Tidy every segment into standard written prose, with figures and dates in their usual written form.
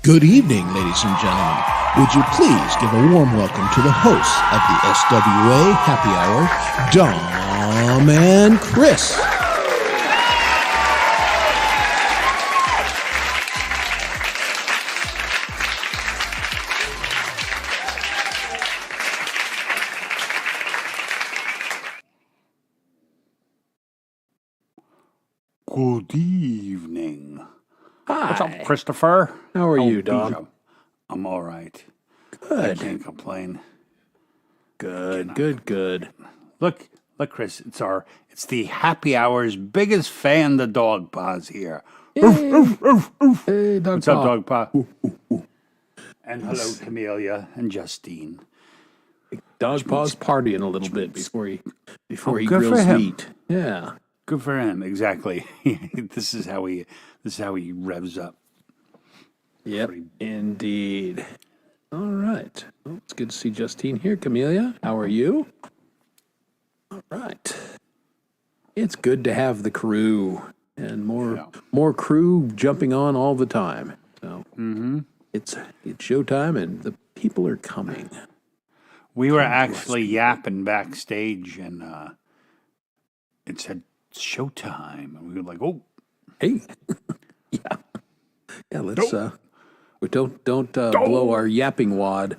Good evening, ladies and gentlemen. Would you please give a warm welcome to the hosts of the SWA Happy Hour, Dom and Chris. Good evening. Hi. What's up, Christopher? How are you, Bijou? Dom? I'm all right. I Good. can't complain. Good. Look, Chris. It's the Happy Hour's biggest fan, the Dog Paws here. Hey, Dog What's up, Paw. Dog Paw? And hello, Camellia and Justine. Dog Paw's partying a little bit before he good for grills him. meat. Yeah. Good for him. Exactly. This is how he revs up. Yep. Indeed. All right. Well, it's good to see Justine here. Camellia, how are you? All right. It's good to have the crew and more crew jumping on all the time. So it's showtime and the people are coming. We were actually yapping backstage, and it said showtime, and we were like, "Oh, Hey. Yeah. Let's we don't blow our yapping wad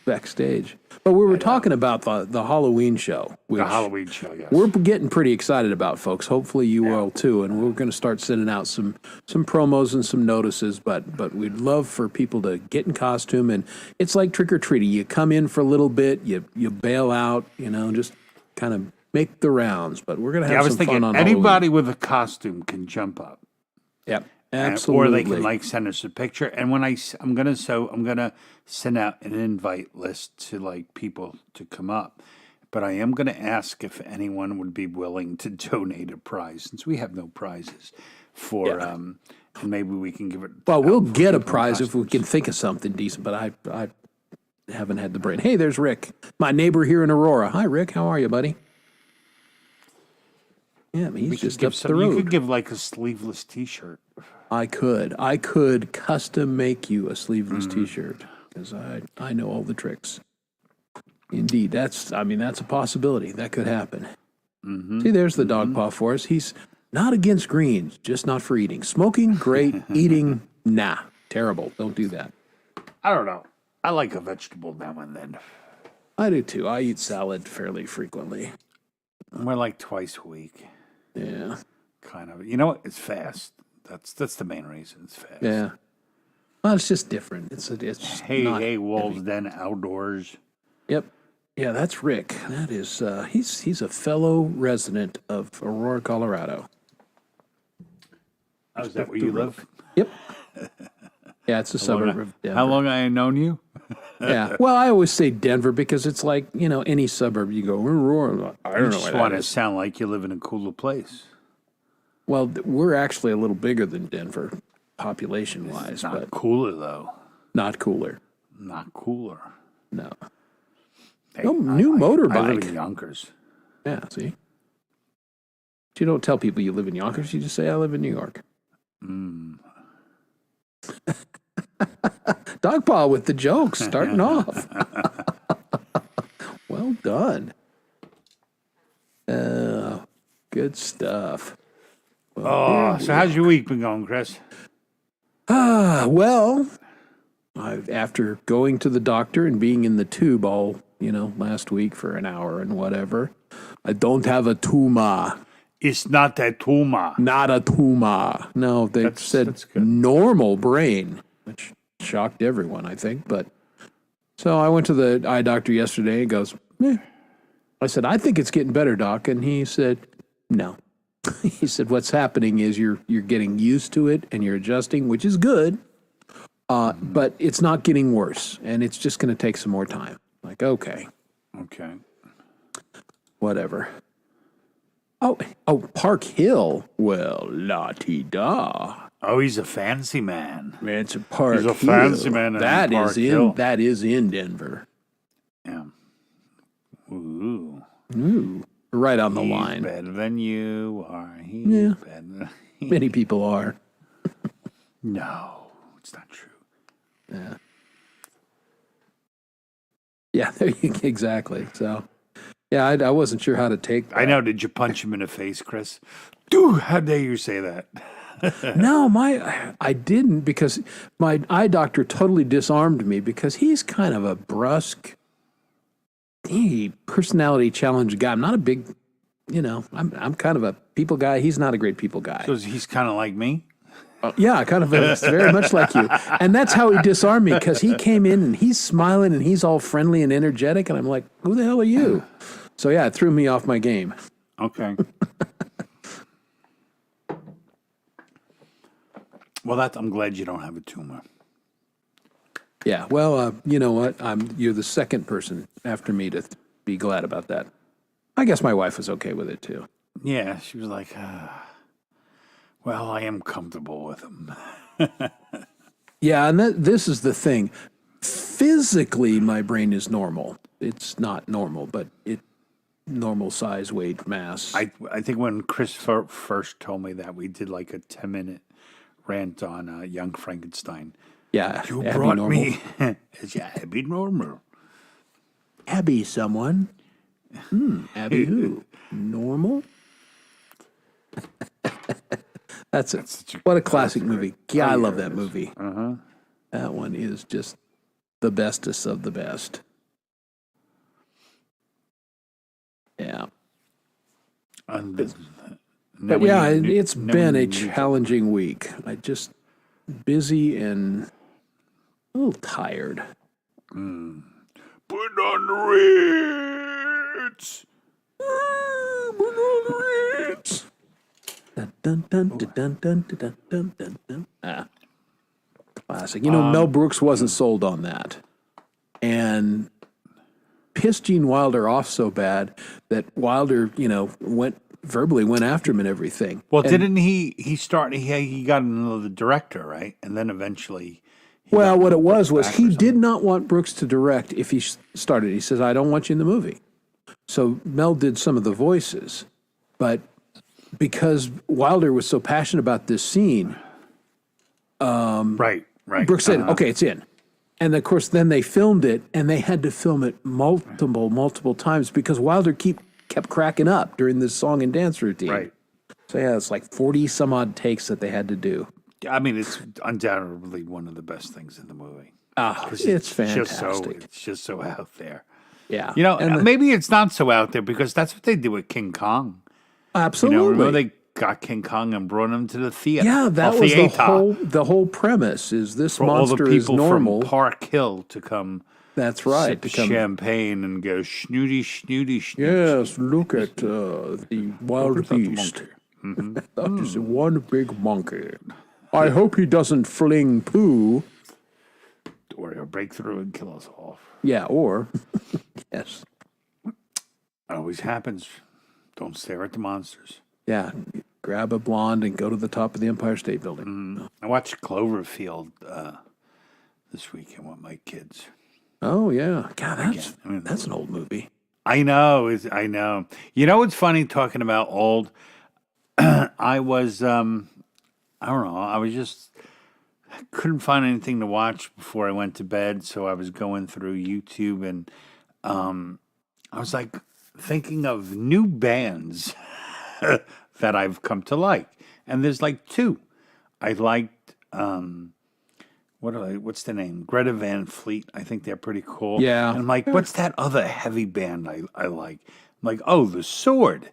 backstage. But we were talking about the Halloween show, which the Halloween show!" Yes, we're getting pretty excited about, folks. Hopefully you will too, and we're going to start sending out some promos and some notices. But we'd love for people to get in costume, and it's like trick or treating. You come in for a little bit, you bail out, just kind of make the rounds. But we're going to have I was some fun thinking on anybody Halloween. with a costume can jump up. Yep, And- absolutely. or they can send us a picture. And when I'm gonna send out an invite list to people to come up. But I am gonna ask if anyone would be willing to donate a prize, since we have no prizes for and maybe we can give it. Well, we'll out for get a people in prize if we costumes. can think of something decent. But I haven't had the brain. Hey, there's Rick, my neighbor here in Aurora. Hi, Rick. How are you, buddy? Yeah, We he's could just give up the road. You could give a sleeveless T-shirt. I could custom make you a sleeveless T-shirt because I know all the tricks. Indeed, that's a possibility. That could happen. See, there's the dog paw for us. He's not against greens, just not for eating. Smoking, great. Eating, nah, terrible. Don't do that. I don't know. I like a vegetable now and then. I do too. I eat salad fairly frequently. We're like twice a week, Yeah, kind of. You know what? It's fast. That's the main reason. It's fast. yeah. Well, it's just different. It's not Hey, Wolves heavy. Den Outdoors. Yep. Yeah, that's Rick. That is he's a fellow resident of Aurora, Colorado. Is that where you live? Yep. Yeah, it's a suburb of Denver. How long I known you? Yeah. Well, I always say Denver because it's like, any suburb you go, Aurora. I You don't know just where want that to is. sound like you live in a cooler place. Well, we're actually a little bigger than Denver, population-wise, It's not but cooler though. not cooler. Not cooler. No. Hey, Oh, new motorbike. I live in Yonkers. Yeah, see? But you don't tell people you live in Yonkers. You just say, I live in New York. Dogpaw with the jokes, starting off. Well done. Good stuff. Oh, so how's your week been going, Chris? Well, after going to the doctor and being in the tube all, last week for an hour and whatever, I don't have a tumor. It's not that tumor. Not a tumor. No, they said that's good. normal brain, which shocked everyone, I think. But so I went to the eye doctor yesterday and goes, I said, I think it's getting better, doc. And he said, no. He said, what's happening is you're getting used to it and you're adjusting, which is good. But it's not getting worse. And it's just going to take some more time. Like, okay, Okay. whatever. Oh, Park Hill. Well, la-ti-da. Oh, he's a fancy man. It's a Park He's a Hill. fancy man in That Park is Hill. That is in Denver. Yeah. Ooh. Ooh, right on the He's line. better than you are. He's Yeah. better than... Many people are. No, it's not true. Yeah. Yeah, there you exactly. So, yeah, I wasn't sure how to take that. I know. Did you punch him in the face, Chris? Dude, how dare you say that? No, I didn't because my eye doctor totally disarmed me because he's kind of a brusque, personality challenge guy. I'm not a big, I'm kind of a people guy. He's not a great people guy. So he's kind of like me. Yeah, kind of very much like you. And that's how he disarmed me because he came in and he's smiling and he's all friendly and energetic. And I'm like, who the hell are you? So, yeah, it threw me off my game. Okay. Well, I'm glad you don't have a tumor. Yeah, well, you know what? You're the second person after me to be glad about that. I guess my wife was okay with it, too. Yeah, she was like, well, I am comfortable with him. Yeah, and this is the thing. Physically, my brain is normal. It's not normal, but normal size, weight, mass. I think when Chris first told me that, we did like a 10-minute rant on Young Frankenstein. Yeah, You Abby brought normal. me. It's Abby normal. Abby someone. Abby who? Normal? That's it. such a What a classic movie. Yeah, I love yeah, that it is. movie. That one is just the bestest of the best. Yeah. But yeah, it's been a challenging week. I just busy and a little tired. Put on the Ritz. Dun, dun, dun, dun, dun, dun, dun, dun, dun, dun. Classic. Mel Brooks wasn't sold on that. And pissed Gene Wilder off so bad that Wilder, verbally went after him and everything. Well, And- didn't he start? He got another director, right? And then eventually. Well, what it was back or he something. did not want Brooks to direct if he started. He says, I don't want you in the movie. So Mel did some of the voices. But because Wilder was so passionate about this scene, Right. Brooks said, okay, it's in. And of course, then they filmed it, and they had to film it multiple times because Wilder kept cracking up during this song and dance routine. Right. So yeah, it's like 40 some odd takes that they had to do. I mean, it's undoubtedly one of the best things in the movie. It's fantastic. It's just so out there. Yeah. And maybe it's not so out there because that's what they did with King Kong. absolutely. Remember they got King Kong and brought him to the theater. Yeah, that off was the theater whole premise is this for all the monster is people normal. from Park Hill to come That's right. sip champagne and go snooty, snooty, snooty. Yes, look at the wild beast. That is one big monkey. I hope he doesn't fling poo. Or he'll break through and kill us all. Yeah, or yes. It always happens. Don't stare at the monsters. Yeah, grab a blonde and go to the top of the Empire State Building. I watched Cloverfield this weekend with my kids. Oh yeah, God, mean, that's an old movie. I know. I know. You know what's funny talking about old? I was, I don't know. I couldn't find anything to watch before I went to bed, so I was going through YouTube and I was like thinking of new bands that I've come to like, and there's like two. I liked what's the name? Greta Van Fleet. I think they're pretty cool. Yeah. And I'm like, what's that other heavy band I like? I'm like, oh, The Sword.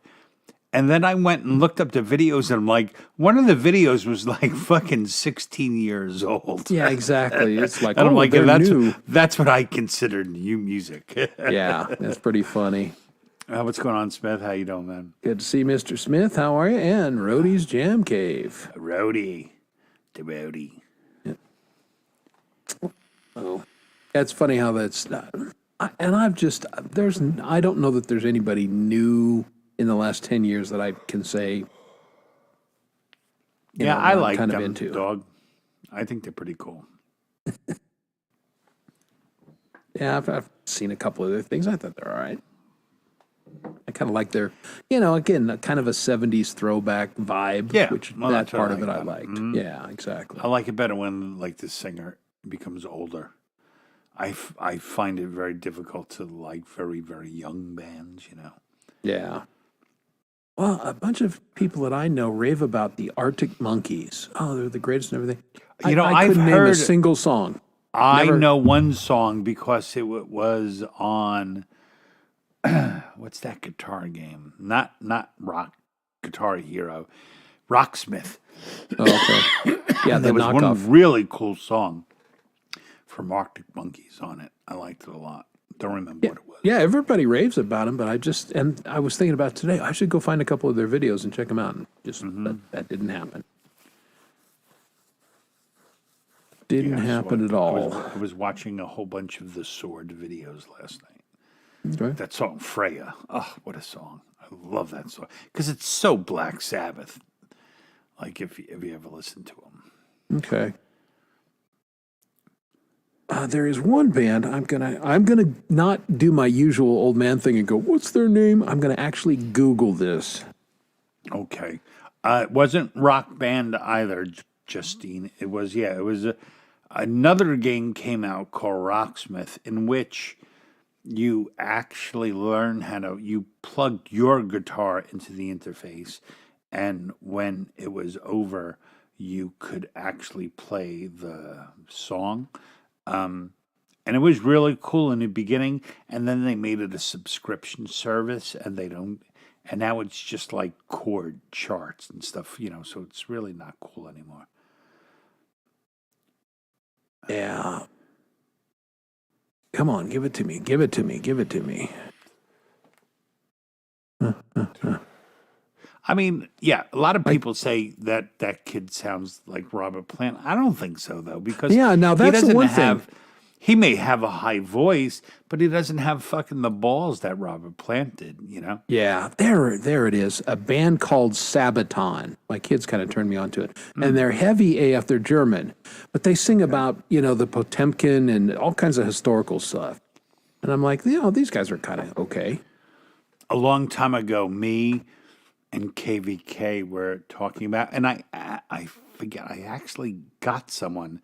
And then I went and looked up the videos, and I'm like, one of the videos was like fucking 16 years old. Yeah, exactly. It's like, And I'm like, they're new. that's what I consider new music. Yeah, that's pretty funny. What's going on, Smith? How you doing, man? Good to see Mr. Smith. How are you? And Rhodey's Jam Cave. Rowdy. The Rowdy. Oh, that's funny how that's. I don't know that there's anybody new in the last 10 years that I can say. I I'm like kind of them, into. dog. I think they're pretty cool. Yeah, I've seen a couple of their things. I thought they're all right. I kind of like their, again, kind of a 70s throwback vibe. Yeah, which well, that that's what part I of it I like about it. liked. Yeah, exactly. I like it better when, like, the singer becomes older. I find it very difficult to like very, very young bands, you know. Yeah. Well, a bunch of people that I know rave about the Arctic Monkeys. Oh, they're the greatest and everything. You know, I I've couldn't name a heard- single song. I Never- know one song because it was on what's that guitar game? Not Rock Guitar Hero, Rocksmith. Oh, okay. Yeah, the There was knockoff. one really cool song from Arctic Monkeys on it. I liked it a lot. Don't remember what it was. Yeah, everybody raves about them, but I was thinking about today, I should go find a couple of their videos and check them out. And just, that didn't happen. Didn't happen at all. I was watching a whole bunch of the Sword videos last night. Okay. That song Freya. Oh, what a song! I love that song because it's so Black Sabbath. Like if you ever listen to them. Okay. There is one band I'm gonna not do my usual old man thing and go, what's their name? I'm gonna actually Google this. Okay. It wasn't Rock Band either, Justine. It was another game came out called Rocksmith in which you actually learn you plug your guitar into the interface, and when it was over, you could actually play the song. And it was really cool in the beginning, and then they made it a subscription service, and now it's just like chord charts and stuff, you know, so it's really not cool anymore. Yeah. Come on, give it to me. Give it to me. Give it to me. I mean, yeah, a lot of people say that kid sounds like Robert Plant. I don't think so, though, because Yeah, now that's the one thing. He may have a high voice, but he doesn't have fucking the balls that Robert Plant did, you know? Yeah, there it is. A band called Sabaton. My kids kind of turned me on to it. And they're heavy AF, they're German. But they sing about, the Potemkin and all kinds of historical stuff. And I'm like, these guys are kind of okay. A long time ago, me and KVK were talking about, and I forget, I actually got someone.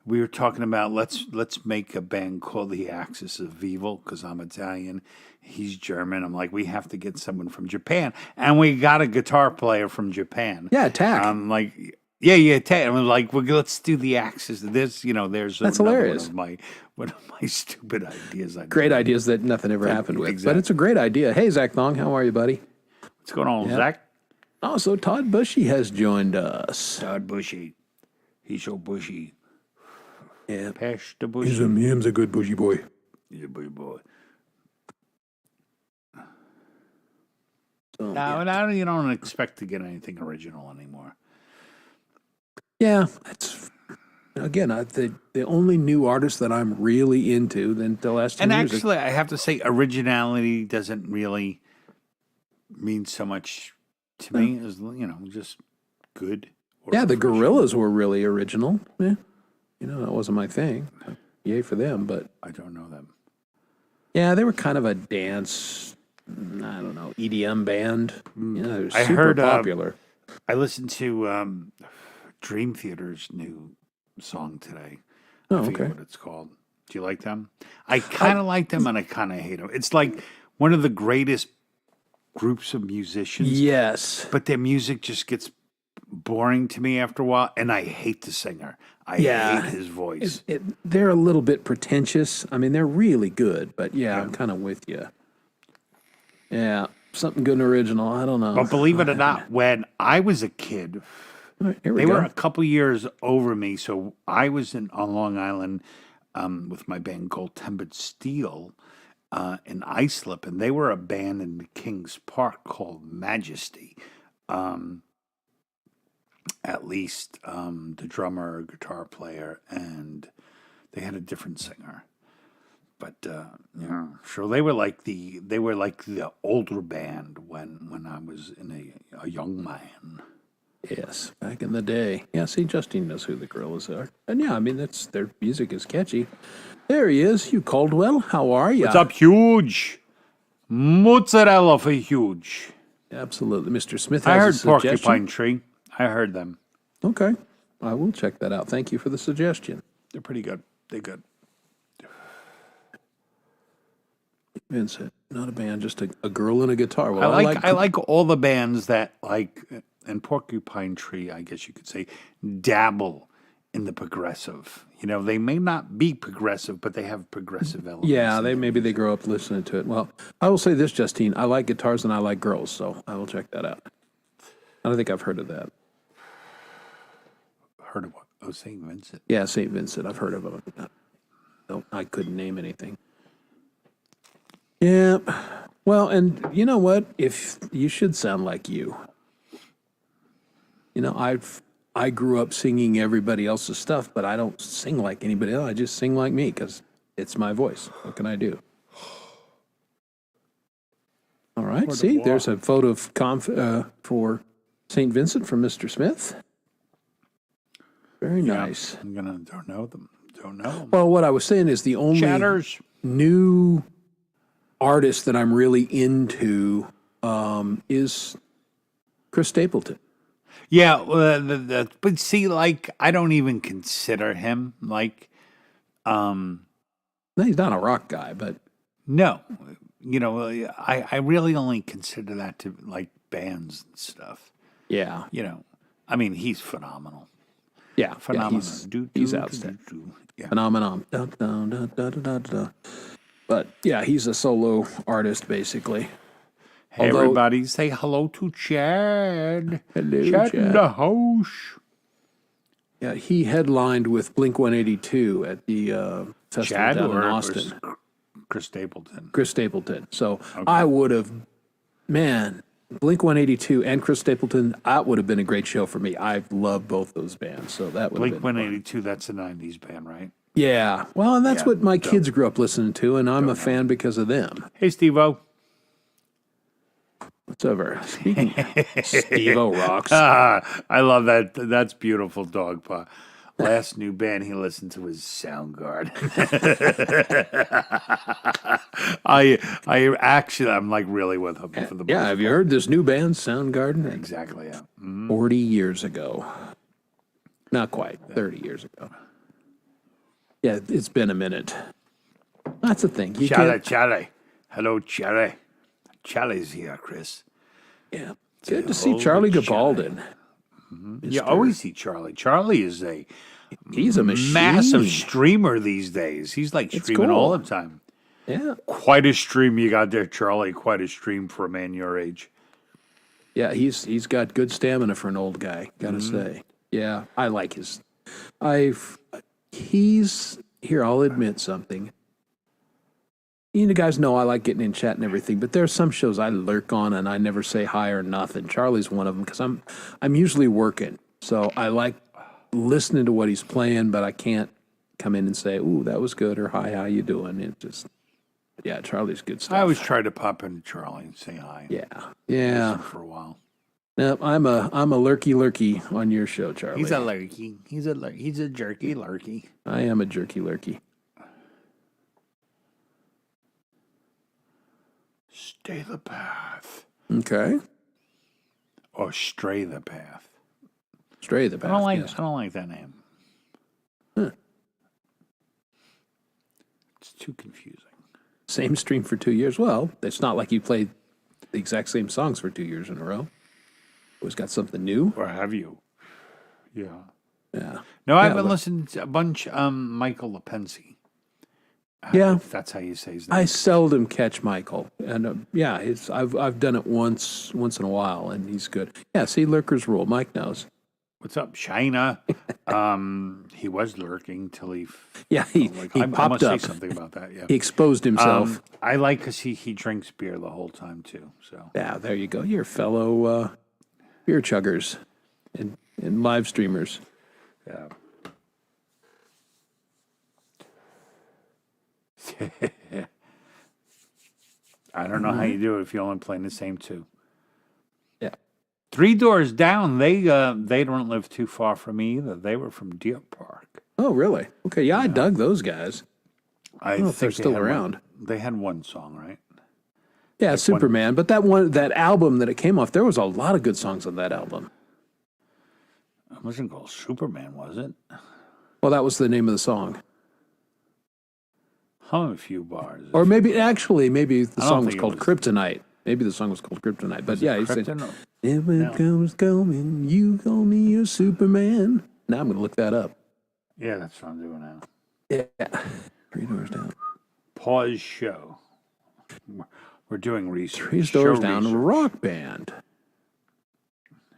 We were talking about let's make a band called the Axis of Evil because I'm Italian, he's German. I'm like, we have to get someone from Japan, and we got a guitar player from Japan. Yeah, Tack. I'm like, yeah, Tack. I'm like, well, let's do the Axis. There's That's hilarious. One of my stupid ideas. Great ideas that nothing ever happened with. Exactly. But it's a great idea. Hey, Zach Thong, how are you, buddy? What's going on, Zach? Oh, so Todd Bushy has joined us. Todd Bushy. He's so bushy. Yeah. Pash the bushy. He's a good bushy boy. He's a bushy boy. So, Now you don't expect to get anything original anymore. Yeah, it's again the only new artist that I'm really into than the last 2 And years. actually, I have to say, originality doesn't really mean so much to me as just good. Or Yeah, the professional. Gorillas were really original. Yeah, that wasn't my thing. Yay for them, but I don't know them. yeah, they were kind of a dance. I don't know, EDM band. Yeah, they were I super heard, popular. I listened to Dream Theater's new song today. Oh, I forget okay. what it's called. Do you like them? I kind of like them and I kind of hate them. It's like one of the greatest groups of musicians, Yes. but their music just gets boring to me after a while, and I hate the singer. I Yeah. hate his voice. They're a little bit pretentious. I mean, they're really good, but yeah, I'm kind of with you. Yeah, something good and original. I don't know. But believe it or not, when I was a kid, All right, here we they go. were a couple years over me. So I was on Long Island with my band called Tempered Steel in Islip, and they were a band in Kings Park called Majesty. At least the drummer, guitar player, and they had a different singer. But so they were like the older band when I was a young man. Yes, back in the day. Yeah, see, Justine knows who the Gorillas are. And yeah, I mean, their music is catchy. There he is, Hugh Caldwell. How are you? What's up, Huge? Mozzarella for Huge. Absolutely. Mr. Smith I has heard a suggestion. Porcupine Tree. I heard them. Okay. I will check that out. Thank you for the suggestion. They're pretty good. They're good. Vincent, not a band, just a girl and a guitar. Well, I like all the bands that like, and Porcupine Tree, I guess you could say, dabble in the progressive. You know, they may not be progressive, but they have progressive elements. Yeah, maybe they grow up listening to it. Well, I will say this, Justine. I like guitars and I like girls, so I will check that out. I don't think I've heard of that. Heard of what? Oh, St. Vincent. Yeah, St. Vincent. I've heard of it. No, I couldn't name anything. Yeah. Well, and you know what? If you should sound like you. You know, I grew up singing everybody else's stuff, but I don't sing like anybody else. I just sing like me because it's my voice. What can I do? All right. See, there's a photo of for St. Vincent from Mr. Smith. Very nice. Don't know them. Don't know them. Well, what I was saying is the only Chatters. new artist that I'm really into is Chris Stapleton. Yeah, but see, like, I don't even consider him like, No, he's not a rock guy, but no, you know, I really only consider that to like bands and stuff. yeah, You know, I mean, he's phenomenal. yeah, Phenomenal. he's outstanding. Yeah. Phenomenon. Dun, dun, dun, dun, dun, dun, dun. But yeah, he's a solo artist basically. Hey, Although- everybody, say hello to Chad. Hello, Chad in Chad. the house. Yeah, he headlined with Blink 182 at the festival Chad down in or Austin. Chris Stapleton. Chris Stapleton. So I would have, man, Blink 182 and Chris Stapleton, that would have been a great show for me. I love both those bands. So that would have Blink been fun. 182, that's a 90s band, right? Yeah. Well, and that's Yeah, what my kids grew up listening to, and I'm a fan because of them. Hey, Steve-O. What's over? Speaking Steve-O rocks. I love that. That's beautiful, dog paw. Last new band he listened to was Soundgarden. I'm like really with him for the Yeah, most have you heard this new band, Soundgarden? Exactly, yeah. 40 years ago. Not quite, 30 years ago. Yeah, it's been a minute. That's the thing. You Charlie, can't, Charlie. Hello, Charlie. Charlie's here, Chris. yeah, good to see hello Charlie to Gabaldon. You always see Charlie. Charlie is a He's a machine. massive streamer these days. He's like streaming cool. all the time. Yeah, Quite a stream you got there, Charlie. Quite a stream for a man your age. yeah. He's got good stamina for an old guy. Gotta say. Yeah, I like his. He's here. I'll admit something. You guys know I like getting in chat and everything, but there are some shows I lurk on and I never say hi or nothing. Charlie's one of them because I'm usually working, so I like listening to what he's playing, but I can't come in and say, "Ooh, that was good" or "Hi, how you doing?" It just, yeah, Charlie's good stuff. I always try to pop into Charlie and say hi. Yeah. For a while. No, I'm a lurky on your show, Charlie. He's a lurky. He's a jerky lurky. I am a jerky lurky. Stay the path. Okay, Or stray the path. stray the path. I yes. don't like that name. Huh. It's too confusing. Same stream for 2 years. Well, it's not like you played the exact same songs for 2 years in a row. Always got something new. Or have you? Yeah. Yeah. No, I've Yeah, been but- listening to a bunch. Michael Lepensi. Yeah. If that's how you say his name. I seldom catch Michael, and yeah, I've done it once in a while, and he's good. Yeah, see, lurkers rule. Mike knows. What's up, China? He was lurking till he. Yeah, he I popped must up. say something about that. Yeah. He exposed himself. I like because he drinks beer the whole time too. So Yeah, there you go. You're fellow beer chuggers and live streamers. yeah. I don't know how you do it if you're only playing the same two. Yeah. Three Doors Down, they don't live too far from me either. They were from Deer Park. Oh, really? Okay, yeah, I dug those guys. I don't know if they're think they still had around. they had one song, right? Yeah, Superman. But that album that it came off, there was a lot of good songs on that album. It wasn't called Superman, was it? Well, that was the name of the song. Hum a few bars. Or maybe the don't song was think it called was. Kryptonite. Maybe the song was called Kryptonite. But yeah, he said, Krypton? if it comes coming, you call me your Superman. Now I'm going to look that up. Yeah, that's what I'm doing now. Yeah. 3 Doors Down. Pause show. We're doing research. 3 Doors Down, research. rock band.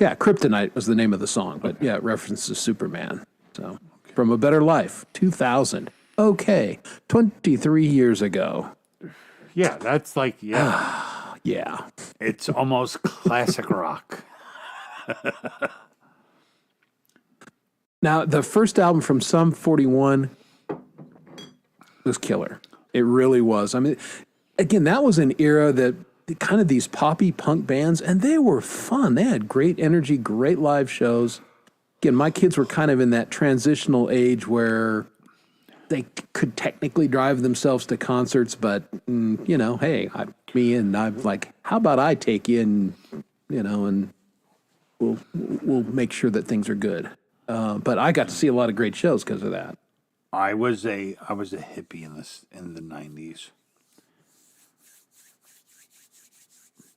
Yeah, Kryptonite was the name of the song, but yeah, it references Superman. So, From a Better Life, 2000. Okay, 23 years ago. Yeah, that's like, yeah. Yeah. It's almost classic rock. Now, the first album from Sum 41 was killer. It really was. I mean, again, that was an era that kind of these poppy punk bands, and they were fun. They had great energy, great live shows. Again, my kids were kind of in that transitional age where they could technically drive themselves to concerts, but, hey, I'm like, how about I take you and, and we'll make sure that things are good. But I got to see a lot of great shows because of that. I was a hippie in the 90s.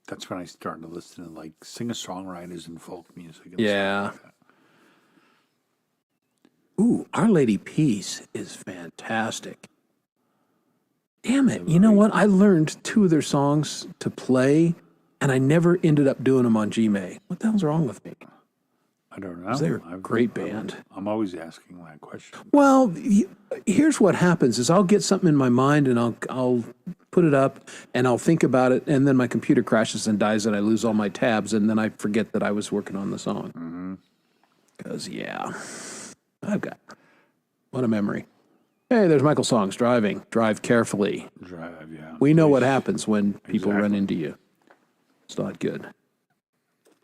That's when I started to listen to like singer-songwriters and folk music. And Yeah. stuff like that. Ooh, Our Lady Peace is fantastic. Damn it. You know what? I learned 2 of their songs to play, and I never ended up doing them on Gmail. What the hell's wrong with me? I don't know. They're a great band. I'm always asking that question. Well, here's what happens is I'll get something in my mind and I'll put it up and I'll think about it, and then my computer crashes and dies and I lose all my tabs, and then I forget that I was working on the song. Because, what a memory. Hey, there's Michael Songs driving. Drive carefully. Drive, yeah. We know what happens when people run Exactly. into you. It's not good.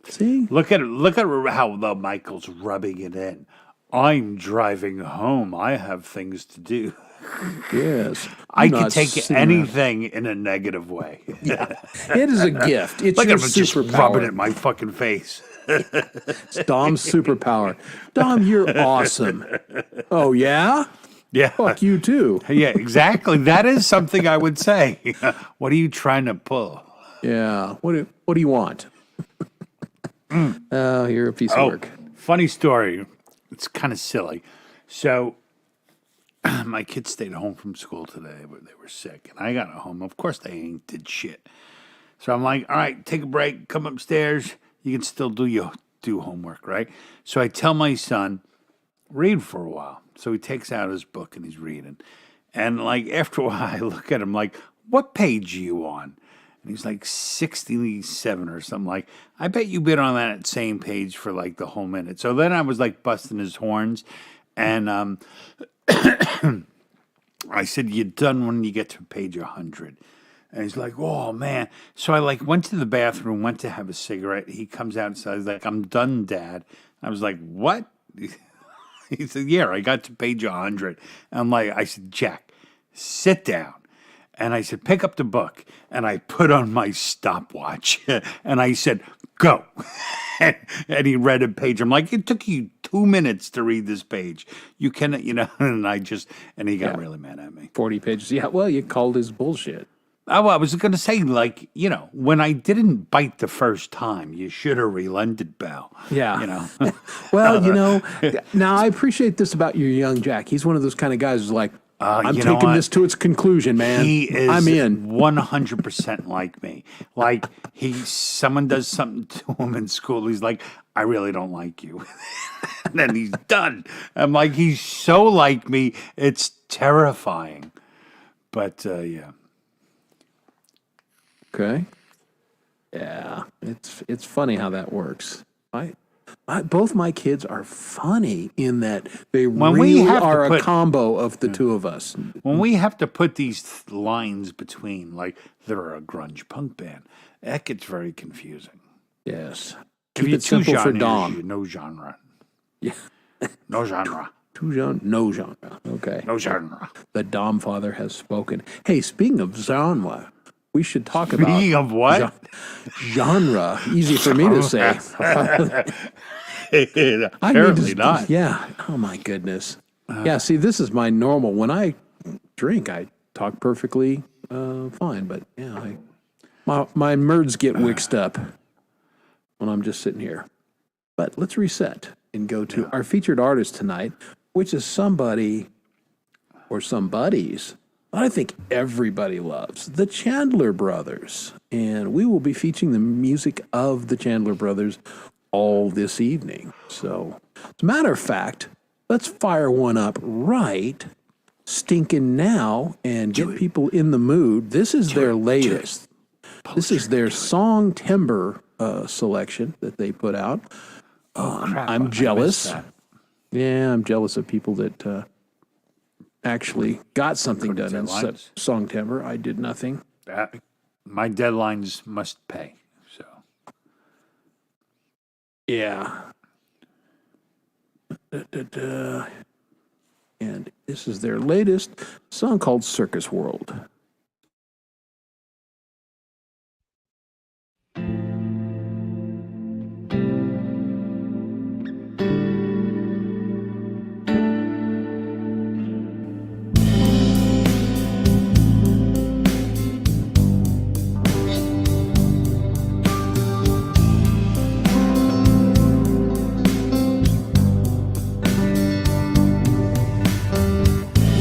See? Look at how the Michael's rubbing it in. I'm driving home. I have things to do. Yes. I I'm can not take sitting around. anything in a negative way. It is a gift. It's Look your at him just rubbing it superpower. in my fucking face. It's Dom's superpower. Dom, you're awesome. Oh, yeah? Yeah. Fuck you, too. Yeah, exactly. That is something I would say. What are you trying to pull? Yeah. What do you want? Oh, you're a piece of work. Funny story. It's kind of silly. So, my kids stayed home from school today, but they were sick, and I got home. Of course, they ain't did shit. So I'm like, all right, take a break, come upstairs. You can still do homework, right? So I tell my son, read for a while. So he takes out his book and he's reading. And like after a while, I look at him like, what page are you on? And he's like 67 or something. Like, I bet you've been on that same page for like the whole minute. So then I was like busting his horns. And I said, you're done when you get to page 100. And he's like, oh, man. So I like went to the bathroom, went to have a cigarette. He comes out and says, like, I'm done, Dad. I was like, what? He said, yeah, I got to page 100. And I'm like, I said, Jack, sit down. And I said, pick up the book. And I put on my stopwatch. And I said, go. And he read a page. I'm like, it took you 2 minutes to read this page. You can, and he got really mad at me. 40 pages. Yeah, well, you called his bullshit. Oh, I was going to say, like, when I didn't bite the first time, you should have relented, pal. Yeah. Well, now I appreciate this about your young Jack. He's one of those kind of guys who's like, I'm you know taking what? this to its conclusion, man. He is I'm in. 100% like me. Like, someone does something to him in school, he's like, I really don't like you. And then he's done. I'm like, he's so like me, it's terrifying. But, yeah. Okay. Yeah, it's funny how that works. Both my kids are funny in that they When we really have to are a put- combo of the two of us. When we have to put these lines between, like, they're a grunge punk band, that gets very confusing. Yes. If Keep you it simple for genres, Dom. no genre. Yeah. No genre. No genre. Okay. No genre. The Dom father has spoken. Hey, speaking of genre, we should talk about Speaking of what? genre. Easy for me to say. I need Apparently to, not. Yeah. Oh my goodness. Yeah, see, this is my normal. When I drink, I talk perfectly fine. But yeah, my nerds get mixed up when I'm just sitting here. But let's reset and go to our featured artist tonight, which is somebody or somebodies I think everybody loves, the Chandler Brothers. And we will be featuring the music of the Chandler Brothers all this evening. So, as a matter of fact, let's fire one up right stinking now and get people in the mood. This is their latest. This is their Song Timber selection that they put out. Crap, I'm I jealous. missed that. Yeah, I'm jealous of people that actually got something done in deadlines. Song Timber. I did nothing. My deadlines must pay. So Yeah. And this is their latest song called Circus World.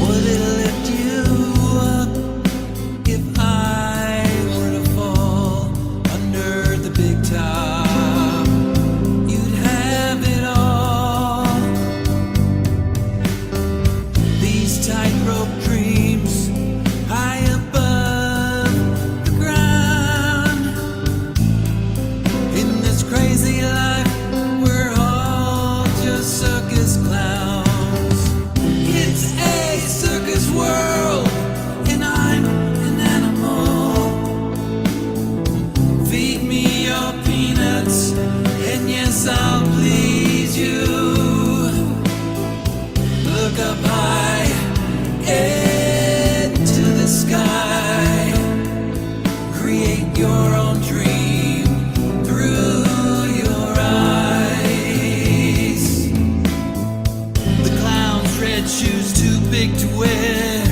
Would it lift you up if I were to fall under the big top? You'd have it all. These tightrope dreams high above the ground. In this crazy life, we're all just circus clowns. It's a circus world, and I'm an animal. Feed me your peanuts, and yes, I'll please you. Look up high into the sky. Create your own dream through your eyes. The clown's red shoes too big to wear,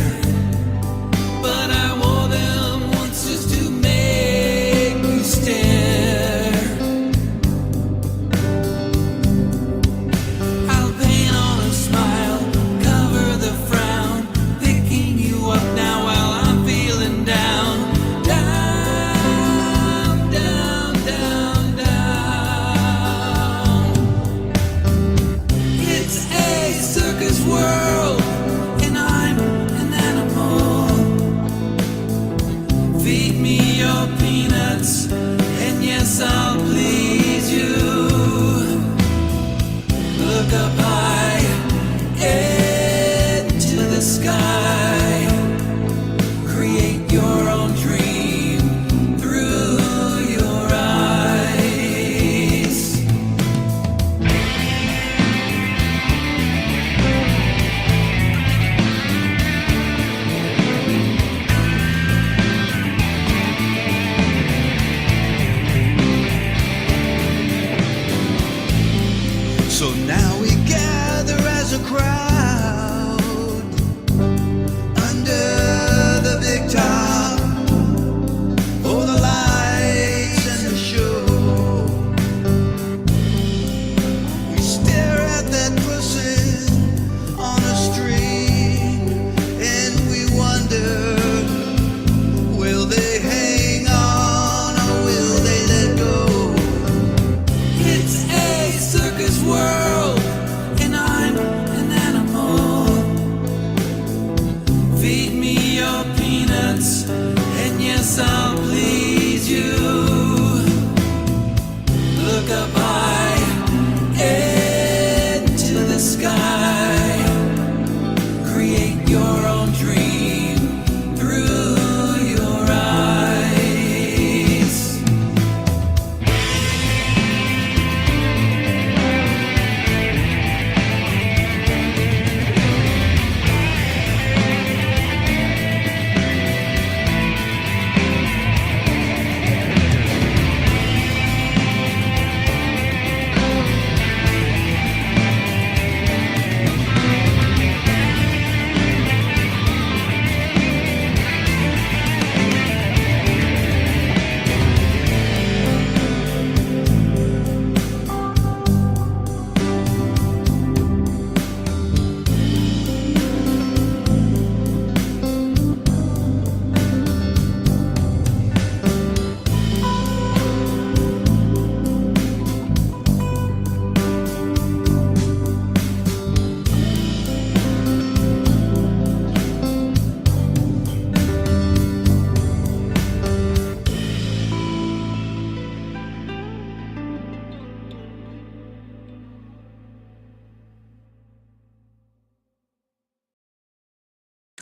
but I wore them once just to make you stare.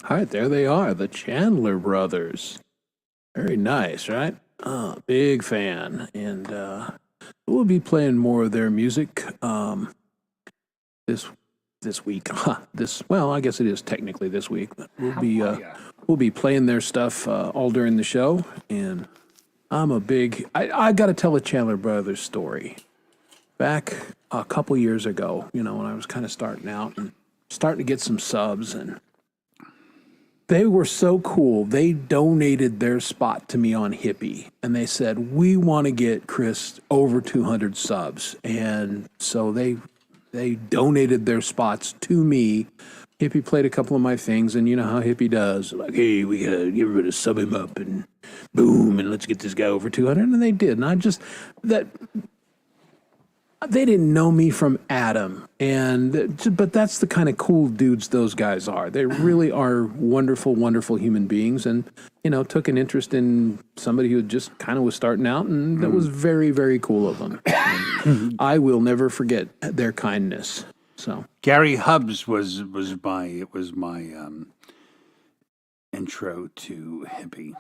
All right, there they are, the Chandler Brothers. Very nice, right? Big fan. And we'll be playing more of their music this week. I guess it is technically this week, but we'll be playing their stuff all during the show. And I got to tell a Chandler Brothers story. Back a couple years ago, when I was kind of starting out and starting to get some subs, and they were so cool. They donated their spot to me on Hippie, and they said, we want to get Chris over 200 subs. And so they donated their spots to me. Hippie played a couple of my things, and you know how Hippie does. Like, hey, we got to get rid of sub him up, and boom, and let's get this guy over 200. And they did. And they didn't know me from Adam, but that's the kind of cool dudes those guys are. They really are wonderful, wonderful human beings, and took an interest in somebody who just kind of was starting out, and that was very, very cool of them. And I will never forget their kindness. So Gary Hubbs was my intro to Hippie.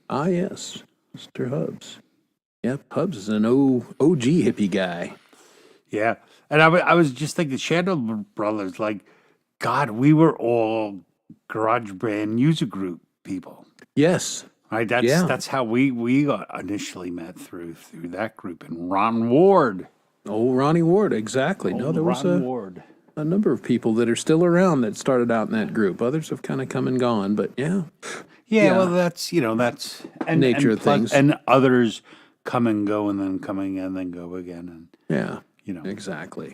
Ah, yes, Mr. Hubbs. Yep, Hubbs is an OG Hippie guy. Yeah, and I was just thinking, Shadow Brothers, like, God, we were all Garage Band music group people. Yes. Right, that's how we initially met through that group, and Ron Ward. Oh, Ronnie Ward, exactly. No, there was a number of people that are still around that started out in that group. Others have kind of come and gone, but yeah. Yeah, well, that's nature of things, and others come and go, and then coming and then go again, and yeah, exactly.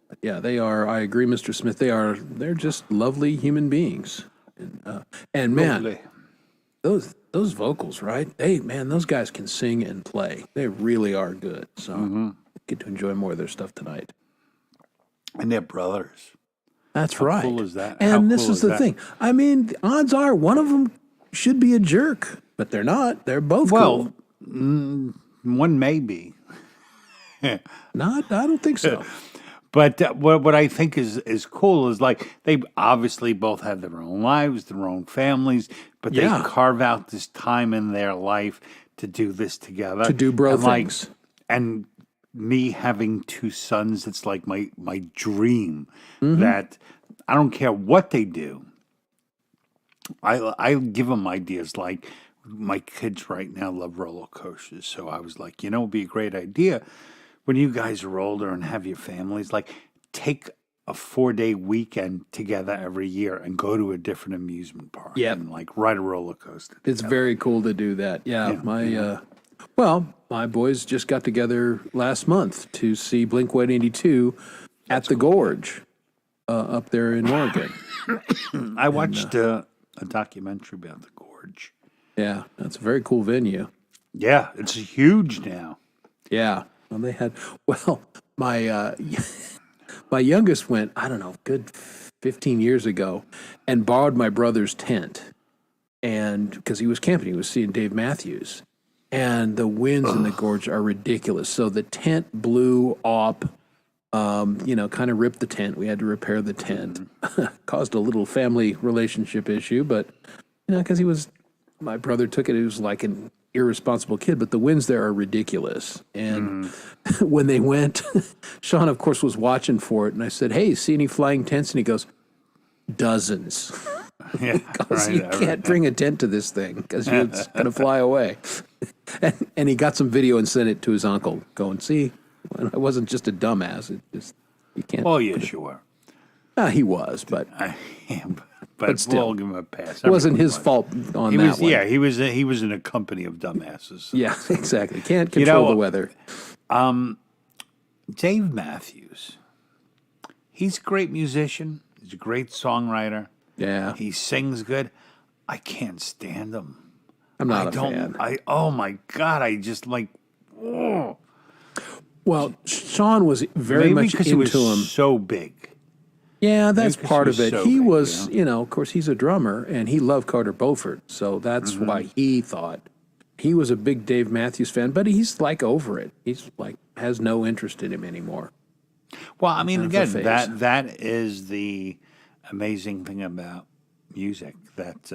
But yeah, they are. I agree, Mr. Smith. They're just lovely human beings, and man, lovely. Those vocals, right? Those guys can sing and play. They really are good. So get to enjoy more of their stuff tonight. And they're brothers. That's How right. cool is that? And How this cool is the that? thing. I mean, the odds are one of them should be a jerk, but they're not. They're both cool. One may be. Not, I don't think so. But what I think is cool is, like, they obviously both have their own lives, their own families, but they carve out this time in their life to do this together. To do bro and things. And me having two sons, it's like my dream that I don't care what they do. I give them ideas, like my kids right now love roller coasters. So I was like, it'd be a great idea when you guys are older and have your families, like, take a 4-day weekend together every year and go to a different amusement park and, like, ride a roller coaster. It's very cool to do that. Yeah. My boys just got together last month to see Blink-182 at the Gorge up there in Oregon. I watched a documentary about the Gorge. Yeah, that's a very cool venue. Yeah, it's huge now. Yeah. Well, they had, my my youngest went, I don't know, good 15 years ago, and borrowed my brother's tent, and because he was camping, he was seeing Dave Matthews, and the winds in the gorge are ridiculous. So the tent blew up, kind of ripped the tent. We had to repair the tent. Caused a little family relationship issue, but because my brother took it. It was like an irresponsible kid, but the winds there are ridiculous. And when they went, Sean, of course, was watching for it. And I said, hey, see any flying tents? And he goes, dozens. Yeah, Because you can't bring a tent to this thing because it's going to fly away. And he got some video and sent it to his uncle going, see, I wasn't just a dumbass. You can't. Oh, yeah, sure. He was, but I am. But still, we'll give him a pass. it wasn't his fault on that one. Yeah, he was in a company of dumbasses. So. Yeah, exactly. Can't control the weather. Dave Matthews, he's a great musician. He's a great songwriter. Yeah. He sings good. I can't stand him. I'm not a fan. Oh my God, I just like, oh. Well, Sean was very Maybe much because into he was him. so big. Yeah, that's because part he of was it. so He big, was, of course, he's a drummer, and he loved Carter Beaufort, so that's why he thought he was a big Dave Matthews fan. But he's like over it. He's like has no interest in him anymore. Well, I mean, Kind of a again, phase. that is the amazing thing about music that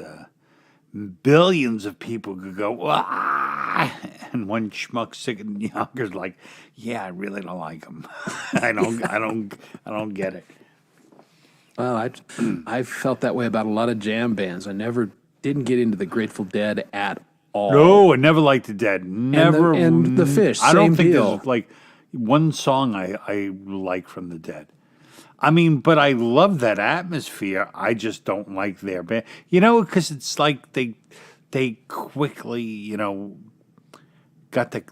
billions of people could go, "Wah!" And one schmuck sitting younger is like, yeah, I really don't like him. I don't get it. Well, I felt that way about a lot of jam bands. I never didn't get into the Grateful Dead at all. No, I never liked the Dead. Never. and the Fish, I don't same think deal. there's like one song I like from the Dead. I mean, but I love that atmosphere. I just don't like their band. You know, because it's like they quickly, you know, got the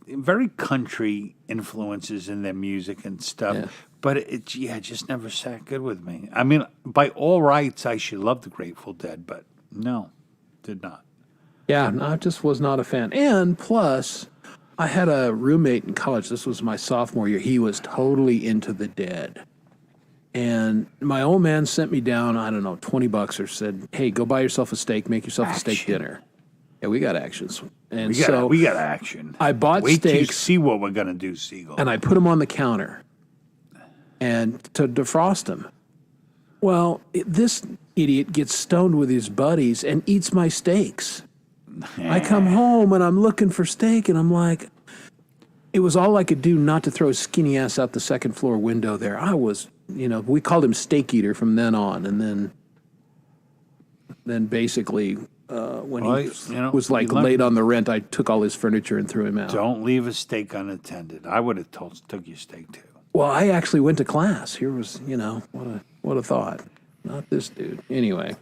very country influences in their music and stuff. Yeah. But it just never sat good with me. I mean, by all rights, I should love the Grateful Dead, but no, did not. Yeah, no, I just was not a fan. And plus, I had a roommate in college. This was my sophomore year. He was totally into the Dead. And my old man sent me down, I don't know, $20 or said, hey, go buy yourself a steak, make yourself a steak Action. dinner. Yeah, we got actions. And We got action. I bought Wait till you steaks. see what we're gonna do, Siegel. And I put them on the counter and to defrost them. Well, this idiot gets stoned with his buddies and eats my steaks. I come home and I'm looking for steak and I'm like, it was all I could do not to throw his skinny ass out the second floor window there. I was, we called him Steak Eater from then on. And then basically when Well, he was you like learn- late on the rent, I took all his furniture and threw him out. Don't leave a steak unattended. I would have took your steak too. Well, I actually went to class. Here was, what a thought. Not this dude. Anyway,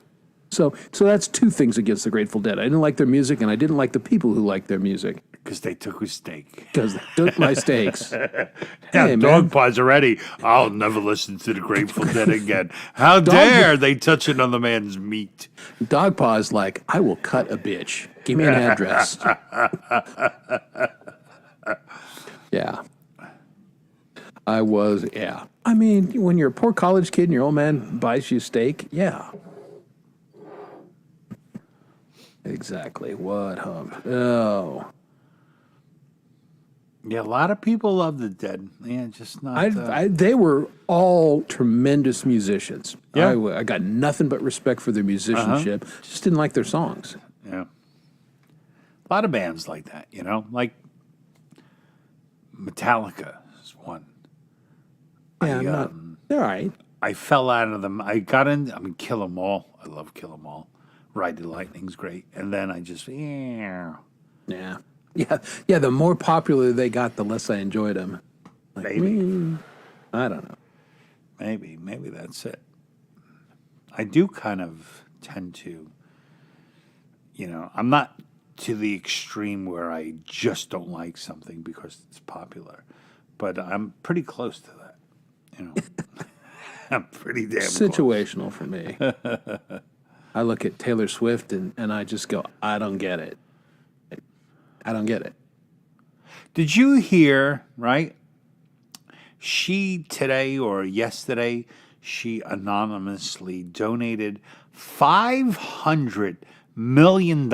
so that's two things against the Grateful Dead. I didn't like their music, and I didn't like the people who liked their music Because they took his steak. because they took my steaks. Yeah, Hey, dog man. pies already. I'll never listen to the Grateful Dead again. How dare they touch another man's meat? Dogpaw's like, I will cut a bitch. Give me an address. Yeah. Yeah. I mean, when you're a poor college kid and your old man buys you steak, yeah. Exactly. What hump? Oh. Yeah, a lot of people love the Dead. Yeah, just not. They were all tremendous musicians. Yeah. I got nothing but respect for their musicianship. Just didn't like their songs. Yeah. A lot of bands like that, like Metallica is one. Yeah, I'm not. They're all right. I fell out of them. I got in. I mean, Kill 'Em All. I love Kill 'Em All. Ride the Lightning's great. And then I just, Yeah. Yeah. The more popular they got, the less I enjoyed them. Like, maybe, I don't know. maybe that's it. I do kind of tend to, I'm not to the extreme where I just don't like something because it's popular, but I'm pretty close to that. I'm pretty damn close. Situational for me. I look at Taylor Swift and I just go, I don't get it. I don't get it. Did you hear, right? She today or yesterday, she anonymously donated $500 million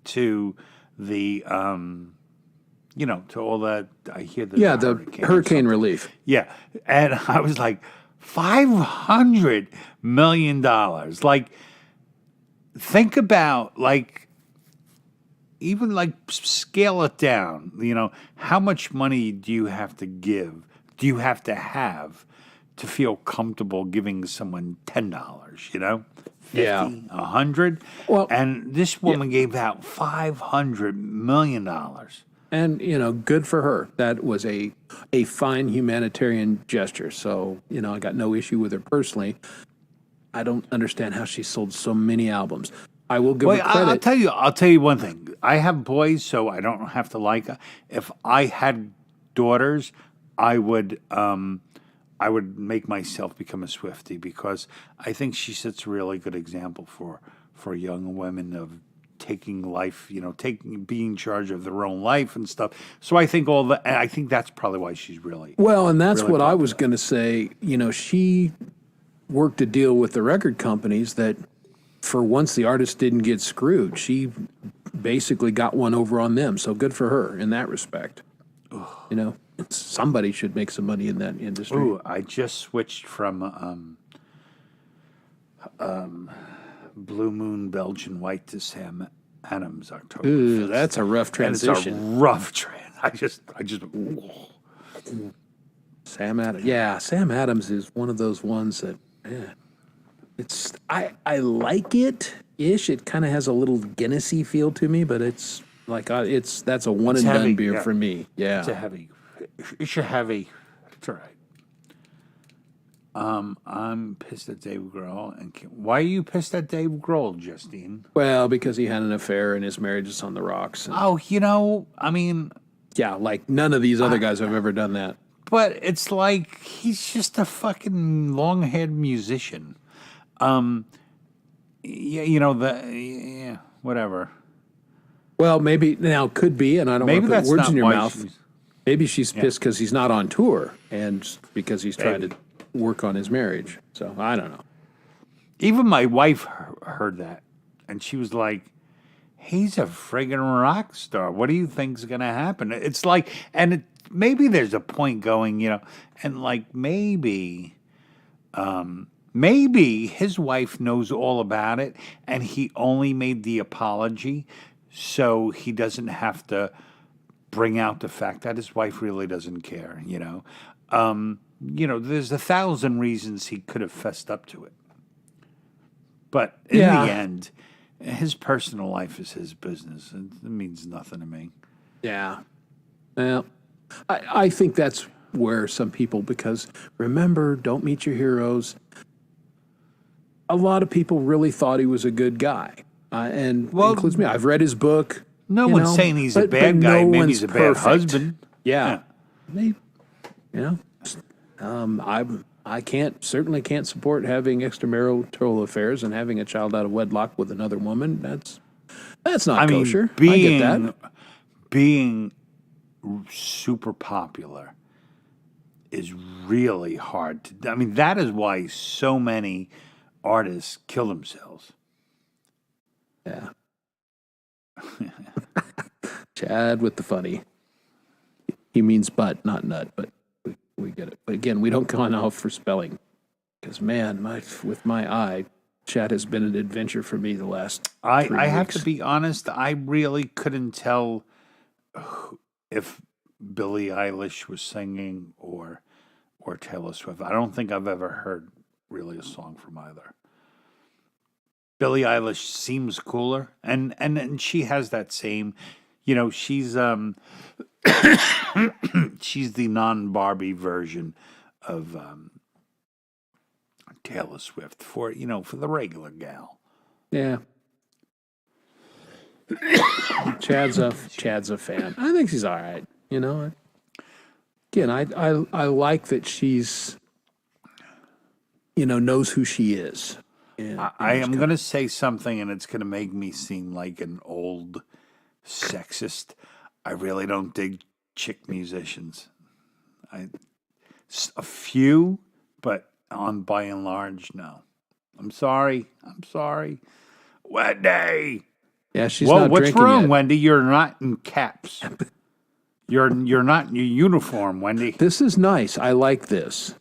to the, to all that. I hear the The hurricane relief. Yeah. And I was like, $500 million. Like, think about, even scale it down. How much money do you have to give? Do you have to feel comfortable giving someone $10? 50, Yeah. 100. Well, and this woman gave out $500 million. And, good for her. That was a fine humanitarian gesture. So, I got no issue with her personally. I don't understand how she sold so many albums. I will give her credit. I'll tell you one thing. I have boys, so I don't have to like. If I had daughters, I would make myself become a Swiftie because I think she sets a really good example for young women of taking life, being in charge of their own life and stuff. So I think I think that's probably why she's really Well, and that's really what I popular. was going to say. She worked a deal with the record companies that for once the artist didn't get screwed. She basically got one over on them. So good for her in that respect. Somebody should make some money in that industry. Ooh, I just switched from Blue Moon Belgian White to Sam Adams October. Ooh, that's a rough And it's a transition. rough trend. I just. Sam Adams. Yeah, Sam Adams is one of those ones that, yeah, it's I like it ish. It kind of has a little Guinnessy feel to me, but it's like that's a one and heavy, done beer yeah. for me. Yeah, It's a heavy. It's a heavy. It's all right. I'm pissed at Dave Grohl. And why are you pissed at Dave Grohl, Justine? well, because he had an affair and his marriage is on the rocks. And, Oh, I mean, yeah, like none of these other guys have ever done that. but it's like he's just a fucking long-haired musician. Yeah, whatever. Well, maybe now could be, and I don't Maybe want to that's put words not in your why mouth. she's- Maybe she's pissed because he's not on tour and because he's trying Maybe. to work on his marriage. So I don't know. Even my wife heard that, and she was like, "He's a friggin' rock star. What do you think's gonna happen?" It's like, and maybe there's a point going, and like maybe his wife knows all about it, and he only made the apology so he doesn't have to bring out the fact that his wife really doesn't care. There's 1,000 reasons he could have fessed up to it. But in Yeah. the end, his personal life is his business. It means nothing to me. Yeah. Well, I think that's where some people, because remember, don't meet your heroes. A lot of people really thought he was a good guy, and Well, includes me. I've read his book. No you one's know, saying he's a but bad guy. no Maybe one's he's a bad perfect. husband. Yeah. They, I certainly can't support having extramarital affairs and having a child out of wedlock with another woman. That's not I mean, kosher. I get that. being super popular is really hard to. I mean, that is why so many artists kill themselves. Yeah. Chad with the funny. He means butt, not nut, but we get it. But again, we don't go on off for spelling. Because, man, with my eye, Chad has been an adventure for me the last 3 I have weeks. to be honest. I really couldn't tell if Billie Eilish was singing or Taylor Swift. I don't think I've ever heard really a song from either. Billie Eilish seems cooler, and she has that same, she's she's the non-Barbie version of Taylor Swift for the regular gal. Yeah. Chad's a fan. I think she's all right. Again, I like that she's, knows who she is. And, I am going to say something, and it's going to make me seem like an old sexist. I really don't dig chick musicians. A few, but by and large, no. I'm sorry. Wendy! yeah, she's Well, not what's drinking wrong, yet. Wendy? You're not in caps. You're not in your uniform, Wendy. This is nice. I like this.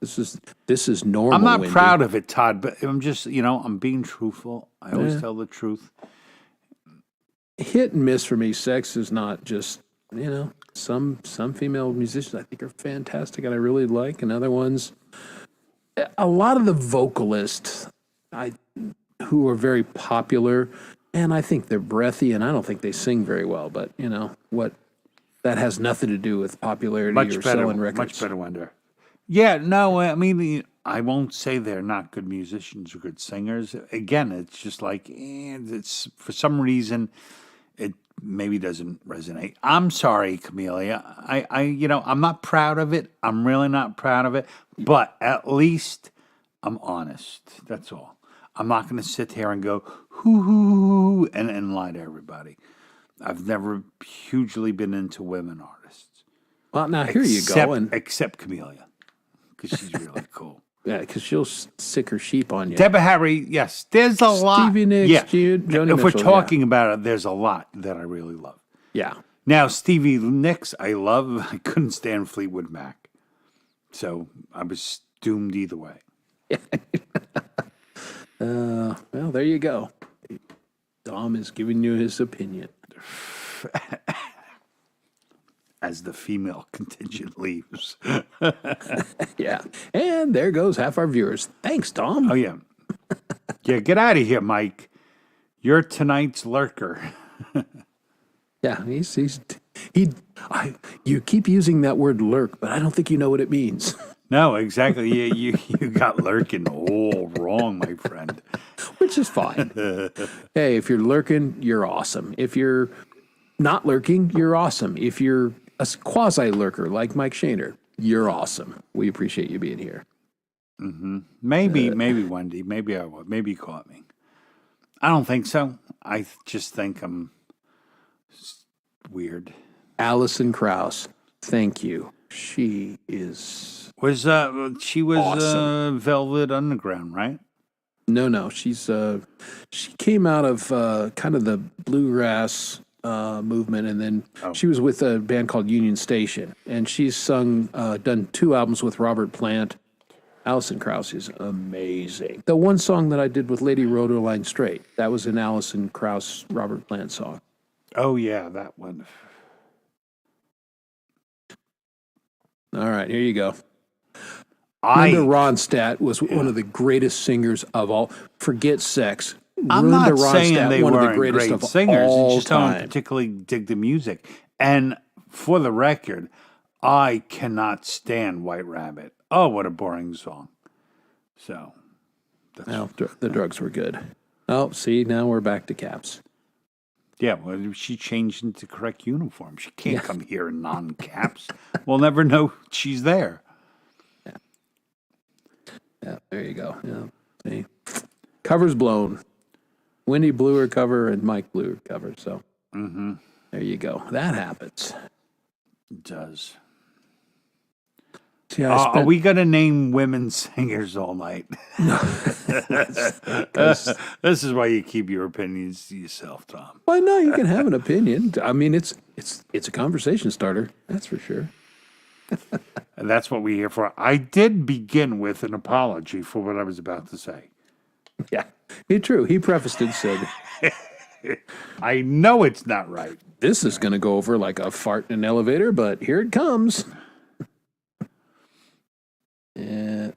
This is normal. I'm not Wendy. proud of it, Todd, but I'm just, I'm being truthful. I always tell the truth. Hit and miss for me. Sex is not just, some female musicians I think are fantastic and I really like, and other ones, a lot of the vocalists who are very popular, and I think they're breathy, and I don't think they sing very well, but what, that has nothing to do with popularity or selling records. Much better, Wendy. Yeah, no, I mean, I won't say they're not good musicians or good singers. Again, it's just like, it's for some reason, it maybe doesn't resonate. I'm sorry, Camellia. I'm not proud of it. I'm really not proud of it. But at least I'm honest. That's all. I'm not going to sit here and go hoo and lie to everybody. I've never hugely been into women artists. Well, now here you go, and Except Camellia, because she's really cool. yeah, because she'll sick her sheep on you. Deborah Harry, yes, there's a lot. Stevie Nicks, yeah. Joni If we're Mitchell, yeah. talking about it, there's a lot that I really love. Yeah. Now, Stevie Nicks, I love. I couldn't stand Fleetwood Mac, so I was doomed either way. Well, there you go. Dom is giving you his opinion. As the female contingent leaves. Yeah. And there goes half our viewers. Thanks, Dom. Oh, yeah. Yeah, get out of here, Mike. You're tonight's lurker. Yeah, you keep using that word lurk, but I don't think you know what it means. No, exactly. You got lurking all wrong, my friend. Which is fine. Hey, if you're lurking, you're awesome. If you're not lurking, you're awesome. If you're a quasi lurker like Mike Shaner, you're awesome. We appreciate you being here. Maybe Wendy. Maybe I will. Maybe you caught me. I don't think so. I just think I'm weird. Allison Krauss, thank you. She is She was awesome. Velvet Underground, right? no. She came out of kind of the bluegrass movement, and then she was with a band called Union Station, and she's done 2 albums with Robert Plant. Allison Krauss is amazing. The one song that I did with Lady Rhoda Line Straight, that was an Allison Krauss Robert Plant song. Oh yeah, that one. All right, here you go. Linda Ronstadt was one of the greatest singers of all. Forget sex. I'm not Linda saying Ronstadt, they one of the weren't greatest great of singers. all I just don't time. particularly dig the music. And for the record, I cannot stand White Rabbit. Oh, what a boring song. So, Well, the drugs were good. Oh, see, now we're back to Caps. yeah, well, she changed into correct uniform. She can't come here in non-caps. We'll never know she's there. Yeah, there you go. Yeah, see, cover's blown. Wendy blew her cover, and Mike blew her cover. So there you go. That happens. It does. See, Are we going to name women singers all night? This is why you keep your opinions to yourself, Tom. Why not? You can have an opinion. I mean, it's a conversation starter. That's for sure. And that's what we're here for. I did begin with an apology for what I was about to say. Yeah, true. He prefaced it, said, I know it's not right. "This is going to go over like a fart in an elevator, but here it comes." Yeah.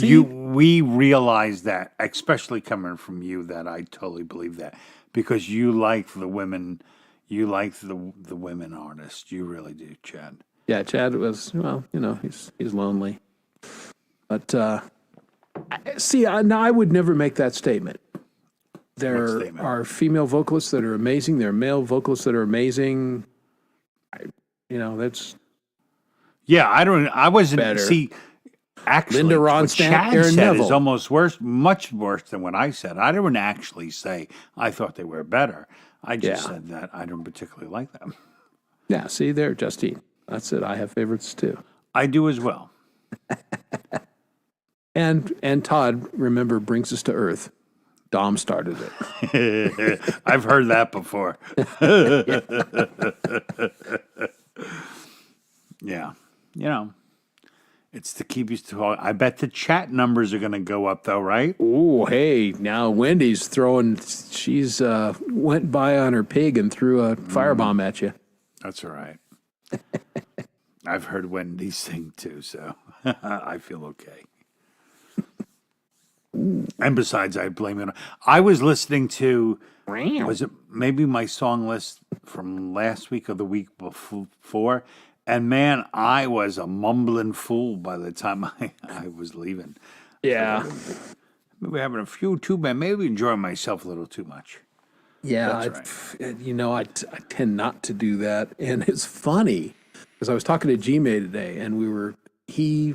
We realize that, especially coming from you, that I totally believe that, because you like the women, you like the women artists. You really do, Chad. Yeah, Chad was, well, he's lonely. But now I would never make that statement. There statement? are female vocalists that are amazing. There are male vocalists that are amazing. That's Yeah, I wasn't. Better. See, actually, Linda what Ronstadt, Chad Aaron said Neville. is almost worse, much worse than what I said. I didn't actually say I thought they were better. I just Yeah. said that I don't particularly like them. Yeah, see there, Justine. That's it. I have favorites too. I do as well. And Todd, remember, brings us to earth. Dom started it. I've heard that before. Yeah. It's to keep you to. I bet the chat numbers are going to go up, though, right? Oh, hey, now Wendy's she's went by on her pig and threw a firebomb at you. That's all right. I've heard Wendy sing too, so I feel okay. And besides, I blame it. I was listening to, was it maybe my song list from last week or the week before? And man, I was a mumbling fool by the time I was leaving. Yeah. Maybe having a few too bad, maybe enjoying myself a little too much. Yeah, That's I tend not to do that, and it's funny because I was talking to G-May today, and he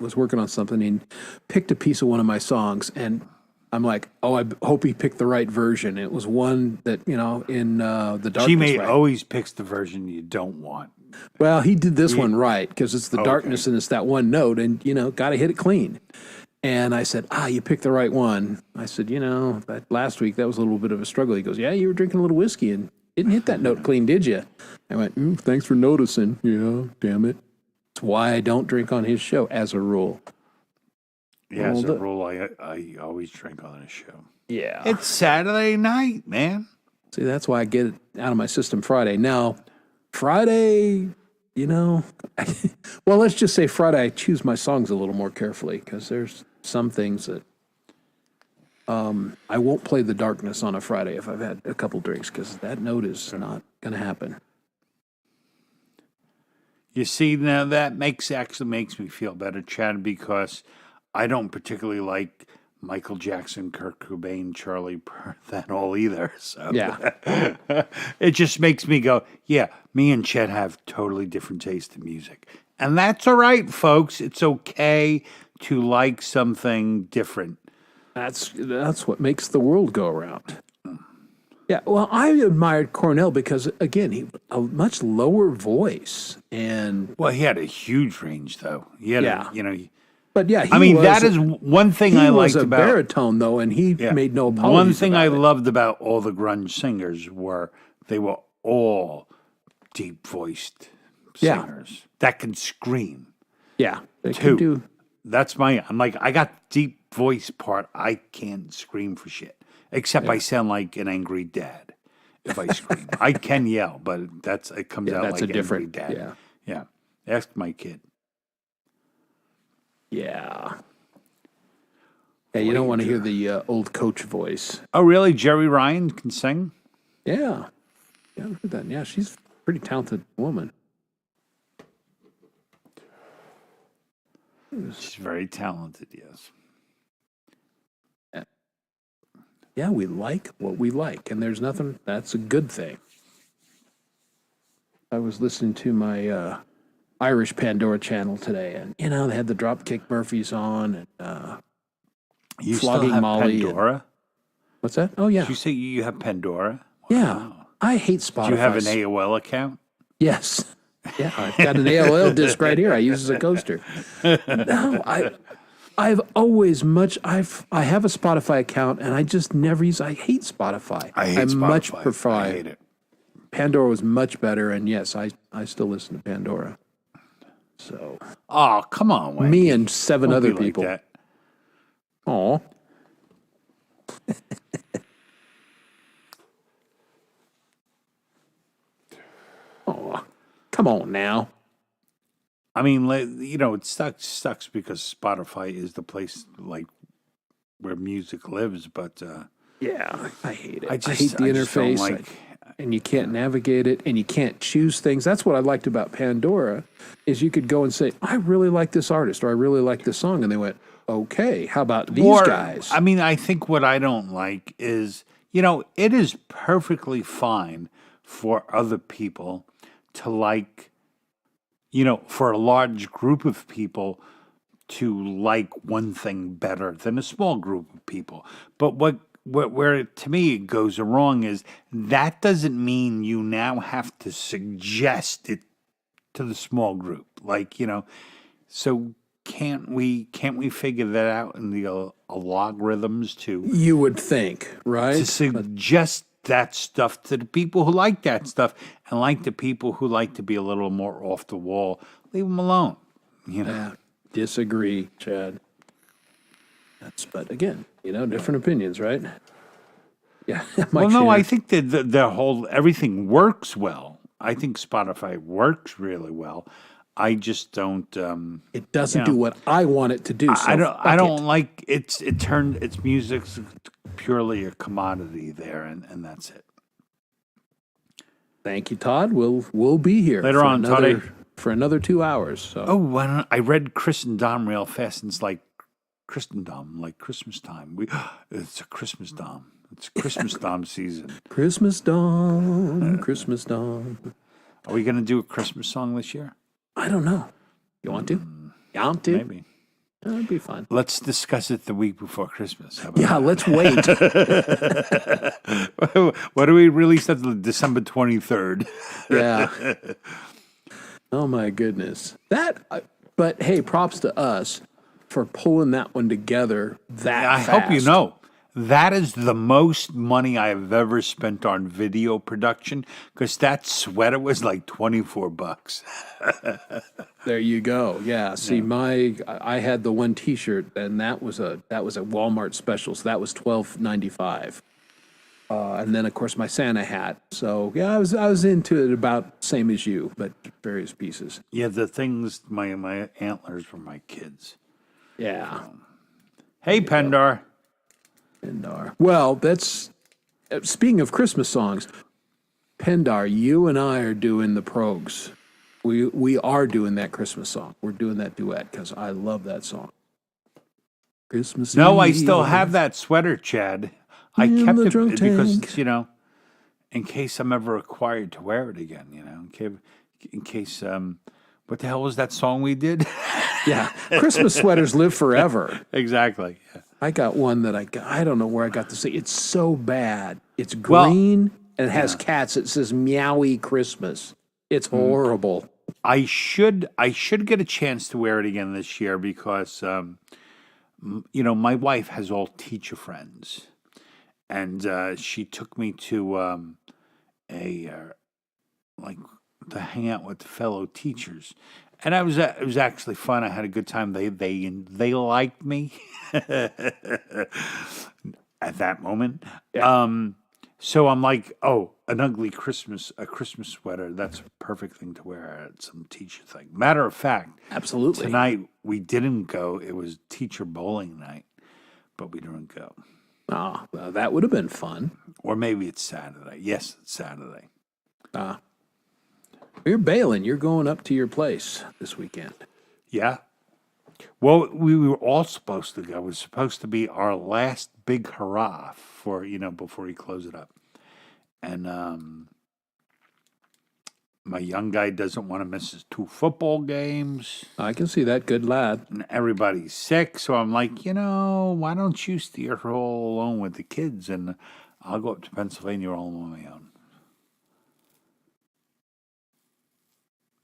was working on something and picked a piece of one of my songs, and I'm like, oh, I hope he picked the right version. It was one that in the darkness. G-May right? always picks the version you don't want. Well, he did this one right because it's the darkness and it's that one note, and got to hit it clean. And I said, you picked the right one. I said, that last week, that was a little bit of a struggle. He goes, yeah, you were drinking a little whiskey and didn't hit that note clean, did you? I went, thanks for noticing. Yeah, damn it. That's why I don't drink on his show as a rule. Yeah, as a Well, rule, I always drink on a show. yeah. It's Saturday night, man. See, that's why I get it out of my system Friday. Now, Friday, you know, well, let's just say Friday I choose my songs a little more carefully because there's some things that I won't play The Darkness on a Friday if I've had a couple drinks because that note is not going to happen. You see, now that actually makes me feel better, Chad, because I don't particularly like Michael Jackson, Kurt Cobain, Charlie Puth, that all either. So Yeah. it just makes me go, yeah, me and Chet have totally different taste in music. And that's all right, folks. It's okay to like something different. That's what makes the world go around. Yeah, well, I admired Cornell because again, he a much lower voice, and Well, he had a huge range, though. He had, Yeah. But yeah, he I mean, was, that is one thing he I was liked a about. baritone though, and he Yeah. made no apologies. One thing about I it. loved about all the grunge singers were they were all deep voiced Yeah. singers that can scream. Yeah, they Two. can do. I'm like, I got deep voice part. I can't scream for shit. Except I sound like an angry dad if I scream. I can yell, but it comes out That's like a different. angry dad. Yeah, Yeah. Ask my kid. yeah. Yeah, you don't want to hear the old coach voice. Oh, really? Jerry Ryan can sing? Yeah, I heard that. Yeah, she's a pretty talented woman. She's very talented, yes. Yeah, we like what we like, and there's nothing. That's a good thing. I was listening to my Irish Pandora channel today, and they had the Dropkick Murphys on, and You Flogging still have Molly and- Pandora? what's that? Oh yeah, Did you say you have Pandora? yeah. I hate Spotify. Do you have an AOL account? Yes. Yeah, I've got an AOL disc right here. I use as a coaster. No, I've always I have a Spotify account, and I just never use. I hate Spotify. I hate Spotify. much prefer. I hate it. Pandora was much better, and yes, I still listen to Pandora. So Oh, come on, Wayne. me and seven Don't other be like people. that. Oh, oh, come on now. I mean, it sucks because Spotify is the place like where music lives, but Yeah, I hate it. I I just hate the I just don't interface. like. And you can't navigate it, and you can't choose things. That's what I liked about Pandora, is you could go and say, I really like this artist, or I really like this song, and they went, okay, how about these guys? I mean, I think what I don't like is, it is perfectly fine for other people to like, for a large group of people to like one thing better than a small group of people. But where to me it goes wrong is that doesn't mean you now have to suggest it to the small group. Like, so can't we figure that out in the logarithms to You would think, right? suggest that stuff to the people who like that stuff, and like the people who like to be a little more off the wall, leave them alone. Yeah, disagree, Chad. But again, different opinions, right? Yeah. Well, no, I think that the whole everything works well. I think Spotify works really well. I just don't. It doesn't do what I want it to do. So I fuck don't it. like its music's purely a commodity there, and that's it. Thank you, Todd. We'll be here Later for on, another, Toddy. for another 2 hours. So Oh, I read Christendom real fast, and it's like Christendom, like Christmas time. It's a Christmas dom. It's Christmas dom season. Christmas dawn, Christmas dawn. Are we going to do a Christmas song this year? I don't know. You want to? You want to? Maybe. That'd be fun. Let's discuss it the week before Christmas. How about Yeah, let's wait. that? What do we release on December 23rd? Yeah. Oh my goodness. But hey, props to us for pulling that one together that I fast. hope you know. That is the most money I have ever spent on video production because that sweater was like $24. There you go. Yeah. See, I had the one T-shirt, and that was a Walmart special, so that was $12.95. And then of course my Santa hat. So yeah, I was into it about same as you, but various pieces. Yeah, the things, my antlers were my kids. Yeah. Hey, Pendar. Pendar. Well, that's speaking of Christmas songs. Pendar, you and I are doing the Progs. We are doing that Christmas song. We're doing that duet because I love that song. Christmas. No, I Eve. still have that sweater, Chad. I In kept the it drunk because, tank. you know, in case I'm ever required to wear it again, you know, in case what the hell was that song we did? Yeah, Christmas sweaters live forever. Exactly. Yeah. I got one that I don't know where I got to see. It's so bad. It's Well, green and it has cats. It says Meowie Christmas. It's horrible. I should get a chance to wear it again this year because you know, my wife has all teacher friends, and she took me to like to hang out with fellow teachers, and it was actually fun. I had a good time. They liked me at that moment. So I'm like, oh, a Christmas sweater. That's a perfect thing to wear at some teacher thing. Matter of fact, Absolutely. tonight we didn't go. It was teacher bowling night, but we didn't go. Oh, well, that would have been fun. Or maybe it's Saturday. Yes, it's Saturday. You're bailing. You're going up to your place this weekend. Yeah. Well, we were all supposed to go. It was supposed to be our last big hurrah for, you know, before he closed it up. And my young guy doesn't want to miss his 2 football games. I can see that. Good lad. And everybody's sick. So I'm like, you know, why don't you steer all alone with the kids? And I'll go up to Pennsylvania all on my own.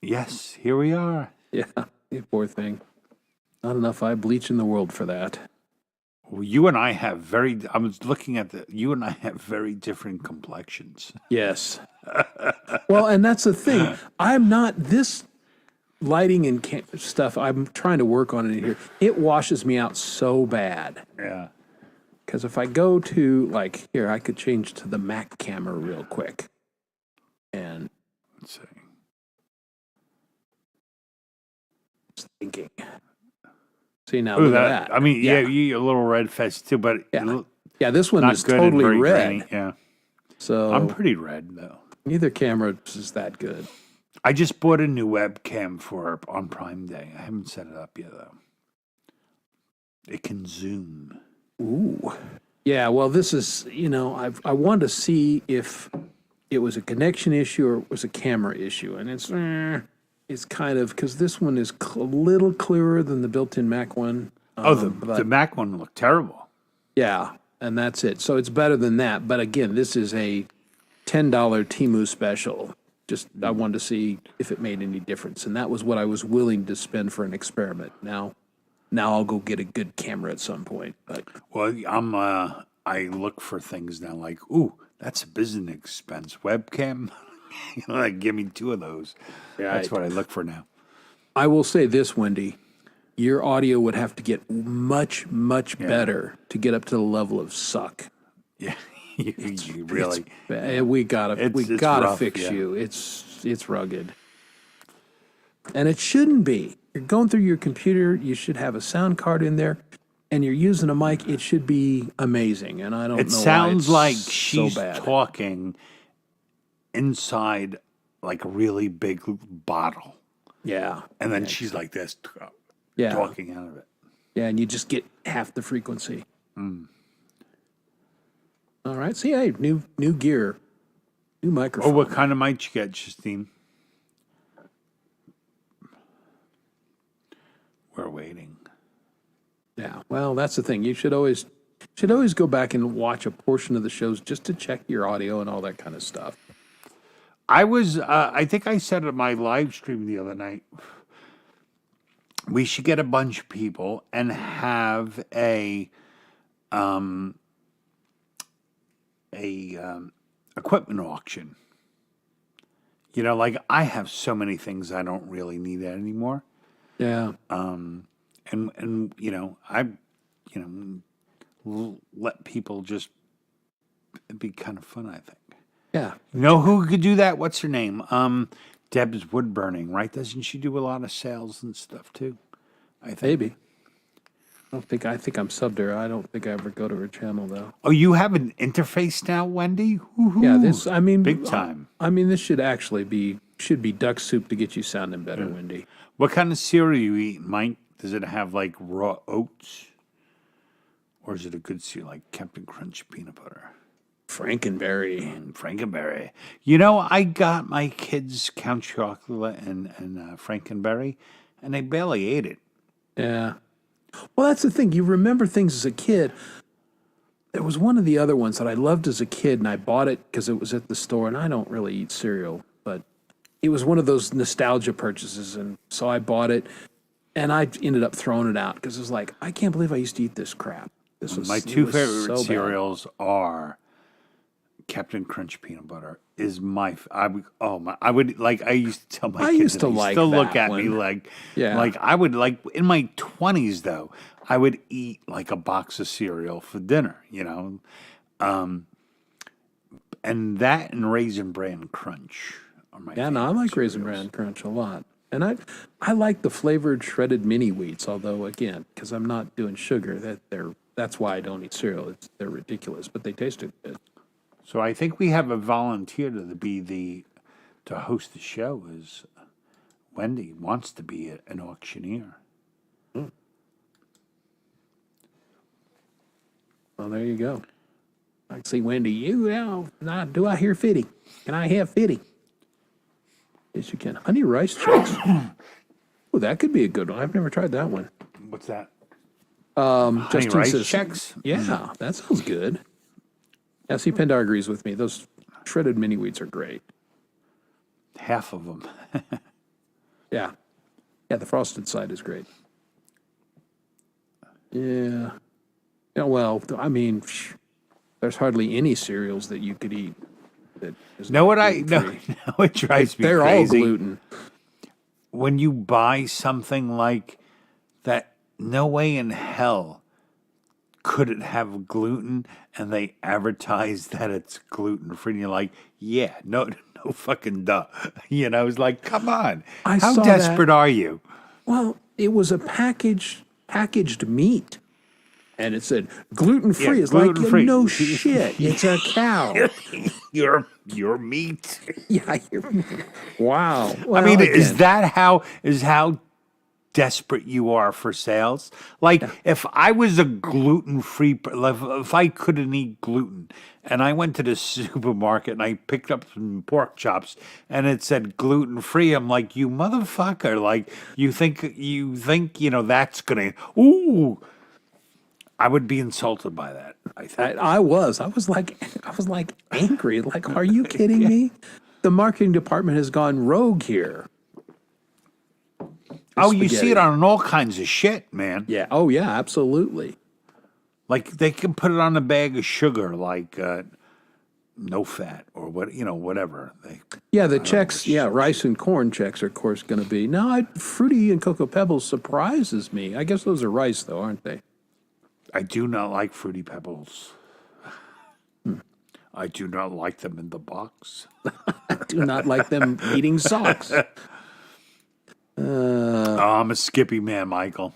Yes, here we are. Yeah, you poor thing. Not enough eye bleach in the world for that. Well, you and I have I was looking at you and I have very different complexions. Yes. Well, and that's the thing. I'm not this lighting and stuff. I'm trying to work on it here. It washes me out so bad. Yeah. Because if I go to, like, here, I could change to the Mac camera real quick. And Let's see. just thinking. See, now Ooh, look at that. I mean, yeah, you're a little red faced too, but Yeah, this one not is good and totally very red. grainy. Yeah. So I'm pretty red though. neither camera is that good. I just bought a new webcam on Prime Day. I haven't set it up yet though. It can zoom. Ooh. Yeah, well, this is, you know, I wanted to see if it was a connection issue or it was a camera issue. And it's kind of, because this one is a little clearer than the built-in Mac one. The Mac one looked terrible. Yeah, and that's it. So it's better than that. But again, this is a $10 Temu special. Just, I wanted to see if it made any difference. And that was what I was willing to spend for an experiment. Now I'll go get a good camera at some point. But Well, I look for things now like, ooh, that's a business expense webcam. You know, like give me 2 of those. That's what I look for now. I will say this, Wendy. Your audio would have to get much, much better to get up to the level of suck. Yeah, you really. We gotta It's rough, fix yeah. you. It's rugged, and it shouldn't be. You're going through your computer. You should have a sound card in there, and you're using a mic. It should be amazing. And I don't know. It why sounds it's like so she's bad. talking inside like a really big bottle, Yeah, and then she's like this, yeah, talking out of it. yeah, and you just get half the frequency. All right. See, hey, new gear, new Oh, microphone. what kind of mic you get, Justine? We're waiting. Yeah, well, that's the thing. You should always go back and watch a portion of the shows just to check your audio and all that kind of stuff. I think I said it in my live stream the other night. We should get a bunch of people and have a equipment auction. You know, like I have so many things I don't really need anymore. Yeah. And you know, let people just, it'd be kind of fun, I think. Yeah. You know who could do that? What's her name? Deb's Wood Burning, right? Doesn't she do a lot of sales and stuff too? I think. Maybe. I think I'm subbed her. I don't think I ever go to her channel though. Oh, you have an interface now, Wendy? Woo-hoo. Yeah, I mean, big time. I mean, this should actually be duck soup to get you sounding better, Wendy. What kind of cereal you eat, Mike? Does it have like raw oats? Or is it a good cereal like Captain Crunch peanut butter? Frankenberry. And Frankenberry. You know, I got my kids Count Chocula and Frankenberry, and they barely ate it. Yeah. Well, that's the thing. You remember things as a kid. There was one of the other ones that I loved as a kid, and I bought it because it was at the store, and I don't really eat cereal, but it was one of those nostalgia purchases, and so I bought it, and I ended up throwing it out because it was like, I can't believe I used to eat this crap. My two favorite so bad. cereals are Captain Crunch peanut butter is I used to tell my I kids, used to and they like still look that at me one. like, Yeah. like I would like in my 20s though, I would eat like a box of cereal for dinner, you know, and that and Raisin Bran Crunch are my Yeah, favorite no, I like Raisin cereals. Bran Crunch a lot. And I like the flavored shredded mini wheats, although again, because I'm not doing sugar, that's why I don't eat cereal. They're ridiculous, but they tasted good. So I think we have a volunteer to host the show. Is Wendy wants to be an auctioneer. Well, there you go. I see Wendy. Do I hear Fitty? Can I have Fitty? Yes, you can. Honey rice checks. Oh, that could be a good one. I've never tried that one. What's that? Justin Honey rice says- checks? Yeah, that sounds good. Yeah, see, Pendar agrees with me. Those shredded mini wheats are great. Half of them. Yeah. Yeah, the frosted side is great. Yeah. Yeah, well, I mean, there's hardly any cereals that you could eat that is Know what I gluten-free. know? It drives me They're all crazy. gluten. When you buy something like that, no way in hell could it have gluten, and they advertise that it's gluten free. And you're like, yeah, no fucking duh. You know, it's like, come on, I how saw desperate are you? Well, it was a packaged meat. And it said gluten-free. Yeah, It's like, gluten-free. no shit. It's a cow. Your meat. Yeah. Wow. I Well, mean, again, is how desperate you are for sales? Like, if I was a gluten-free, if I couldn't eat gluten, and I went to the supermarket and I picked up some pork chops and it said gluten-free, I'm like, you motherfucker! Like, you think that's gonna I would be insulted by that. I think. I was like angry. Like, are you kidding me? The marketing department has gone rogue here. Oh, you see spaghetti. it on all kinds of shit, man. Yeah. Oh, yeah. Absolutely. Like they can put it on a bag of sugar, like no fat or whatever. Yeah. The checks. Yeah. Rice and corn checks are, of course, going to be. No, Fruity and Cocoa Pebbles surprises me. I guess those are rice, though, aren't they? I do not like Fruity Pebbles. I do not like them in the box. I do not like them eating socks. Oh, I'm a Skippy man, Michael.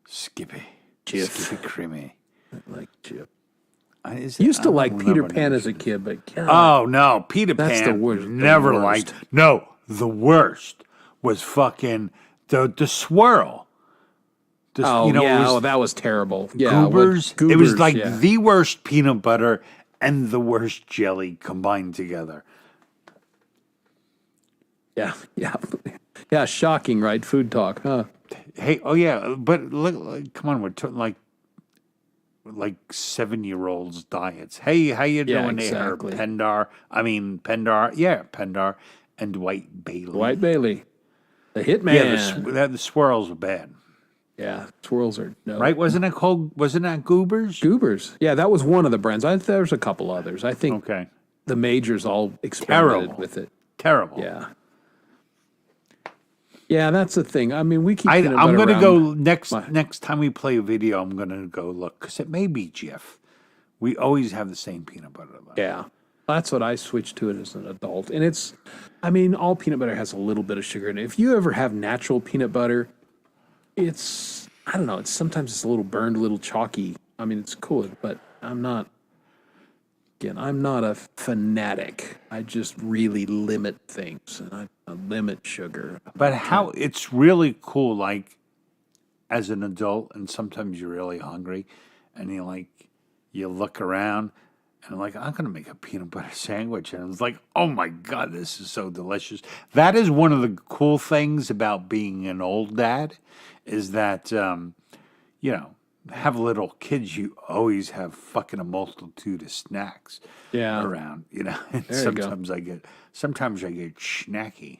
Skippy. Jif. Skippy Creamy. Like Chip. I Used to don't like Peter remember Pan names. as a kid, but God, Oh, no. Peter That's Pan. the worst- the Never worst. liked. No, the worst was fucking the swirl. oh it yeah, was that was terrible. Yeah, Goobers. what- It was Goobers, like yeah. the worst peanut butter and the worst jelly combined together. Yeah, yeah, yeah. Shocking, right? Food talk, huh? Hey, oh yeah, but look, come on, we're talking like 7-year-olds diets. Hey, how you Yeah, doing there, exactly. Pendar? Yeah, Pendar and Dwight Bailey. Dwight Bailey, the hitman. Yeah, the swirls were bad. Yeah, swirls are no. right? Wasn't that Goobers? Goobers. Yeah, that was one of the brands. There's a couple others. I think Okay. the majors all experimented Terrible. with it. Terrible. Yeah. Yeah, that's the thing. I mean, we keep. I'm peanut butter going to around. go next time we play a video. I'm going to go look because it may be Jif. We always have the same peanut butter. Though. Yeah, that's what I switched to it as an adult, and it's. I mean, all peanut butter has a little bit of sugar in it. If you ever have natural peanut butter, it's. I don't know. Sometimes it's a little burned, a little chalky. I mean, it's cool, but I'm not. Again, I'm not a fanatic. I just really limit things, and I limit sugar. But how it's really cool, like as an adult, and sometimes you're really hungry, and you look around, and I'm like, I'm gonna make a peanut butter sandwich, and it's like, oh my god, this is so delicious. That is one of the cool things about being an old dad, is that have little kids, you always have fucking a multitude of snacks Yeah. around, And There you go. sometimes I get snacky.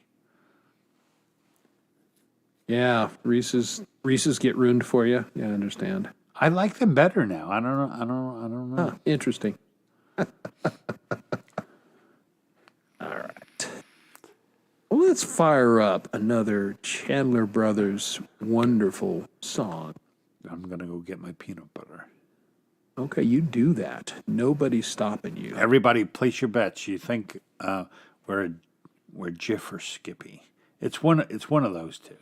Yeah, Reese's get ruined for you. Yeah, I understand. I like them better now. I don't know. Huh, interesting. All right. Well, let's fire up another Chandler Brothers wonderful song. I'm gonna go get my peanut butter. Okay, you do that. Nobody's stopping you. Everybody, place your bets. You think we're Jif or Skippy? It's one of those two.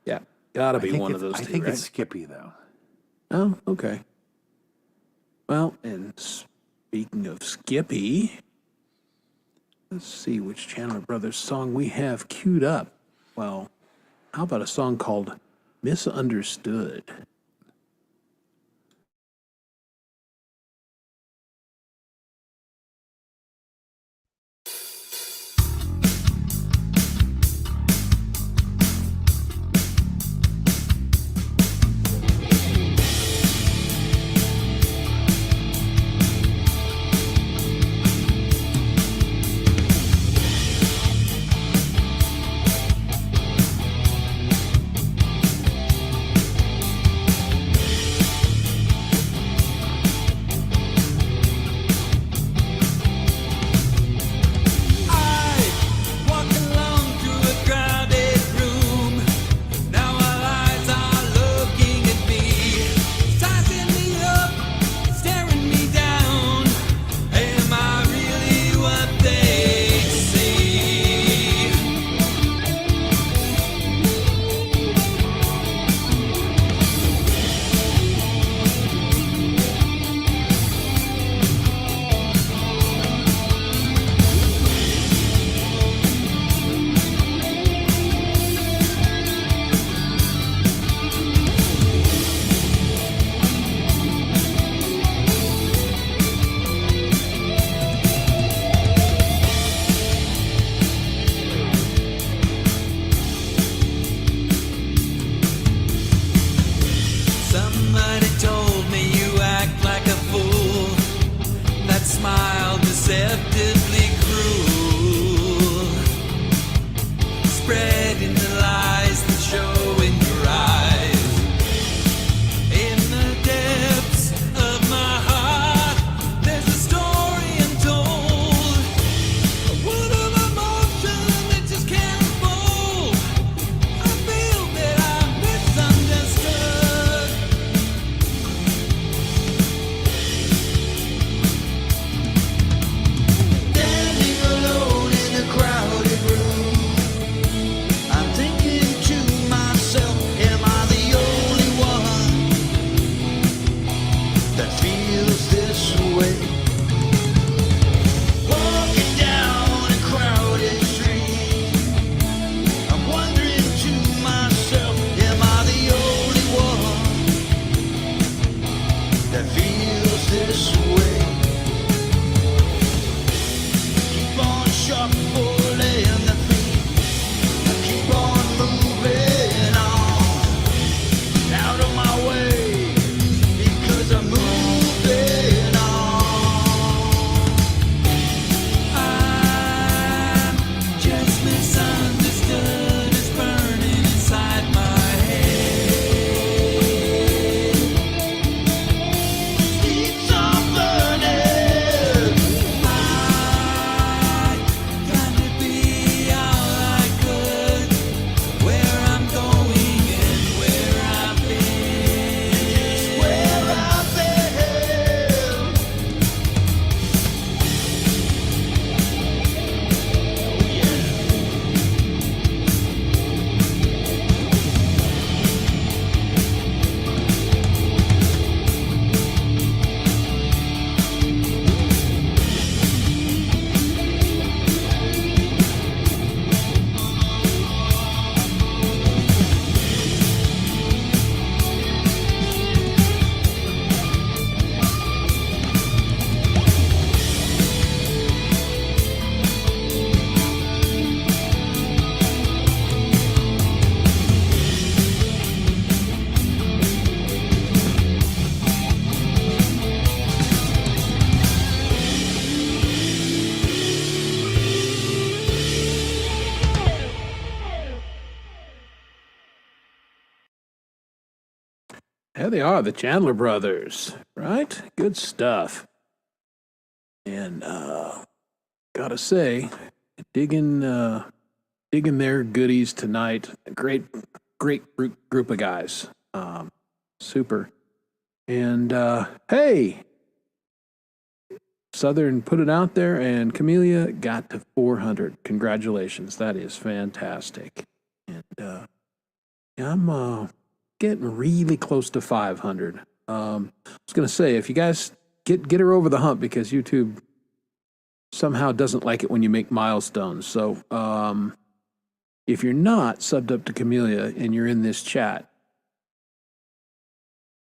Yeah, gotta I be think one of those I two, think right? it's Skippy though. Oh, okay. Well, and speaking of Skippy, let's see which Chandler Brothers song we have queued up. Well, how about a song called Misunderstood? There they are, the Chandler brothers, right? Good stuff. And gotta say, digging their goodies tonight. Great group of guys. Super. And hey, Southern put it out there, and Camellia got to 400. Congratulations. That is fantastic. And I'm getting really close to 500. I was going to say, if you guys get her over the hump, because YouTube somehow doesn't like it when you make milestones. So if you're not subbed up to Camellia and you're in this chat,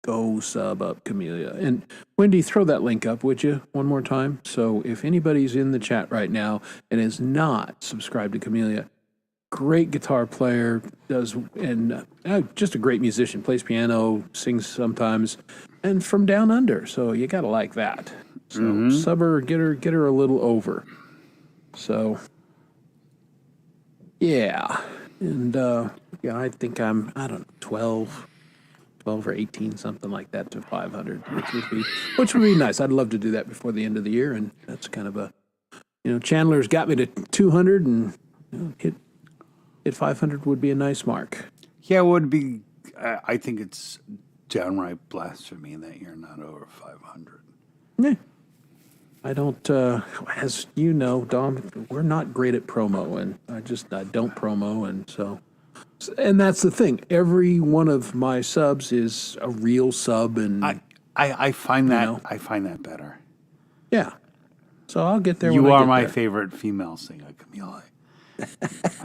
go sub up Camellia. And Wendy, throw that link up, would you, one more time? So if anybody's in the chat right now and is not subscribed to Camellia, great guitar player, and just a great musician, plays piano, sings sometimes, and from down under. So you got to like that. So sub her, get her a little over. So yeah. And I think I don't know, 12 or 18, something like that, to 500, which would be nice. I'd love to do that before the end of the year, and that's kind of a, Chandler's got me to 200, and hit 500 would be a nice mark. Yeah, it would be. I think it's downright blasphemy that you're not over 500. Yeah. I don't, as you know, Dom, we're not great at promo, and I don't promo, and so. And that's the thing. Every one of my subs is a real sub, and I find that I find that better. Yeah. So I'll get there. You are my favorite female singer, Camila.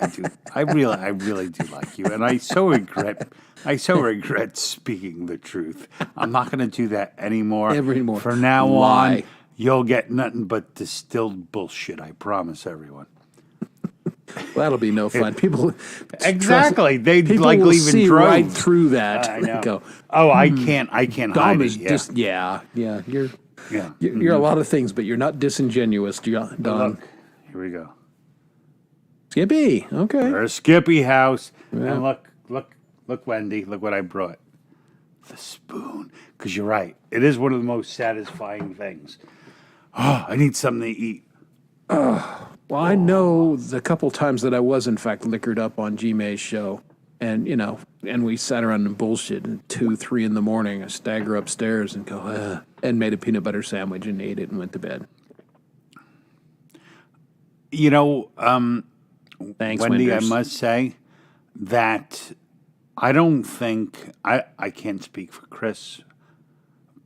I do. I really do like you, and I so regret speaking the truth. I'm not going to do that anymore. From now on, you'll get nothing but distilled bullshit. I promise everyone. Well, that'll be no fun. People exactly. They people like will leave in see droves. Right through that. I know. Go, I can't hide Dom it. is just You're Mm-hmm. a lot of things, but you're not disingenuous, Don. Look, here we go. Skippy, okay. Our Skippy house, Yeah. and look, Wendy, look what I brought. The spoon, because you're right. It is one of the most satisfying things. Oh, I need something to eat. Well, I know the couple times that I was, in fact, liquored up on G May's show, and and we sat around and bullshit at 2, 3 in the morning. I stagger upstairs and go, and made a peanut butter sandwich and ate it and went to bed. Thanks, Wendy, Winders. I must say that I don't think I can't speak for Chris,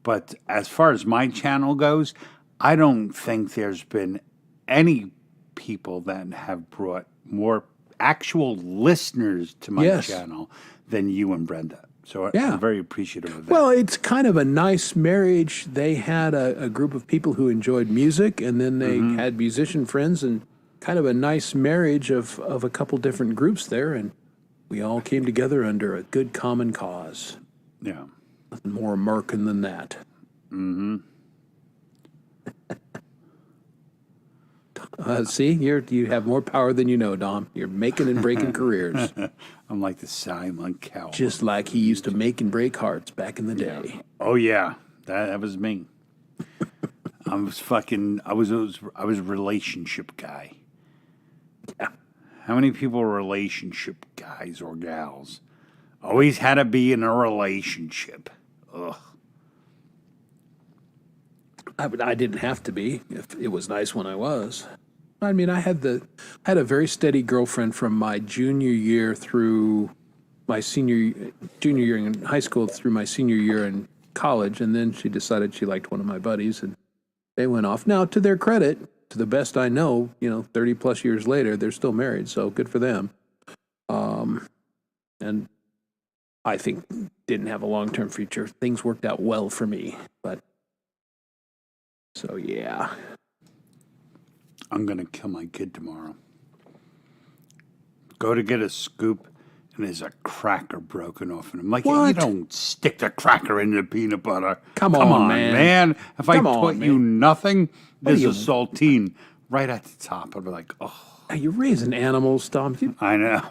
but as far as my channel goes, I don't think there's been any people that have brought more actual listeners to my channel than you and Brenda. So I'm very appreciative of that. Well, it's kind of a nice marriage. They had a group of people who enjoyed music, and then they had musician friends, and kind of a nice marriage of a couple different groups there, and we all came together under a good common cause. Yeah. Nothing more American than that. Mm-hmm. See, you have more power than you know, Dom. You're making and breaking careers. I'm like the Silent Cow. Just like he used to make and break hearts back in the day. Oh yeah, that was me. I was a relationship guy. Yeah. How many people are relationship guys or gals? Always had to be in a relationship. Ugh. I didn't have to be. If it was nice when I was. I mean, I had a very steady girlfriend from my junior year through my junior year in high school through my senior year in college, and then she decided she liked one of my buddies, and they went off. Now, to their credit, to the best I know, 30 plus years later, they're still married, so good for them. And I think didn't have a long-term future. Things worked out well for me, but so yeah. I'm going to kill my kid tomorrow. Go to get a scoop, and there's a cracker broken off. And I'm like, What? You don't stick the cracker in the peanut butter. Come on, man. If I Come on, taught you nothing, there's you- a saltine right at the top. I'd be like, oh, Are you raising animals, Tom? You I know.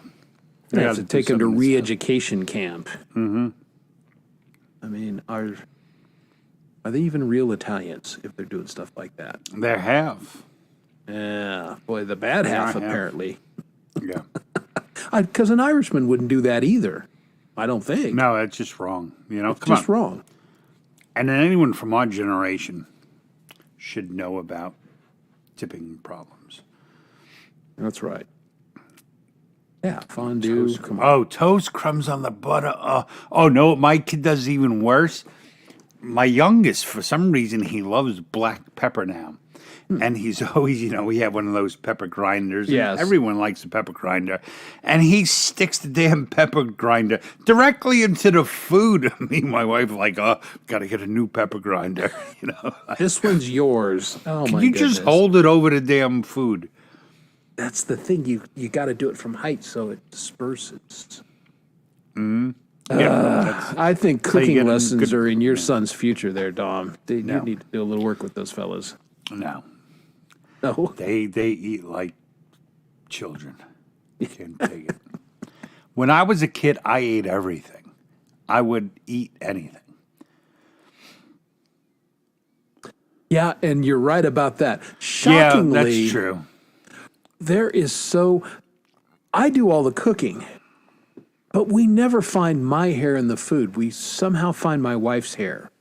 have to take them to re-education camp. Mm-hmm. I mean, are they even real Italians if they're doing stuff like that? They have. Yeah, boy, the bad half have. apparently. Yeah. Because an Irishman wouldn't do that either. I don't think. No, that's just wrong. You know, it's come just on. wrong. And then anyone from our generation should know about tipping problems. That's right. Yeah, fondue. Come on. Oh, toast crumbs on the butter. Oh no, my kid does even worse. My youngest, for some reason, he loves black pepper now. And he's always, we have one of those pepper grinders. and Yes. Everyone likes a pepper grinder. And he sticks the damn pepper grinder directly into the food. Me and my wife like, got to get a new pepper grinder. This one's yours. Oh, Can my you goodness. just hold it over the damn food? That's the thing. You got to do it from height so it disperses. Yeah, I think you cooking get a lessons good- are in your son's future there, Dom. You No. need to do a little work with those fellas. no. No. They eat like children. Can't take it. When I was a kid, I ate everything. I would eat anything. Yeah, and you're right about that. Shockingly, Yeah, that's true. there is I do all the cooking, but we never find my hair in the food. We somehow find my wife's hair.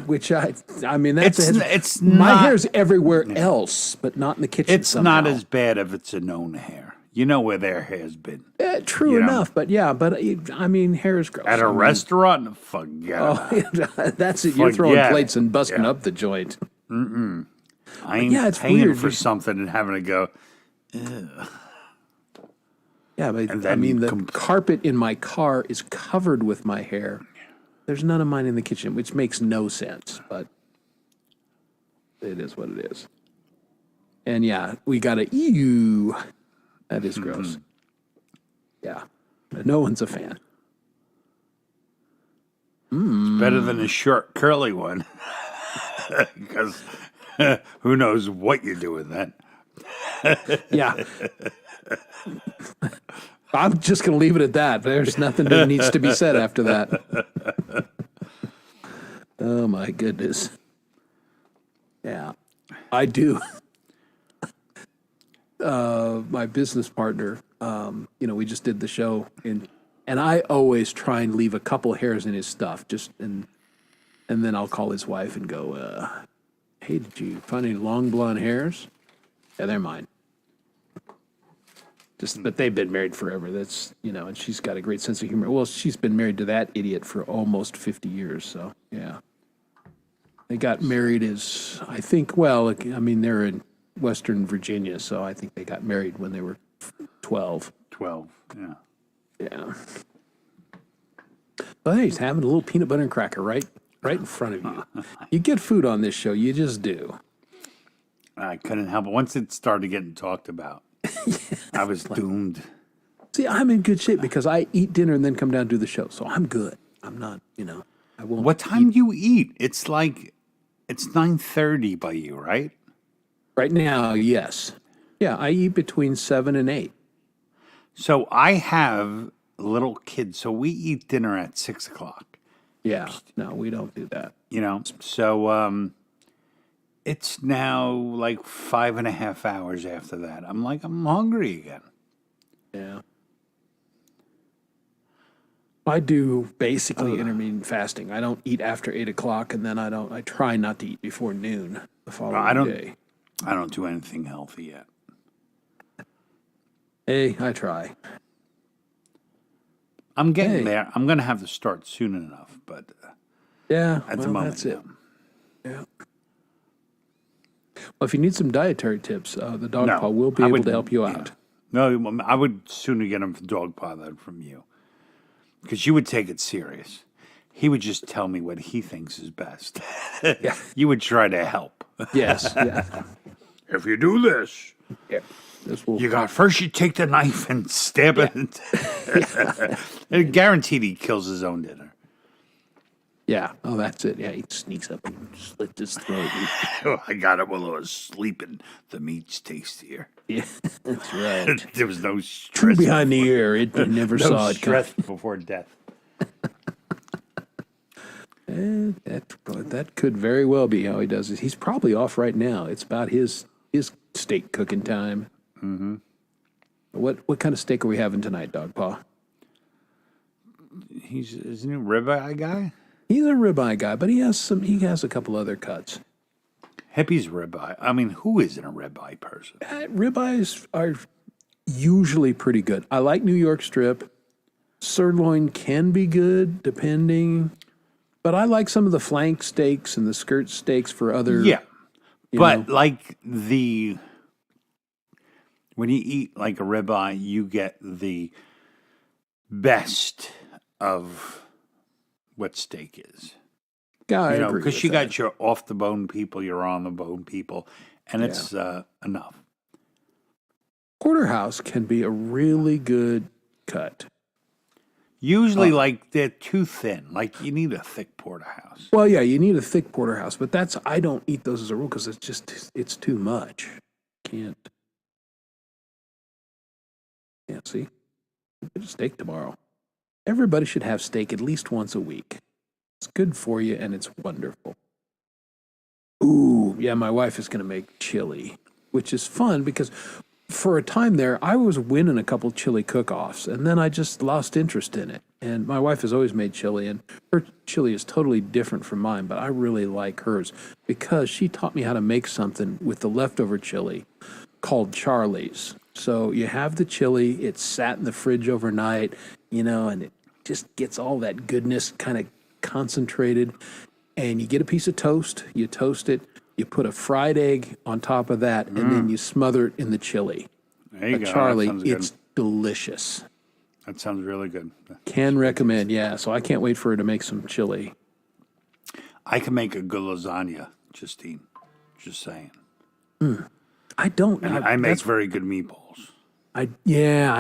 Which I mean, that's It's my not- hair's everywhere else, but not in the kitchen. It's somehow. not as bad if it's a known hair. You know where their hair's been. True you know. enough, but yeah, I mean, hair is gross. At I a mean, restaurant? Forget it. that's it. You're throwing Forget plates it. and busting Yeah. up the joint. I ain't yeah, it's paying weird. for something and having to go, Yeah, but And I then mean, the com- carpet in my car is covered with my hair. There's none of mine in the kitchen, which makes no sense, but it is what it is. And yeah, we got a ew. That is gross. Yeah, no one's a fan. it's better than a short, curly one. Because who knows what you do with that. Yeah. I'm just going to leave it at that. There's nothing that needs to be said after that. Oh, my goodness. Yeah, I do. My business partner, we just did the show, and I always try and leave a couple hairs in his stuff, and then I'll call his wife and go, hey, did you find any long blonde hairs? Yeah, they're mine. But they've been married forever. That's, and she's got a great sense of humor. Well, she's been married to that idiot for almost 50 years. So, yeah. They got married I think, they're in Western Virginia. So I think they got married when they were 12. 12, yeah. Yeah. But hey, he's having a little peanut butter and cracker right in front of you. You get food on this show. You just do. I couldn't help it. Once it started getting talked about, I was doomed. See, I'm in good shape because I eat dinner and then come down and do the show. So I'm good. I'm not, I won't. What time do you eat? It's 9:30 by you, right? Right now, yes. Yeah, I eat between 7 and 8. So I have little kids, so we eat dinner at 6 o'clock. Yeah, no, we don't do that. So it's now like 5.5 hours after that. I'm hungry again. Yeah. I do basically intermittent fasting. I don't eat after 8 o'clock, and then I try not to eat before noon the following day. I don't do anything healthy yet. Hey, I try. I'm getting there. I'm going to have to start soon enough, but Yeah, at the moment, that's it. Yeah. Well, if you need some dietary tips, the dog No, paw will be I able would- to help you yeah. out. No, I would sooner get him from dog paw than from you. Because you would take it serious. He would just tell me what he thinks is best. Yeah. You would try to help. Yes. Yeah. If you do this, Yeah. This will. first you take the knife and stab it. And guaranteed he kills his own dinner. Yeah. Oh, that's it. Yeah, he sneaks up and slits his throat. I got it while I was sleeping. The meat's tastier. Yeah, that's right. There was no True stress. behind the ear. You never No saw it coming. stress before death. That could very well be how he does it. He's probably off right now. It's about his steak cooking time. Mm-hmm. What kind of steak are we having tonight, Dog Paw? Isn't he a ribeye guy? He's a ribeye guy, but he has a couple other cuts. Hippie's ribeye. I mean, who isn't a ribeye person? Ribeyes are usually pretty good. I like New York strip. Sirloin can be good, depending. But I like some of the flank steaks and the skirt steaks for other. Yeah. you But know. like when you eat like a ribeye, you get the best of what steak is. Yeah, I You know, agree because with you that. got your off the bone people, your on the bone people, and it's enough. Porterhouse can be a really good cut. Usually, like they're too thin. Like you need a thick porterhouse. Well, yeah, you need a thick porterhouse, but I don't eat those as a rule because it's too much. Can't see. Get a steak tomorrow. Everybody should have steak at least once a week. It's good for you and it's wonderful. Ooh, yeah, my wife is going to make chili, which is fun because for a time there, I was winning a couple chili cook-offs, and then I just lost interest in it. And my wife has always made chili, and her chili is totally different from mine, but I really like hers because she taught me how to make something with the leftover chili called Charlie's. So you have the chili, it's sat in the fridge overnight, and it just gets all that goodness kind of concentrated. And you get a piece of toast, you toast it, you put a fried egg on top of that, and then you smother it in the chili. There you go. Charlie, that sounds good. it's delicious. That sounds really good. Can recommend, yeah. So I can't wait for her to make some chili. I can make a good lasagna, Justine. Just saying. I don't. And I make very good meatballs. I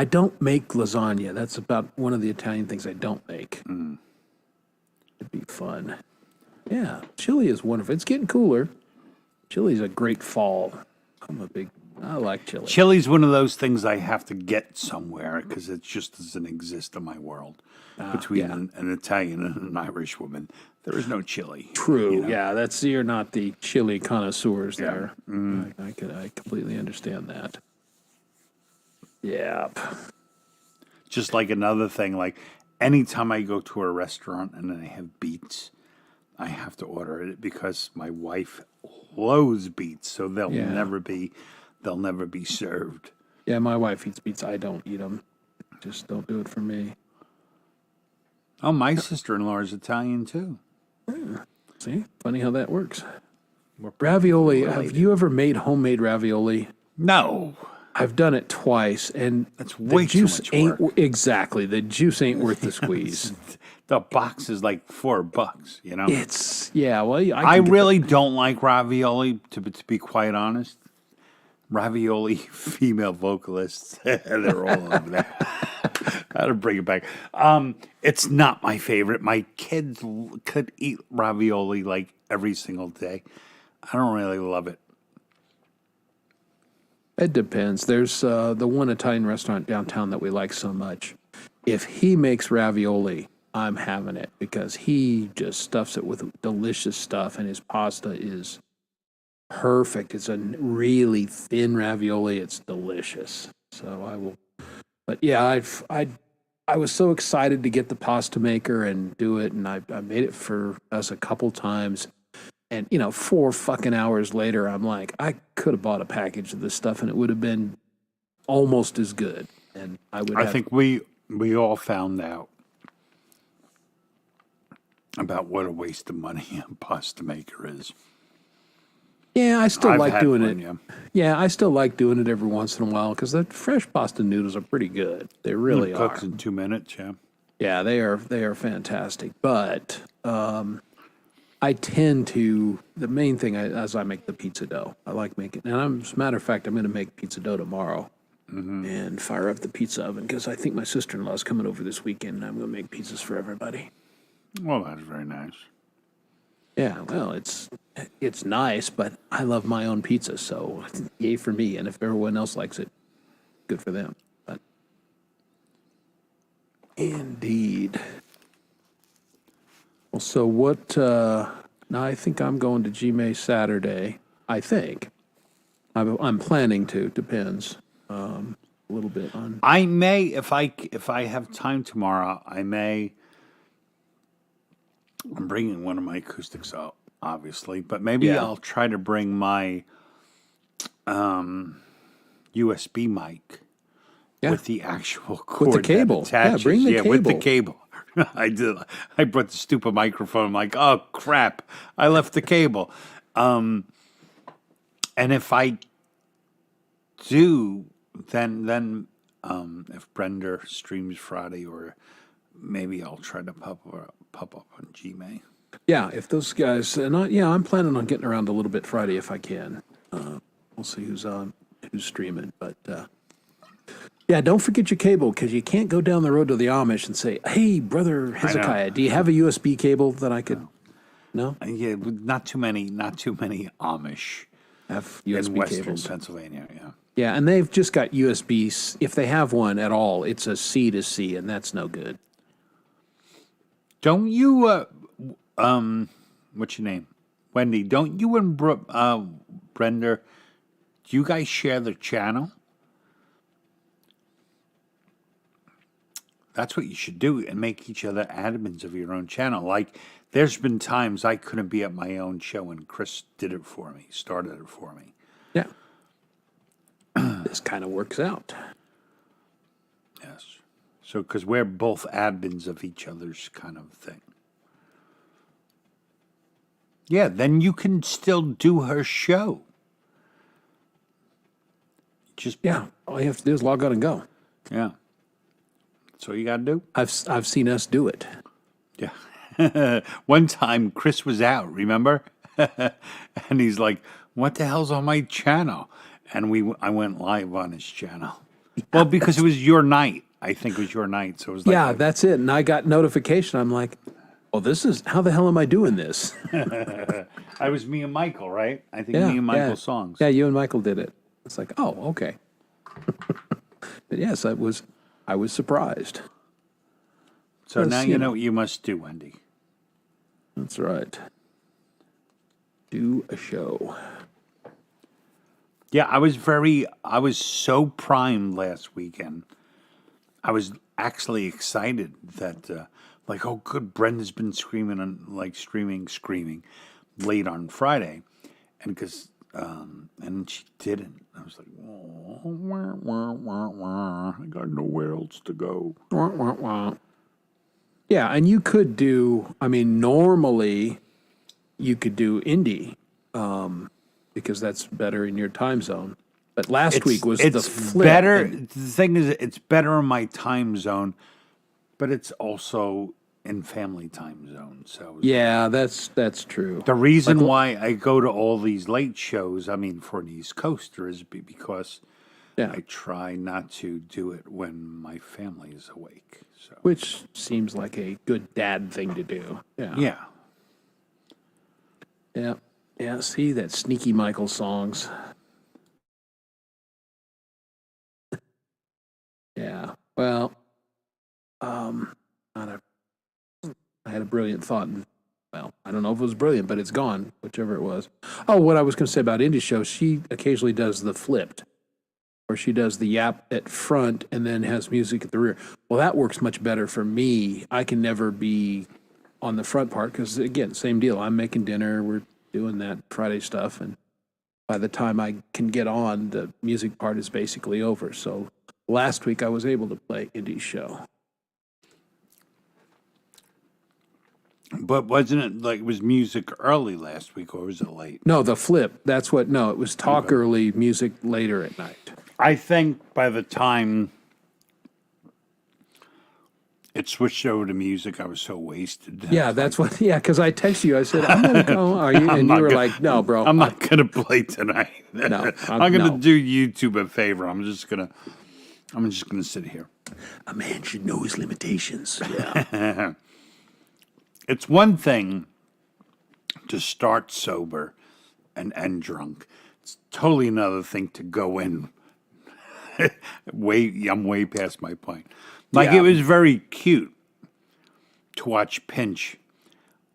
don't make lasagna. That's about one of the Italian things I don't make. It'd be fun. Yeah, chili is wonderful. It's getting cooler. Chili's a great fall. I like chili. Chili's one of those things I have to get somewhere because it just doesn't exist in my world. Between an Italian and an Irish woman, there is no chili. True. Yeah, you're not the chili connoisseurs there. I completely understand that. Yeah. Just like another thing, like anytime I go to a restaurant and then they have beets, I have to order it because my wife loathes beets, so they'll never be served. Yeah, my wife eats beets. I don't eat them. Just don't do it for me. Oh, my sister-in-law is Italian too. See? Funny how that works. Ravioli. Have you ever made homemade ravioli? No, I've done it twice, and That's the way too juice much ain't work. Exactly. The juice ain't worth the squeeze. the box is like $4. You know, I really don't like ravioli. To be quite honest, ravioli female vocalists, they're all over that. I had to bring it back. It's not my favorite. My kids could eat ravioli like every single day. I don't really love it. It depends. There's the one Italian restaurant downtown that we like so much. If he makes ravioli, I'm having it because he just stuffs it with delicious stuff, and his pasta is perfect. It's a really thin ravioli. It's delicious. So I will. But yeah, I was so excited to get the pasta maker and do it, and I made it for us a couple times. And 4 fucking hours later, I'm like, I could have bought a package of this stuff, and it would have been almost as good. And I think we all found out about what a waste of money a pasta maker is. Yeah, I still I've like had doing one, it. yeah. Yeah, I still like doing it every once in a while because the fresh pasta noodles are pretty good. They really It are. cooks in 2 minutes, yeah. Yeah, they are fantastic. But I tend to, the main thing as I make the pizza dough. I like making, and as a matter of fact, I'm going to make pizza dough tomorrow and fire up the pizza oven because I think my sister-in-law is coming over this weekend and I'm going to make pizzas for everybody. Well, that's very nice. Yeah, well, it's nice, but I love my own pizza, so yay for me. And if everyone else likes it, good for them. But indeed. Well, so what? Now I think I'm going to GMA Saturday. I think I'm planning to. Depends a little bit on. I may, if I have time tomorrow, I may. I'm bringing one of my acoustics out, obviously, but maybe Yeah. I'll try to bring my USB mic Yeah. with the actual cord the cable. that attaches. Yeah, bring the with the cable. cable. I did. I brought the stupid microphone. I'm like, oh crap! I left the cable. And if I do, then if Brenda streams Friday, or maybe I'll try to pop up on Gmail. Yeah, if those guys, and I'm planning on getting around a little bit Friday if I can. We'll see who's streaming, but yeah, don't forget your cable because you can't go down the road to the Amish and say, "Hey, brother Hezekiah, do you have a USB cable that I could?" No, Yeah, not too many Amish have in USB Western cables. Pennsylvania. Yeah. Yeah, and they've just got USBs. If they have one at all, it's a C to C, and that's no good. Don't you? What's your name, Wendy? Don't you and Brenda? Do you guys share the channel? That's what you should do, and make each other admins of your own channel. Like, there's been times I couldn't be at my own show, and Chris did it for me, started it for me. Yeah, this kind of works out. Yes. So, because we're both admins of each other's kind of thing. Yeah, then you can still do her show. Just, Yeah, all you have to do is log on and go. yeah. That's all you got to do. I've seen us do it. Yeah. One time, Chris was out, remember? And he's like, what the hell's on my channel? And I went live on his channel. Well, because it was your night. I think it was your night. So it was like, Yeah, that's it. And I got notification. I'm like, well, this is how the hell am I doing this? I was me and Michael, right? I think Yeah, me and yeah. Michael's songs. Yeah, you and Michael did it. It's like, oh, okay. But yes, I was surprised. So Yes, now you you know. know what you must do, Wendy. That's right. Do a show. Yeah, I was so primed last weekend. I was actually excited that, like, oh, good, Brenda's been screaming late on Friday. And and she didn't. I was like, oh, wah, wah, wah, wah. I got nowhere else to go. Wah, wah, wah. Yeah, and you could do, I mean, normally you could do indie because that's better in your time zone. But last week was the flip. better. and- The thing is, it's better in my time zone, but it's also in family time zone. So Yeah, that's true. the reason why I go to all these late shows, I mean, for an East Coaster, is because Yeah, I try not to do it when my family is awake. So which seems like a good dad thing to do. yeah, Yeah. See that sneaky Michael songs. Yeah. Well, not a. I had a brilliant thought, and well, I don't know if it was brilliant, but it's gone, whichever it was. Oh, what I was going to say about indie shows, she occasionally does the flipped, where she does the yap at front and then has music at the rear. Well, that works much better for me. I can never be on the front part because, again, same deal. I'm making dinner. We're doing that Friday stuff, and by the time I can get on, the music part is basically over. So last week I was able to play indie show. but wasn't it like it was music early last week, or was it late? No, the flip. That's what. No, it was talk early, music later at night. I think by the time it switched over to music, I was so wasted. Yeah, that's what. Yeah, because I texted you. I said, "I'm gonna go." Are you? And you not were gonna- like, "No, bro." I'm not gonna play tonight. No, I'm gonna no. do YouTube a favor. I'm just gonna sit here. A man should know his limitations. Yeah. It's one thing to start sober and end drunk. It's totally another thing to go in. I'm way past my point. Like Yeah. it was very cute to watch Pinch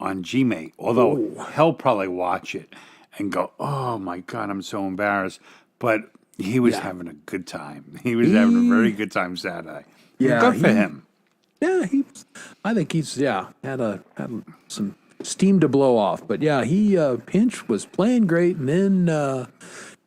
on Gmate. Although he'll probably watch it and go, "Oh my God, I'm so embarrassed." But he was having a good time. He was having a very good time Saturday. Yeah, Good for him. Yeah, I think he's had some steam to blow off. But yeah, he Pinch was playing great, and then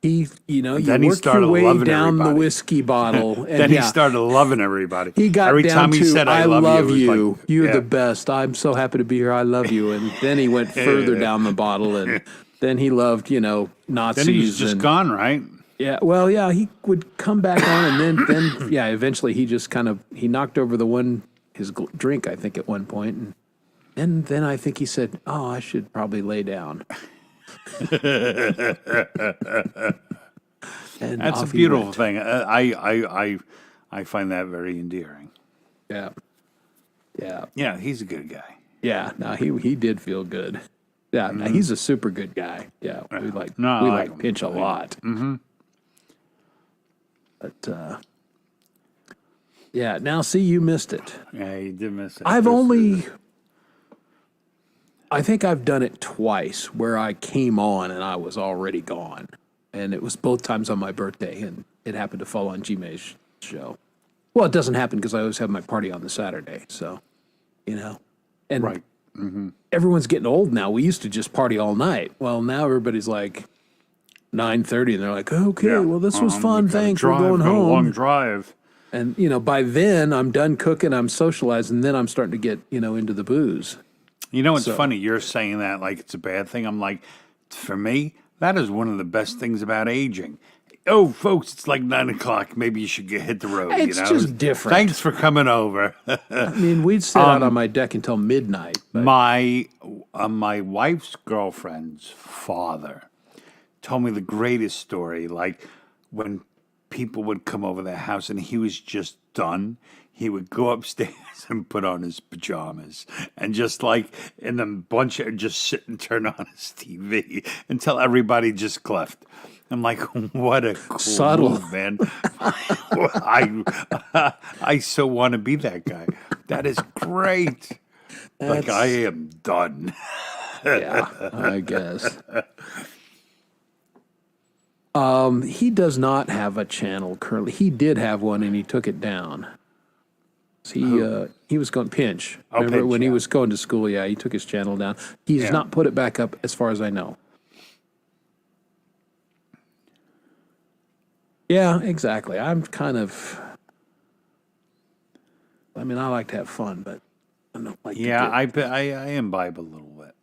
he then he work started your way loving down the everybody. whiskey bottle, and Then he started loving everybody. He got every down time to he said, "I love you," it was like, You're yeah. the best. I'm so happy to be here. I love you. And then he went further down the bottle, and then he loved Nazis. Then he was just gone, right? Yeah, well, yeah, he would come back on, and then yeah, eventually he just he knocked over his drink, I think, at one point, and then I think he said, "Oh, I should probably lay down." And That's a off he beautiful went. thing. I find that very endearing. Yeah, yeah, Yeah, he's a good guy. yeah. No, he did feel good. Yeah, no, he's a super good guy. Yeah, we like No, I we like like him. Pinch a lot. Mm-hmm. But yeah, now see, you missed it. Yeah, he did miss it. I think I've done it twice where I came on and I was already gone. And it was both times on my birthday, and it happened to fall on G-May's show. Well, it doesn't happen because I always have my party on the Saturday, so, And Right. everyone's getting old now. We used to just party all night. Well, now everybody's like 9:30, and they're like, okay, well, this was fun. Thanks, we're going A long home. drive. And, by then I'm done cooking, I'm socializing, and then I'm starting to get, into the booze. You know, it's funny. You're saying that like it's a bad thing. I'm like, for me, that is one of the best things about aging. Oh, folks, it's like 9 o'clock. Maybe you should hit the road. It's just different. Thanks for coming over. I mean, we'd sit out on my deck until midnight. But My wife's girlfriend's father told me the greatest story. Like when people would come over their house and he was just done, he would go upstairs and put on his pajamas and just like in a bunch of just sit and turn on his TV until everybody just left. I'm like, what a cool Subtle. move, man. I so want to be that guy. That is great. Like I am done. yeah, I guess. He does not have a channel currently. He did have one, and he took it down. He was going Pinch. Remember Pinch, when he yeah. was going to school? Yeah, he took his channel down. He's not put it back up, as far as I know. Yeah, exactly. I'm kind of. I mean, I like to have fun, but I don't like. Yeah, to get, I imbibe a little bit.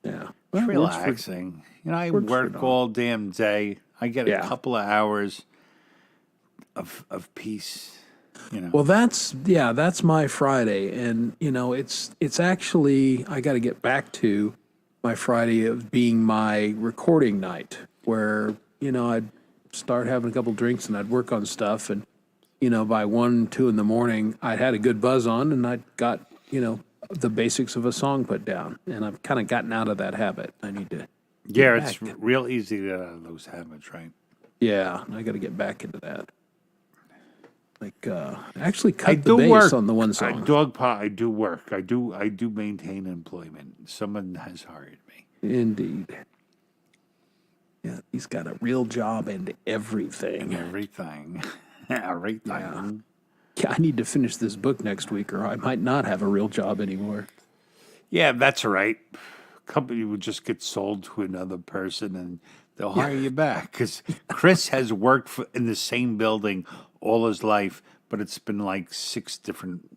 yeah. It's Well, it works for- relaxing. I works for work Don. all damn day. I get a Yeah. couple of hours of peace. Well, that's my Friday, and it's actually I got to get back to my Friday of being my recording night, where I'd start having a couple drinks and I'd work on stuff, and by 1, 2 in the morning I'd had a good buzz on, and I'd got the basics of a song put down, and I've kind of gotten out of that habit. I need to, Yeah, it's real easy to get out of those habits, right? yeah, I got to get back into that. Like actually I cut the do bass work on the one song. I do work. I do maintain employment. Someone has hired me. Indeed. Yeah, he's got a real job and everything. Everything. Everything. Yeah. Yeah, I need to finish this book next week, or I might not have a real job anymore. Yeah, that's right. Company would just get sold to another person and they'll hire you back. Because Chris has worked in the same building all his life, but it's been like 6 different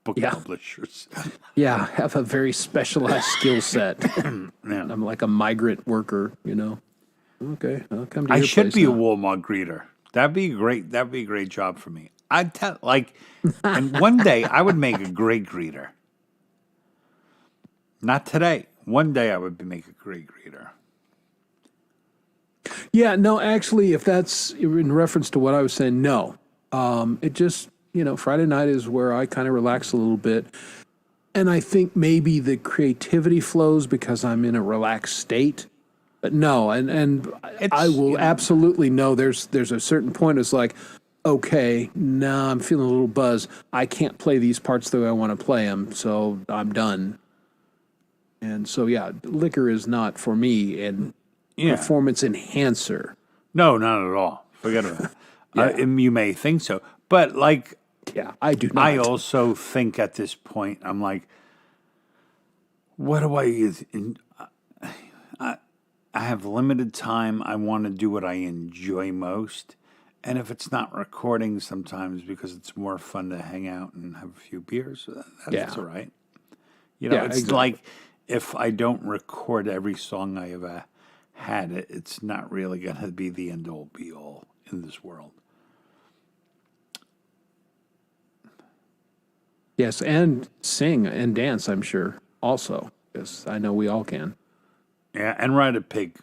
book Yeah. publishers. Yeah, I have a very specialized skill set. Yeah. I'm like a migrant worker, Okay, I'll come to I your should place be a now. Walmart greeter. That'd be great. That'd be a great job for me. I'd tell and one day I would make a great greeter. Not today. One day I would make a great greeter. Yeah, no, actually, if that's in reference to what I was saying, no. It just, Friday night is where I kind of relax a little bit. And I think maybe the creativity flows because I'm in a relaxed state. But no, and I will absolutely know there's a certain point it's like, okay, now I'm feeling a little buzz. I can't play these parts the way I want to play them, so I'm done. And so, yeah, liquor is not for me and Yeah. performance enhancer. No, not at all. Forget about it. And you may think so, but like Yeah, I do not. I also think at this point, I'm like, what do I have limited time. I want to do what I enjoy most. And if it's not recording sometimes because it's more fun to hang out and have a few beers, that's Yeah. all right. You know, Yeah, it's exactly. like if I don't record every song I ever had, it's not really going to be the end all be all in this world. Yes, and sing and dance, I'm sure, also. Because I know we all can. Yeah, and ride a pig.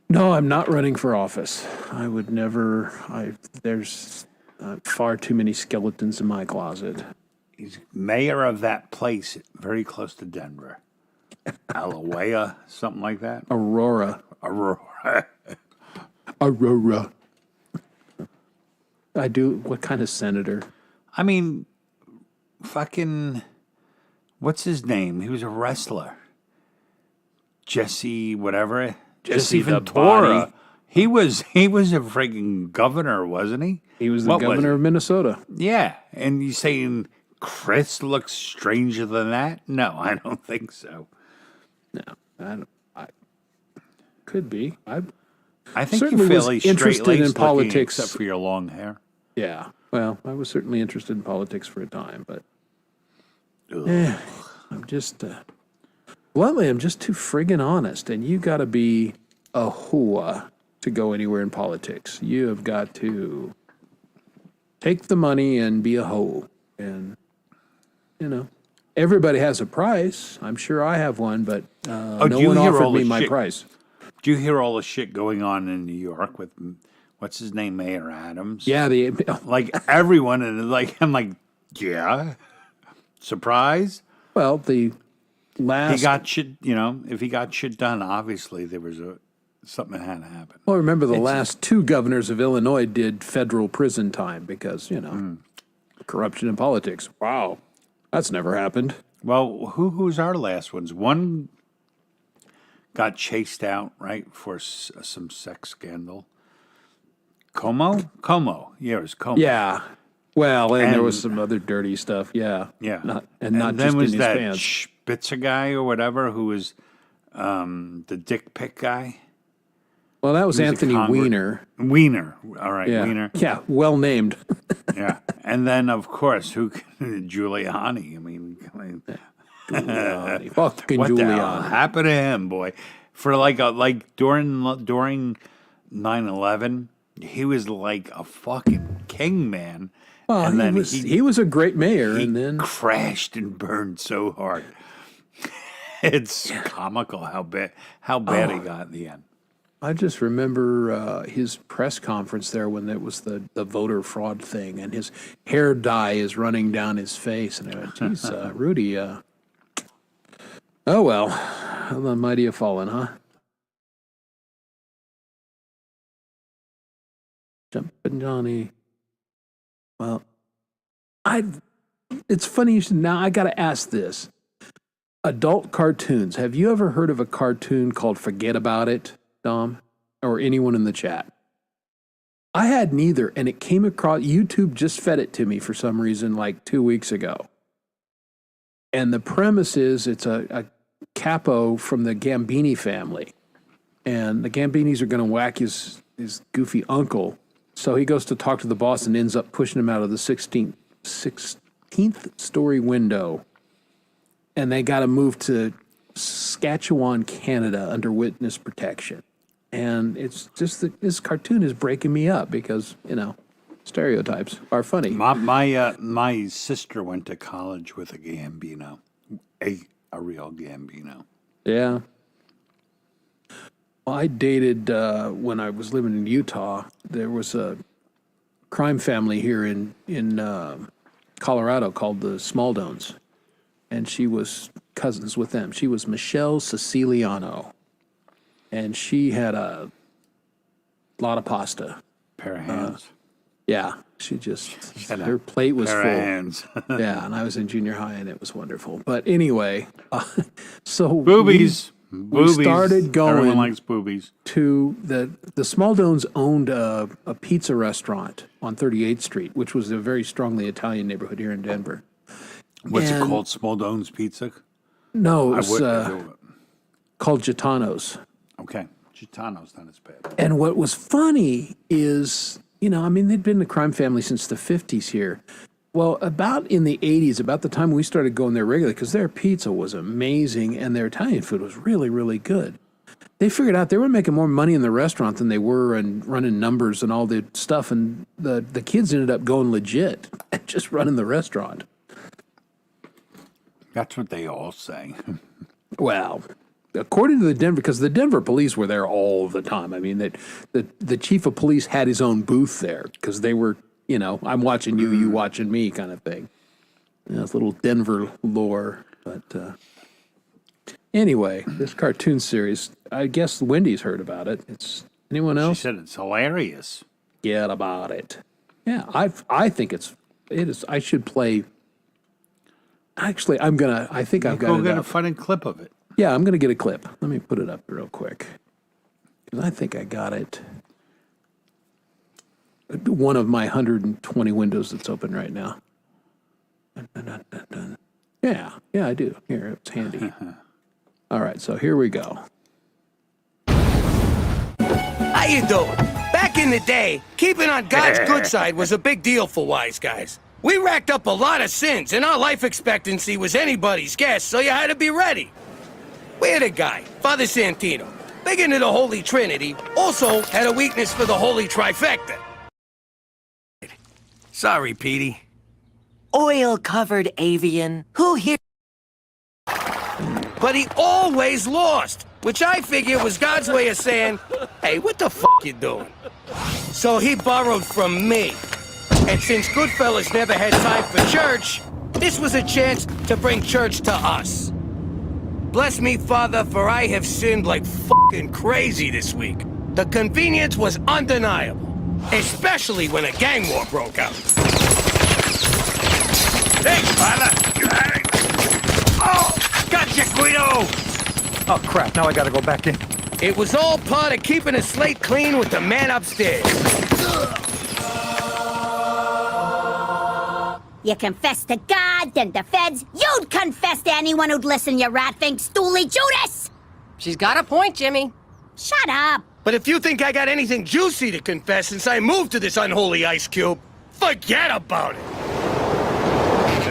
No, I'm not running for office. I would never. There's far too many skeletons in my closet. He's mayor of that place very close to Denver. Alawaya, something like that. Aurora. Aurora. Aurora. I do. What kind of senator? I mean, fucking, what's his name? He was a wrestler. Jesse, whatever. Jesse the Ventura. Body. He was a freaking governor, wasn't he? He was the What governor he? of Minnesota. Yeah, and you saying Chris looks stranger than that? No, I don't think so. No, I could be. I think Certainly you're was fairly interested straight-laced in looking, politics. except for your long hair. Yeah. Well, I was certainly interested in politics for a time, but I'm just bluntly, I'm just too friggin' honest. And you got to be a hua to go anywhere in politics. You have got to take the money and be a hoe. And you know, everybody has a price. I'm sure I have one, but no do you one hear offered all me the my shit- price. Do you hear all the shit going on in New York with what's his name, Mayor Adams? Yeah, Like everyone, and like I'm like, yeah, surprise. well, the He last got shit. You know, if he got shit done, obviously there was something that had to happen. Well, remember the last two governors of Illinois did federal prison time because, corruption in politics. Wow. That's never happened. Well, who's our last ones? One got chased out, right, for some sex scandal. Como? Yeah, it was Como. Yeah. Well, and there was And- some other dirty stuff. Yeah. Yeah. Not and just then was in his that pants. Spitzer guy or whatever who was the dick pic guy. Well, that was He was a Anthony Weiner. Weiner. All right, Yeah. Weiner. Yeah. Well named. Yeah. And then, of course, Giuliani. I mean, Giuliani. Fucking what the hell Giuliani. happened to him, boy? For like during 9/11, he was like a fucking king, man. Well, and then he was a great mayor, he and then crashed and burned so hard. It's comical how bad he got in the end. I just remember his press conference there when it was the voter fraud thing, and his hair dye is running down his face. And I went, geez, Rudy, oh well, the mighty have fallen, huh? Jumpin' Johnny. Well, it's funny you should, now I got to ask this. Adult cartoons. Have you ever heard of a cartoon called Forget About It, Dom? Or anyone in the chat? I had neither, and it came across, YouTube just fed it to me for some reason like 2 weeks ago. And the premise is it's a capo from the Gambini family. And the Gambinis are going to whack his goofy uncle. So he goes to talk to the boss and ends up pushing him out of the 16th story window. And they got to move to Saskatchewan, Canada under witness protection. And it's just that this cartoon is breaking me up because, stereotypes are funny. My sister went to college with a Gambino, a real Gambino. Yeah. Well, I dated, when I was living in Utah, there was a crime family here in Colorado called the Smaldones. And she was cousins with them. She was Michelle Siciliano. And she had a lot of pasta. Pair of hands. Yeah, her plate was Pair full. of hands. Yeah, and I was in junior high, and it was wonderful. But anyway, so Boobies. we started going Everyone likes boobies. to the Small Dones owned a pizza restaurant on 38th Street, which was a very strongly Italian neighborhood here in Denver. What's it And- called? Small Done's Pizza? No, it I was would. called Gitano's. Okay. Gitano's not as bad. And what was funny is, I mean, they'd been a crime family since the 50s here. Well, about in the 80s, about the time we started going there regularly, because their pizza was amazing and their Italian food was really, really good. They figured out they were making more money in the restaurant than they were and running numbers and all the stuff. And the kids ended up going legit and just running the restaurant. That's what they all say. Well, according to the Denver, because the Denver police were there all the time. I mean, the chief of police had his own booth there because they were, I'm watching you, you watching me kind of thing. It's a little Denver lore. But anyway, this cartoon series, I guess Wendy's heard about it. It's anyone She else? said it's hilarious. Get about it. Yeah, I think it is. I should play. Actually, I think I've got Go it get a up. funny clip of it. Yeah, I'm going to get a clip. Let me put it up real quick. 'Cause I think I got it. One of my 120 windows that's open right now. Dun, dun, dun, dun, dun. Yeah, I do. Here, it's handy. All right, so here we go. How you doing? Back in the day, keeping on God's good side was a big deal for wise guys. We racked up a lot of sins, and our life expectancy was anybody's guess, so you had to be ready. We had a guy, Father Santino, big into the Holy Trinity, also had a weakness for the Holy Trifecta. Sorry, Petey. Oil-covered avian. Who here? But he always lost, which I figure was God's way of saying, hey, what the f*** you doing? So he borrowed from me. And since Goodfellas never had time for church, this was a chance to bring church to us. Bless me, Father, for I have sinned like fucking crazy this week. The convenience was undeniable, especially when a gang war broke out. Thanks, Father. You had it. Oh, gotcha, Guido. Oh, crap. Now I gotta go back in. It was all part of keeping a slate clean with the man upstairs. You confess to God, then the feds. You'd confess to anyone who'd listen, you rat think, Stoolie Judas! She's got a point, Jimmy. Shut up! But if you think I got anything juicy to confess since I moved to this unholy ice cube, forget about it.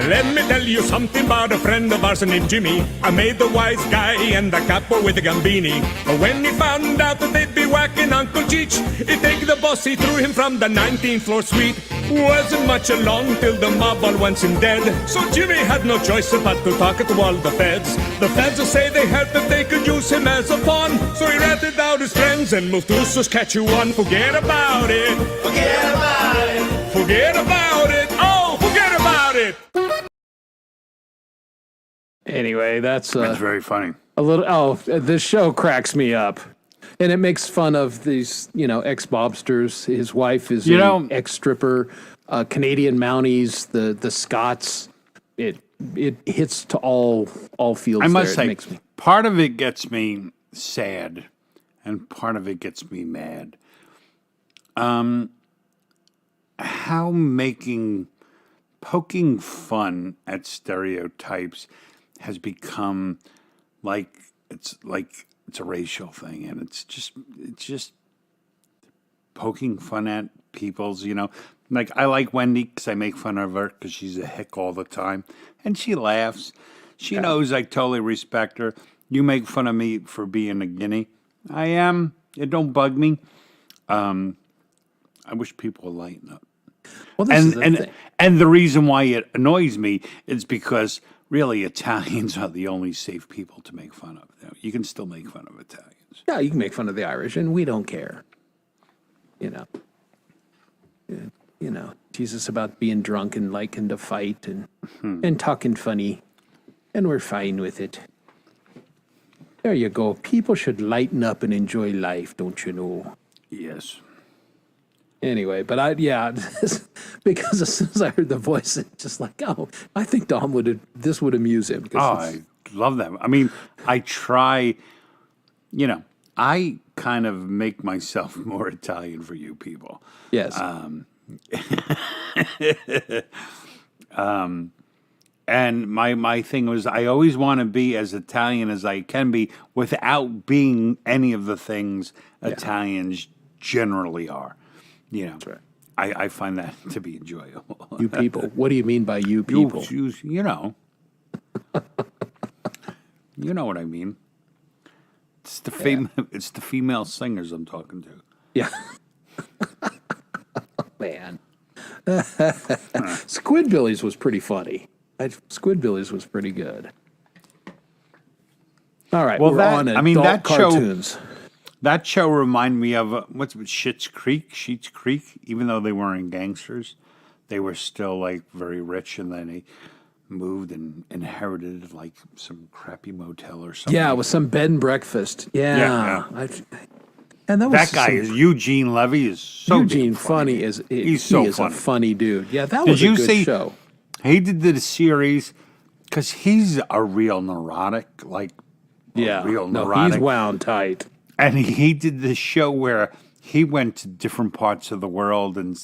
Let me tell you something about a friend of ours named Jimmy. I made the wise guy and the capo with the gambini. But when he found out that they'd be whacking Uncle Cheech, he'd take the boss, he threw him from the 19th floor suite. Wasn't much along till the mob all went in dead. So Jimmy had no choice but to talk to all the feds. The feds will say they helped if they could use him as a pawn. So he ratted out his friends and moved to Saskatchewan. Forget about it. Forget about it. Forget about it. Oh, forget about it. Anyway, that's That's very funny. a little. Oh, this show cracks me up, and it makes fun of these, ex-mobsters. His wife is ex-stripper, Canadian Mounties, the Scots. It hits to all fields. I must there. It say, makes me. part of it gets me sad, and part of it gets me mad. How poking fun at stereotypes has become like it's a racial thing, and it's just poking fun at people's, like I like Wendy because I make fun of her because she's a hick all the time, and she laughs. She knows I totally respect her. You make fun of me for being a guinea. I am. It don't bug me. I wish people would lighten up. Well, this is the thing. And the reason why it annoys me is because really Italians are the only safe people to make fun of. You can still make fun of Italians. Yeah, you can make fun of the Irish, and we don't care. Jesus about being drunk and liking to fight and talking funny, and we're fine with it. There you go. People should lighten up and enjoy life, don't you know? Yes. Anyway, but because as soon as I heard the voice, it's just like, oh, I think this would amuse him. Oh, I love that. I mean, I try, I kind of make myself more Italian for you people. Yes. And my thing was I always want to be as Italian as I can be without being any of the things Italians generally are. That's right. I find that to be enjoyable. You people. What do you mean by you people? You know. You know what I mean. It's the female singers I'm talking to. Yeah. Man. Squidbillies was pretty funny. Squidbillies was pretty good. All right, Well, we're that- on I mean, adult that show- cartoons. That show reminded me of what's it, Schitt's Creek. Even though they weren't gangsters, they were still like very rich, and then they moved and inherited like some crappy motel or something. Yeah, it was some bed and breakfast. Yeah. Yeah. And that was That guy some- is Eugene Levy is so Eugene damn funny. He's so he is funny. a funny dude. Yeah, that Did was you a good see- show. He did the series because he's a real neurotic, like Yeah. real No, neurotic. he's wound tight. And he did this show where he went to different parts of the world and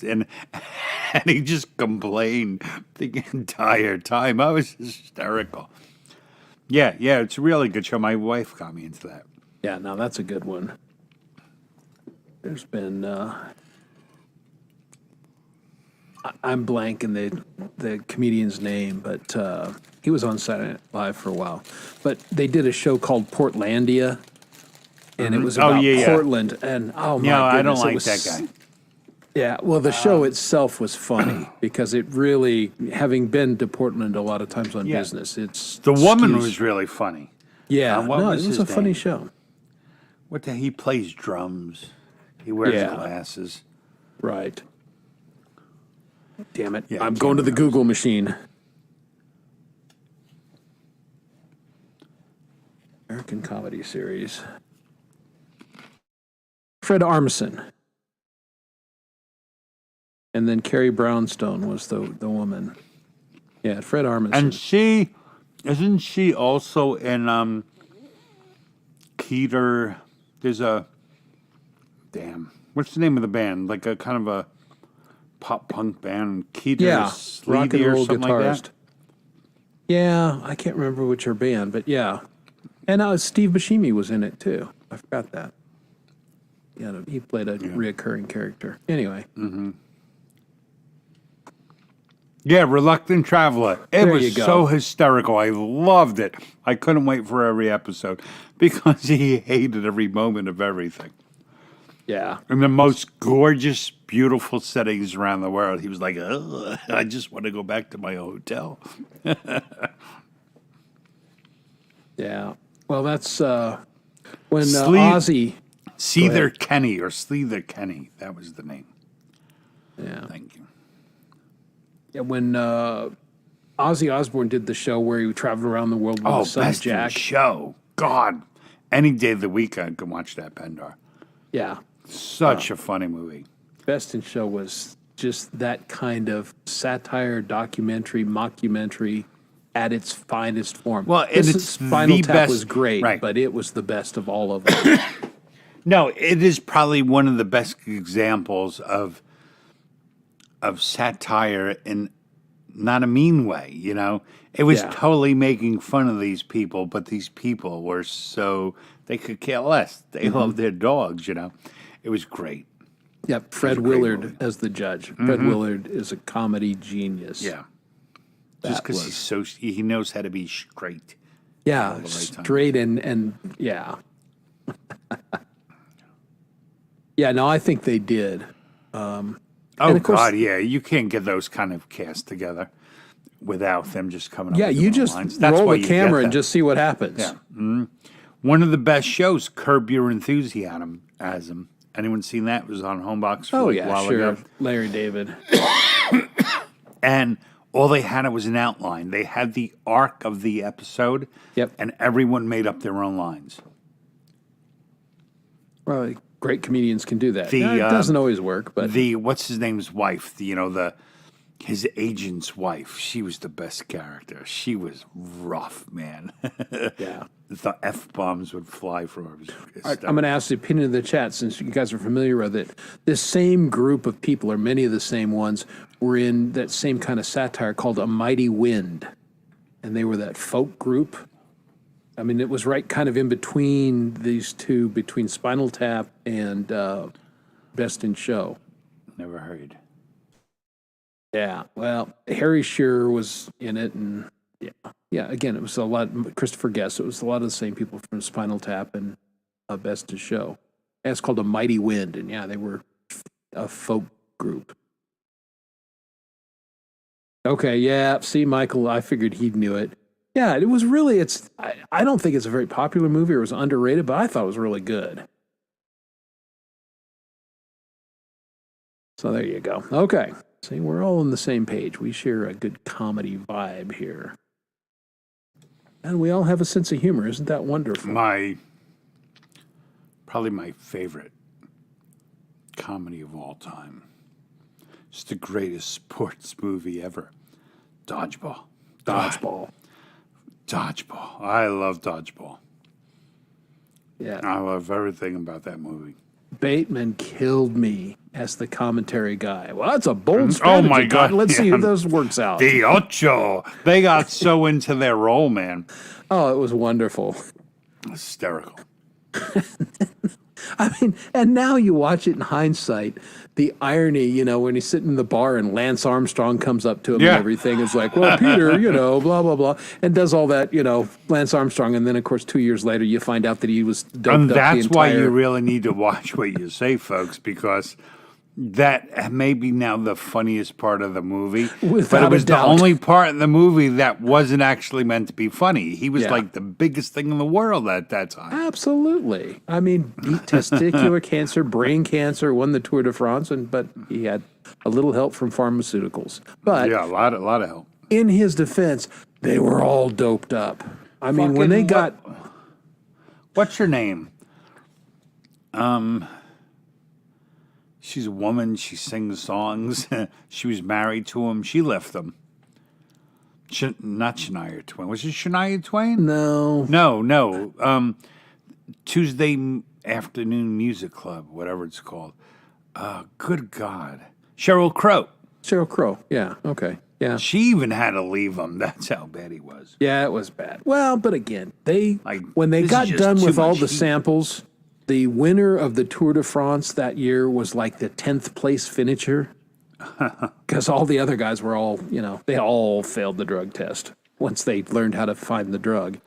he just complained the entire time. I was hysterical. Yeah, it's a really good show. My wife got me into that. Yeah, no, that's a good one. There's been I'm blanking the comedian's name, but he was on Saturday Night Live for a while. But they did a show called Portlandia, and it was Oh, about yeah. Portland. And oh my No, I don't goodness, it like was that guy. Yeah, well, the show itself was funny because it really, having been to Portland a lot of times on Yeah. business, it's The woman skews- was really funny. yeah, what no, was it was his a funny name? show, He plays drums. He wears Yeah. glasses. right? Damn it! Yeah, I I'm can't going to the remember. Google machine. American comedy series. Fred Armisen. And then Carrie Brownstone was the woman. Yeah, Fred Armisen. And isn't she also in Keter? There's what's the name of the band? Like a kind of a pop punk band, Keter Yeah, rock and Sleazy or roll something guitarist. like that. Yeah, I can't remember which her band, but yeah. And Steve Buscemi was in it too. I forgot that. Yeah, he played a reoccurring character. Anyway, Yeah, Reluctant Traveler. It There was you go. so hysterical. I loved it. I couldn't wait for every episode because he hated every moment of everything. yeah. In the most gorgeous, beautiful settings around the world, he was like, "Ugh, I just want to go back to my hotel." Yeah. Well, that's when Sleep- Ozzy. Seether Kenny or Sleether Kenny. That was the name. Yeah. Thank you. Yeah, when Ozzy Osbourne did the show where he traveled around the world with Oh, his son best in Jack. show. God. Any day of the week I can watch that, Pendar. Yeah. Such a funny movie. Best in Show was just that kind of satire, documentary, mockumentary at its finest form. Well, and This it's Spinal the Tap best- was great, right. but it was the best of all of them. No, it is probably one of the best examples of satire in not a mean way, you know? It was Yeah. totally making fun of these people, but these people were so they could care less. They Mm-hmm. loved their dogs, you know. It was great. Yep, Fred a great Willard movie. as the judge. Fred Willard is a comedy genius. Yeah. That Just because was- he's so he knows how to be straight. Yeah, all the right time. straight and yeah. Yeah, no, I think they did. Oh of course- God, yeah, you can't get those kind of casts together without them just coming up. Yeah, with you their own just lines. That's roll why the you get camera and them. just see what happens. Yeah. One of the best shows, Curb Your Enthusiasm. Anyone seen that? It was on Homebox for Oh like a yeah, while sure. ago. Larry David. And all they had was an outline. They had the arc of the episode. Yep. And everyone made up their own lines. Well, great comedians can do that. The, Now, it doesn't always work, but what's his name's wife, his agent's wife, she was the best character. She was rough, man. yeah. The F-bombs would fly from her. All right, I'm going to ask the opinion of the chat since you guys are familiar with it. This same group of people, or many of the same ones, were in that same kind of satire called A Mighty Wind. And they were that folk group. I mean, it was right kind of in between these two, between Spinal Tap and Best in Show. Never heard. Yeah, well, Harry Shearer was in it, and yeah. Again, it was a lot. Christopher Guest. It was a lot of the same people from Spinal Tap and Best in Show. And it's called A Mighty Wind, and yeah, they were a folk group. Okay, yeah. See, Michael, I figured he knew it. Yeah, it was really. I don't think it's a very popular movie. Or it was underrated, but I thought it was really good. So there you go. Okay. See, we're all on the same page. We share a good comedy vibe here. And we all have a sense of humor. Isn't that wonderful? Probably my favorite comedy of all time. It's the greatest sports movie ever. Dodgeball. Dodgeball. Dodgeball. I love Dodgeball. Yeah. I love everything about that movie. Bateman killed me as the commentary guy. Well, that's a bold strategy. Oh, my God. Let's see if this works out. The Ocho. They got so into their role, man. Oh, it was wonderful. Hysterical. I mean, and now you watch it in hindsight, the irony, when he's sitting in the bar and Lance Armstrong comes up to him and everything is like, well, Peter, blah, blah, blah, and does all that, Lance Armstrong. And then, of course, 2 years later, you find out that he was doped And up that's why you really need to watch what you say, folks, because that may be now the funniest part of the movie. But Without it was a the doubt. only part in the movie that wasn't actually meant to be funny. He was like the biggest thing in the world at that time. Absolutely. I mean, beat testicular cancer, brain cancer, won the Tour de France, but he had a little help from pharmaceuticals. But Yeah, a lot of help. in his defense, they were all doped up. I mean, when they got... What's her name? She's a woman. She sings songs. She was married to him. She left him. Not Shania Twain. Was it Shania Twain? No. No. Tuesday Afternoon Music Club, whatever it's called. Good God. Sheryl Crow. Sheryl Crow. Yeah, okay. Yeah. She even had to leave him. That's how bad he was. Yeah, it was bad. Well, but again, when they this got is just done too with all much the heat. samples, the winner of the Tour de France that year was like the 10th place finisher. Because all the other guys were all, they all failed the drug test once they learned how to find the drug.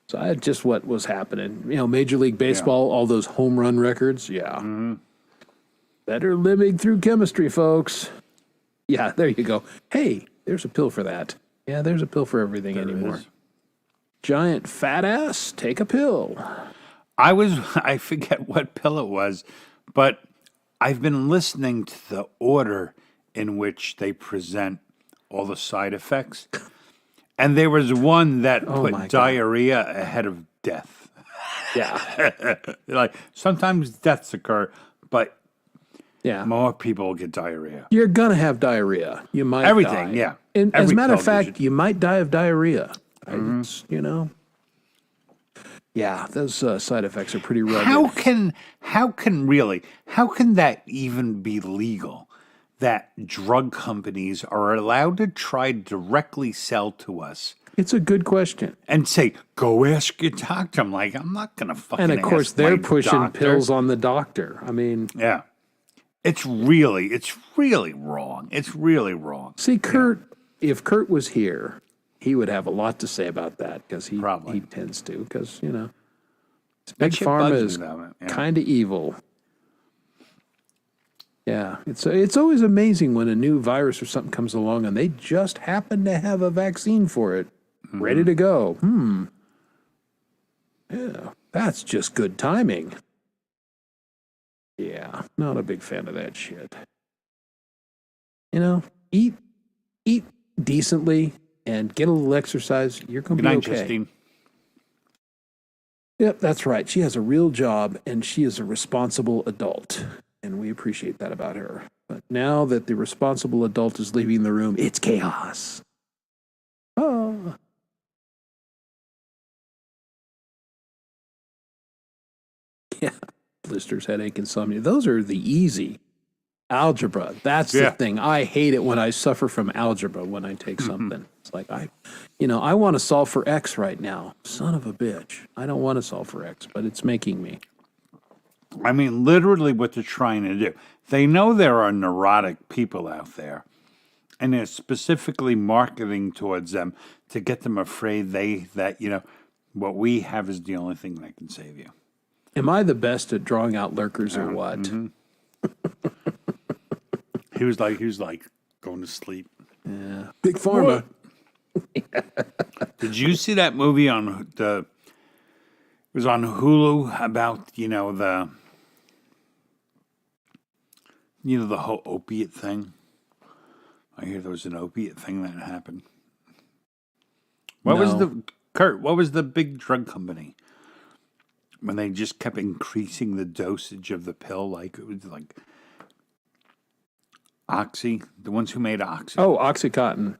So that's just what was happening. Major League Baseball, all those home run records. Yeah. Mm-hmm. Better living through chemistry, folks. Yeah, there you go. Hey, there's a pill for that. Yeah, there's a pill for everything anymore. is. Giant fat ass, take a pill. I forget what pill it was, but I've been listening to the order in which they present all the side effects. And there was one that my put God. diarrhea ahead of death. Yeah. Like sometimes deaths occur, but Yeah. more people get diarrhea. You're going to have diarrhea. You might Everything, die. yeah. And as a Every matter of pill fact, gives you might die of diarrhea. It's, Yeah, those side effects are pretty rugged. How can that even be legal? That drug companies are allowed to try directly sell to us It's a good question. and say, "Go ask your doctor." I'm like, I'm not gonna fucking. And of course, ask they're my pushing doctor. pills on the doctor. I mean, Yeah, it's really wrong. It's really wrong. see, Kurt, if Kurt was here, he would have a lot to say about that because he Probably. tends to because big shit pharma bugs is me, though, yeah. kind of evil. Yeah, it's always amazing when a new virus or something comes along and they just happen to have a vaccine for it, ready to go. Yeah, that's just good timing. Yeah, not a big fan of that shit. Eat decently and get a little exercise. You're going Good to be night, okay. Justine. Yep, that's right. She has a real job and she is a responsible adult. And we appreciate that about her. But now that the responsible adult is leaving the room, it's chaos. Oh. Yeah. Blisters, headache, insomnia. Those are the easy. Algebra. That's the thing. I hate it when I suffer from algebra when I take something. It's like I want to solve for X right now. Son of a bitch. I don't want to solve for X, but it's making me. I mean, literally what they're trying to do. They know there are neurotic people out there, and they're specifically marketing towards them to get them afraid that what we have is the only thing that can save you. Am I the best at drawing out lurkers or what? Mm-hmm. He was like going to sleep. Yeah. Big Pharma. Did you see that movie on it was on Hulu about, the whole opiate thing? I hear there was an opiate thing that happened. What was the big drug company? When they just kept increasing the dosage of the pill, like it was like Oxy, the ones who made Oxy. Oh, Oxycontin.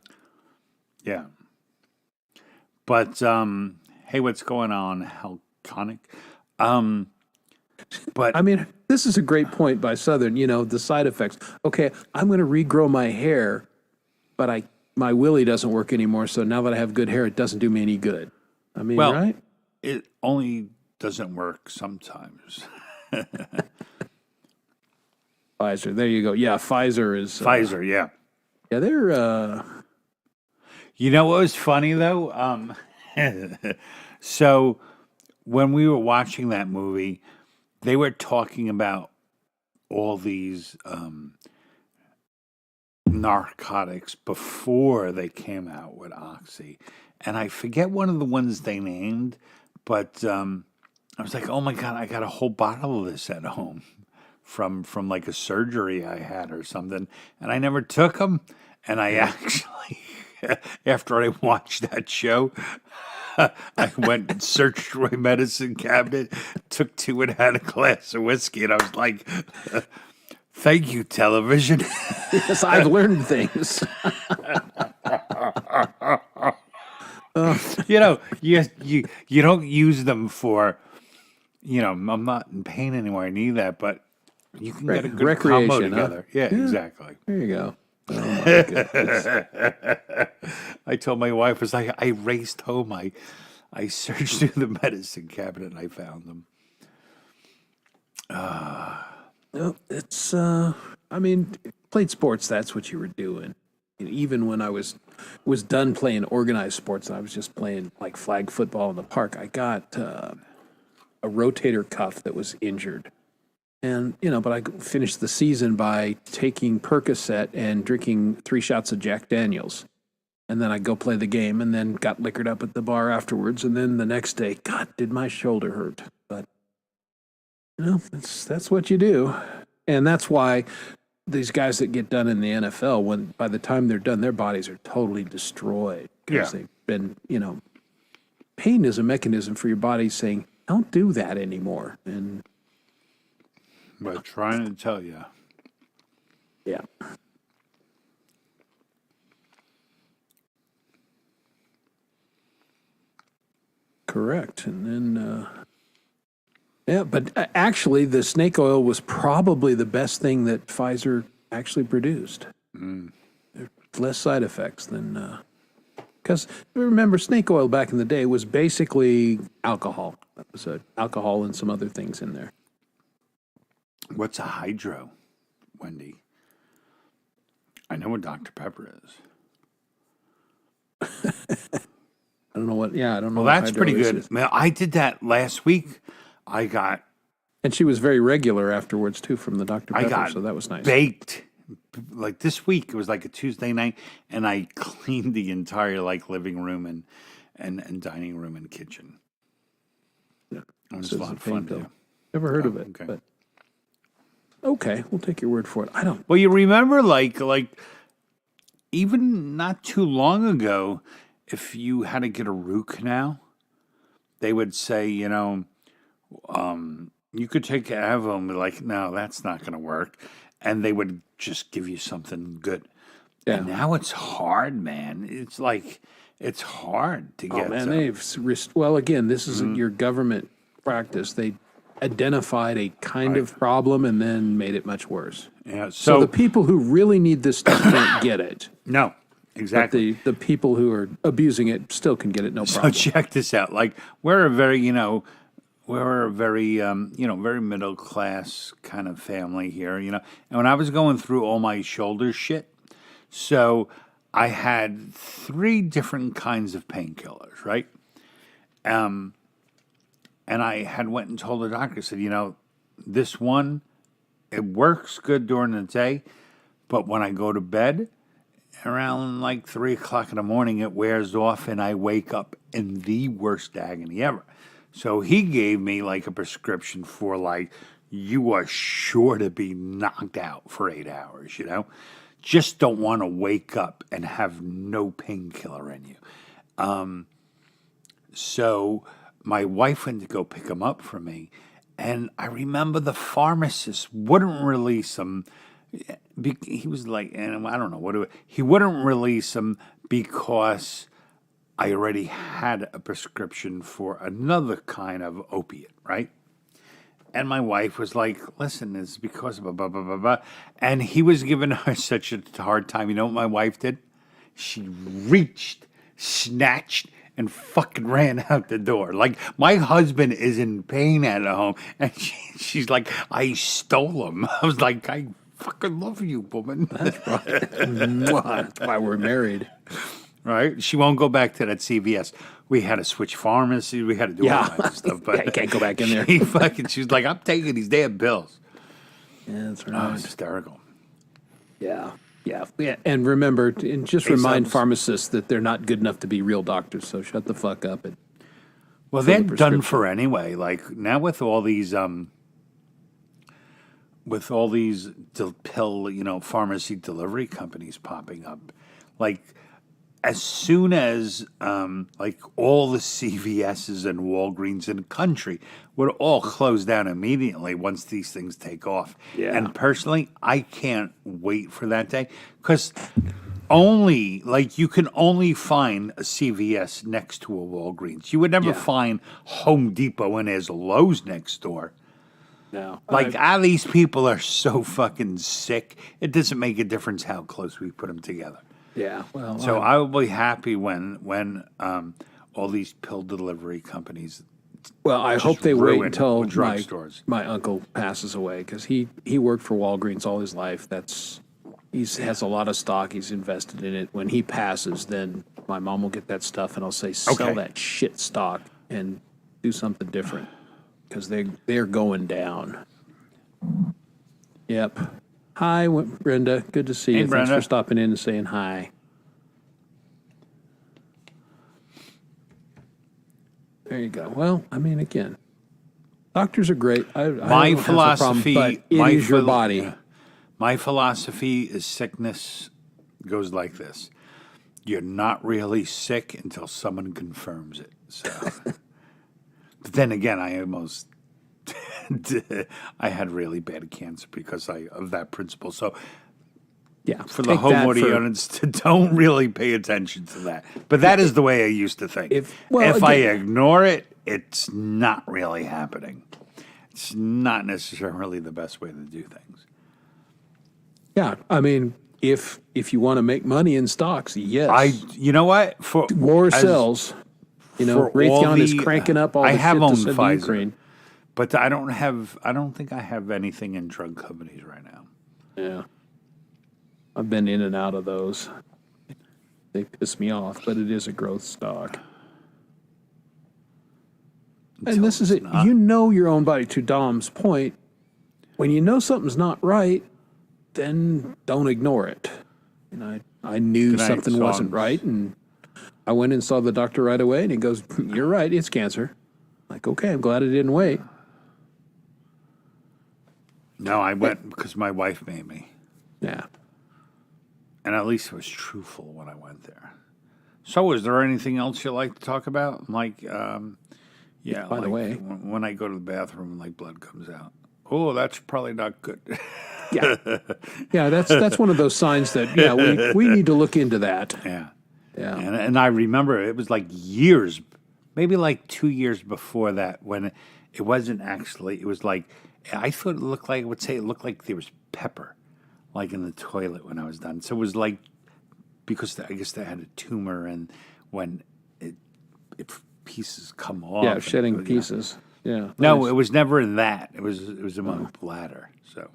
Yeah. But hey, what's going on, Halconic? But I mean, this is a great point by Southern, the side effects. Okay, I'm going to regrow my hair, but my willy doesn't work anymore, so now that I have good hair, it doesn't do me any good. I mean, right? It only doesn't work sometimes. Pfizer, there you go. Yeah, Pfizer is... Pfizer, yeah. Yeah, they're... You know what was funny, though? So, when we were watching that movie, they were talking about all these narcotics before they came out with Oxy. And I forget one of the ones they named, but I was like, oh my God, I got a whole bottle of this at home from like a surgery I had or something. And I never took them. And I actually, after I watched that show, I went and searched for my medicine cabinet, took two and had a glass of whiskey. And I was like, thank you, television. Yes, I've learned things. You don't use them for, I'm not in pain anymore. I need that, but you can get a good recreation, combo together. Huh? Yeah, exactly. There you go. Oh my goodness. I told my wife, I raced home. I searched through the medicine cabinet and I found them. No, it's, I mean, played sports, that's what you were doing. Even when I was done playing organized sports and I was just playing like flag football in the park, I got a rotator cuff that was injured. And, but I finished the season by taking Percocet and drinking 3 shots of Jack Daniels. And then I go play the game and then got liquored up at the bar afterwards. And then the next day, God, did my shoulder hurt. But, that's what you do. And that's why these guys that get done in the NFL, by the time they're done, their bodies are totally destroyed. Because they've been, pain is a mechanism for your body saying, don't do that anymore. And But trying to tell you. yeah. Correct. And then, but actually the snake oil was probably the best thing that Pfizer actually produced. Less side effects than, because remember, snake oil back in the day was basically alcohol. That was alcohol and some other things in there. What's a hydro, Wendy? I know what Dr. Pepper is. I don't know what. Yeah, I don't know. Well, that's pretty good. Man, I did that last week. And she was very regular afterwards too from the Dr. Pepper, so that was nice. Baked. Like this week, it was like a Tuesday night, and I cleaned the entire living room and dining room and kitchen. Yeah, it was a lot of fun. Never heard of it, okay. But okay, we'll take your word for it. I don't. Well, you remember, like even not too long ago, if you had to get a root canal, they would say, you could take Advil and be like, no, that's not going to work. And they would just give you something good. Yeah. And now it's hard, man. It's like, it's hard to get. Oh man, well, again, this isn't your government practice. They identified a kind of problem and then made it much worse. Yeah. So the people who really need this stuff don't get it. No, exactly. But the people who are abusing it still can get it, no problem. So check this out. Like we're a very, very middle class kind of family here, And when I was going through all my shoulder shit, so I had 3 different kinds of painkillers, right? And I had went and told the doctor, said, this one, it works good during the day, but when I go to bed, around like 3 o'clock in the morning, it wears off and I wake up in the worst agony ever. So he gave me like a prescription for like, you are sure to be knocked out for 8 hours, Just don't want to wake up and have no painkiller in you. So my wife went to go pick him up for me. And I remember the pharmacist wouldn't release him. He was like, and I don't know he wouldn't release him because I already had a prescription for another kind of opiate, right? And my wife was like, listen, it's because of blah, blah, blah, blah, blah. And he was giving her such a hard time. You know what my wife did? She reached, snatched, and fucking ran out the door. Like, my husband is in pain at home. And she's like, I stole him. I was like, I fucking love you, woman. That's right. That's why we're married. Right? She won't go back to that CVS. We had to switch pharmacy. We had to do all kinds of stuff. But you can't go back in there. She was like, I'm taking these damn bills. Yeah, that's Oh, right. hysterical. Yeah. And remember, and just remind pharmacists that they're not good enough to be real doctors. So shut the fuck up. Well, they're done for anyway. Like now with all these pill, pharmacy delivery companies popping up, like as soon as like all the CVSs and Walgreens in the country would all close down immediately once these things take off. Yeah. And personally, I can't wait for that day because you can only find a CVS next to a Walgreens. You would never find Home Depot and there's Lowe's next door. No. Like, these people are so fucking sick. It doesn't make a difference how close we put them together. Yeah. Well, So I will be happy when all these pill delivery companies. I just hope they wait ruin until drugstores. my uncle passes away because he worked for Walgreens all his life. He has a lot of stock. He's invested in it. When he passes, then my mom will get that stuff, and I'll say, sell that shit stock and do something different because they're going down. Yep. Hi, Brenda. Good to see you. Thanks Brenda. for stopping in and saying hi. There you go. Well, I mean, again, doctors are great. I My don't have a problem, philosophy, but it is your body. My philosophy is sickness goes like this: you're not really sick until someone confirms it. So, but then again, I had really bad cancer because of that principle. So, Yeah, for the home audience, don't really pay attention to that. But that is the way I used to think. If I ignore it, it's not really happening. It's not necessarily the best way to do things. Yeah, I mean, if you want to make money in stocks, yes. You know what? For War sells. Raytheon is cranking up all the shit to send to Ukraine. But I don't think I have anything in drug companies right now. Yeah. I've been in and out of those. They piss me off, but it is a growth stock. And this is it. You know your own body. To Dom's point, when you know something's not right, then don't ignore it. And I knew something wasn't right, and I went and saw the doctor right away, and he goes, "You're right, it's cancer." Like, okay, I'm glad I didn't wait. No, I went because my wife made me. Yeah. And at least it was truthful when I went there. So is there anything else you'd like to talk about? Like, Yeah. By the way. when I go to the bathroom and like blood comes out, oh, that's probably not good. Yeah. Yeah, that's one of those signs that, yeah, we need to look into that. Yeah. Yeah. And I remember it was like years, maybe like 2 years before that, when it wasn't actually, it was like, I thought it looked like, it looked like there was pepper, like in the toilet when I was done. So it was like, because I guess they had a tumor, and when it pieces come off. Yeah, and shedding you know. pieces. Yeah. No, Nice. it was never in that. It was in my bladder. So,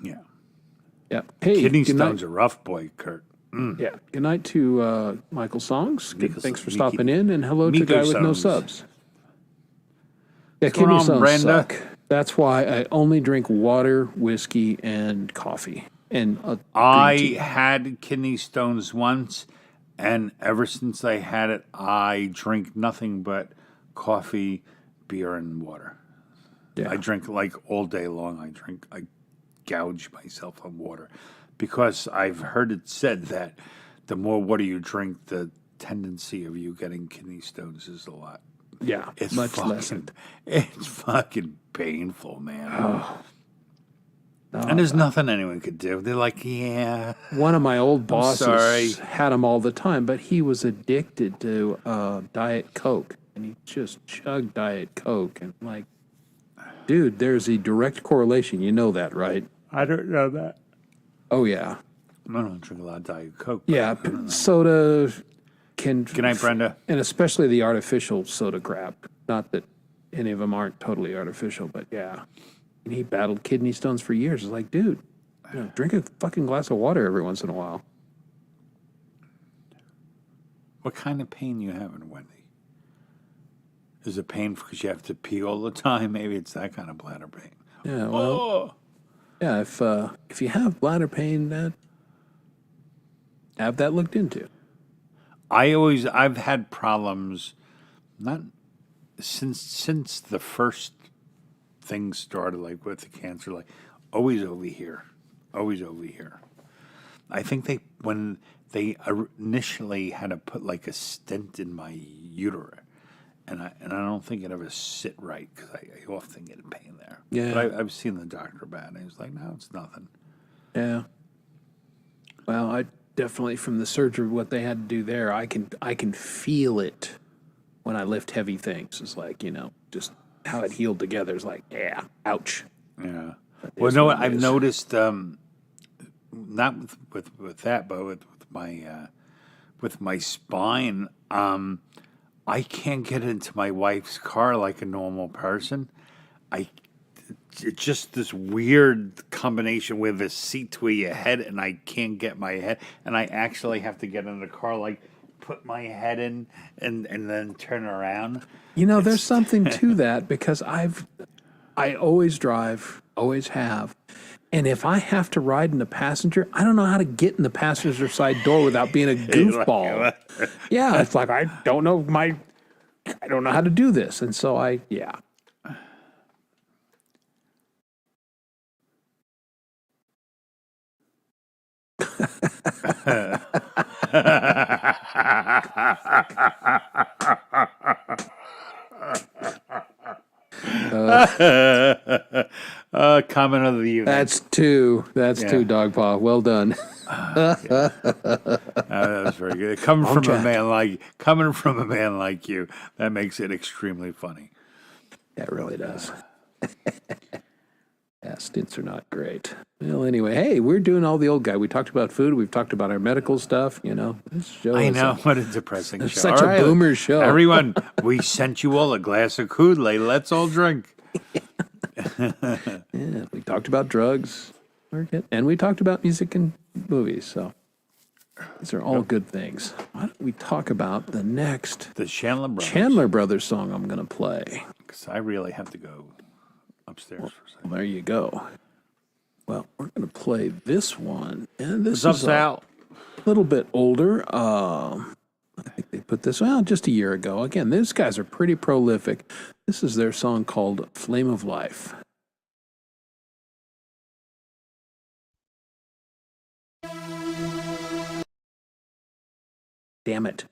yeah. Yeah. Hey, Kidney good night. stones are rough, boy, Kurt. Yeah. Good night to Michael Songs. Michael Thanks for Miki- stopping in, and hello to Miko Guy with No Songs. Subs. Yeah, What's going kidney on, stones Brenda? suck. That's why I only drink water, whiskey, and coffee. And green I tea. had kidney stones once, and ever since I had it, I drink nothing but coffee, beer, and water. Yeah. I drink like all day long. I gouge myself on water because I've heard it said that the more water you drink, the tendency of you getting kidney stones is a lot. Yeah, It's much fucking, lessened. It's fucking painful, man. Oh. And there's nothing anyone could do. They're like, yeah. One of my old bosses sorry. had them all the time, but he was addicted to Diet Coke, and he just chugged Diet Coke. And like, dude, there's a direct correlation. You know that, right? I don't know that. Oh yeah, I don't drink a lot of Diet Coke. yeah. Soda can. Good night, Brenda. And especially the artificial soda crap. Not that any of them aren't totally artificial, but yeah. And he battled kidney stones for years. It's like, dude, drink a fucking glass of water every once in a while. What kind of pain you having, Wendy? Is it pain because you have to pee all the time? Maybe it's that kind of bladder pain. Yeah, well, Oh, yeah. If you have bladder pain, have that looked into. I've had problems, not since the first things started, like with the cancer, like always over here. I think when they initially had to put like a stent in my uterus, and I don't think it ever sit right because I often get a pain there. Yeah. But I've seen the doctor about it, and he's like, no, it's nothing. Yeah. Well, I definitely from the surgery, what they had to do there, I can feel it when I lift heavy things. It's like just how it healed together. It's like, yeah, ouch. Yeah. That Well, is no, what it I've is. noticed, not with that, but with my spine, I can't get into my wife's car like a normal person. It's just this weird combination where the seat's where your head, and I can't get my head, and I actually have to get in the car, like put my head in and then turn around. There's something to that because I always drive, always have. And if I have to ride in the passenger, I don't know how to get in the passenger side door without being a goofball. Yeah, it's like I don't know how to do this. And so yeah. Comment of the evening. That's two, Dog Paw. Well done. That was very good. Coming from a man like you, that makes it extremely funny. That really does. Yeah, stints are not great. Well, anyway, hey, we're doing all the old guy. We talked about food. We've talked about our medical stuff. This show I is know, what a depressing show. such All a boomer show. Everyone, we sent you all a glass of Kool-Aid. Let's all drink. Yeah, we talked about drugs, and we talked about music and movies. So these are all good things. Why don't we talk about the next The Chandler Brothers song I'm going to play? Because I really have to go upstairs for a second. Well, there you go. Well, we're going to play this one, and this What's up, is Sal? a little bit older. I think they put this out just a year ago. Again, these guys are pretty prolific. This is their song called Flame of Life. Damn it.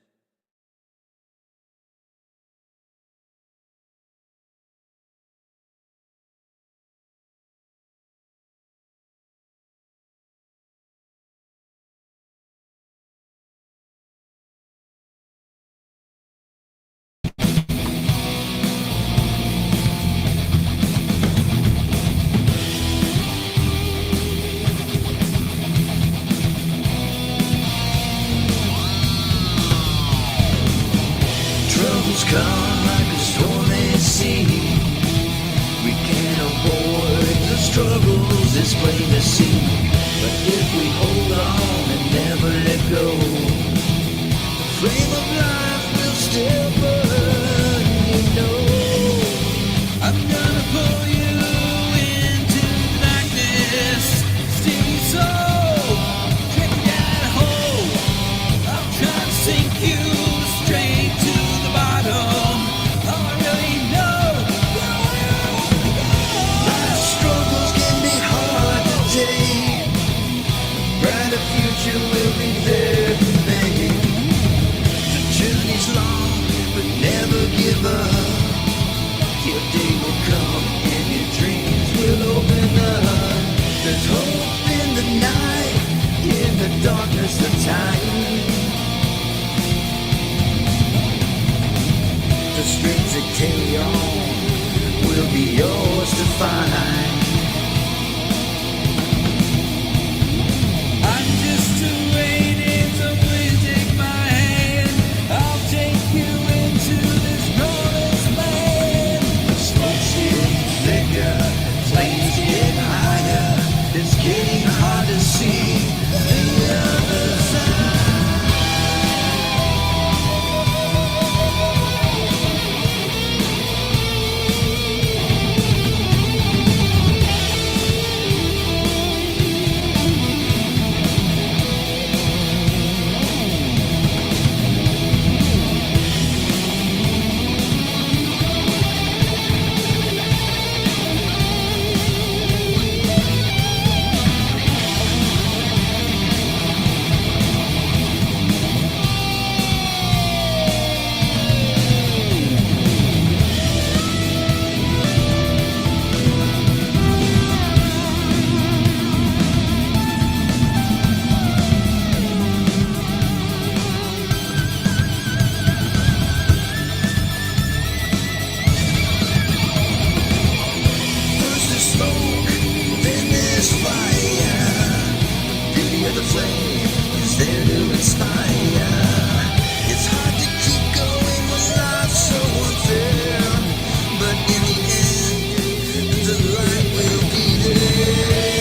struggles is plain to see. But if we hold on and never let go, the flame of life will still burn, you know. I'm gonna pull you into darkness, steal your soul, take that hole. I'm trying to sink you straight to the bottom. All I really know, life's struggles can be hard to take. Brighter future will be there to make. The journey's long, but never give up. Your day will come and your dreams will open up. There's hope in the night, in the darkness of time. The strings that carry on will be yours to find. I'm just waiting, so please take my hand. I'll take you into this glorious land. Smoke's getting thicker, flames get higher. It's getting hard to see the other side. First the smoke, then there's fire. Beauty of the flame is there to inspire. It's hard to keep going when life's so unfair, but in the end, the light will be there.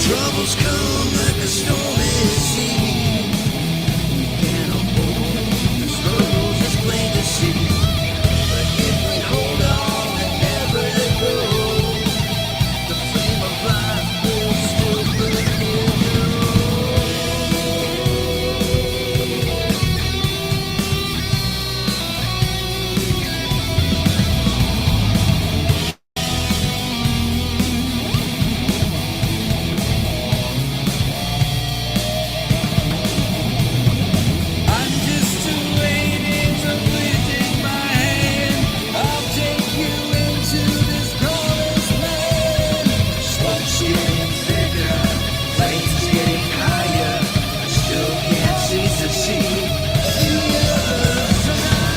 Troubles come like a stormy sea. We can't avoid the struggles is plain to see. But if we hold on and never let go, the flame of life will still burn, you know. I'm just waiting, so please take my hand. I'll take you into this glorious land. Smoke's getting thicker, flames getting higher. I still can't cease to see the other side.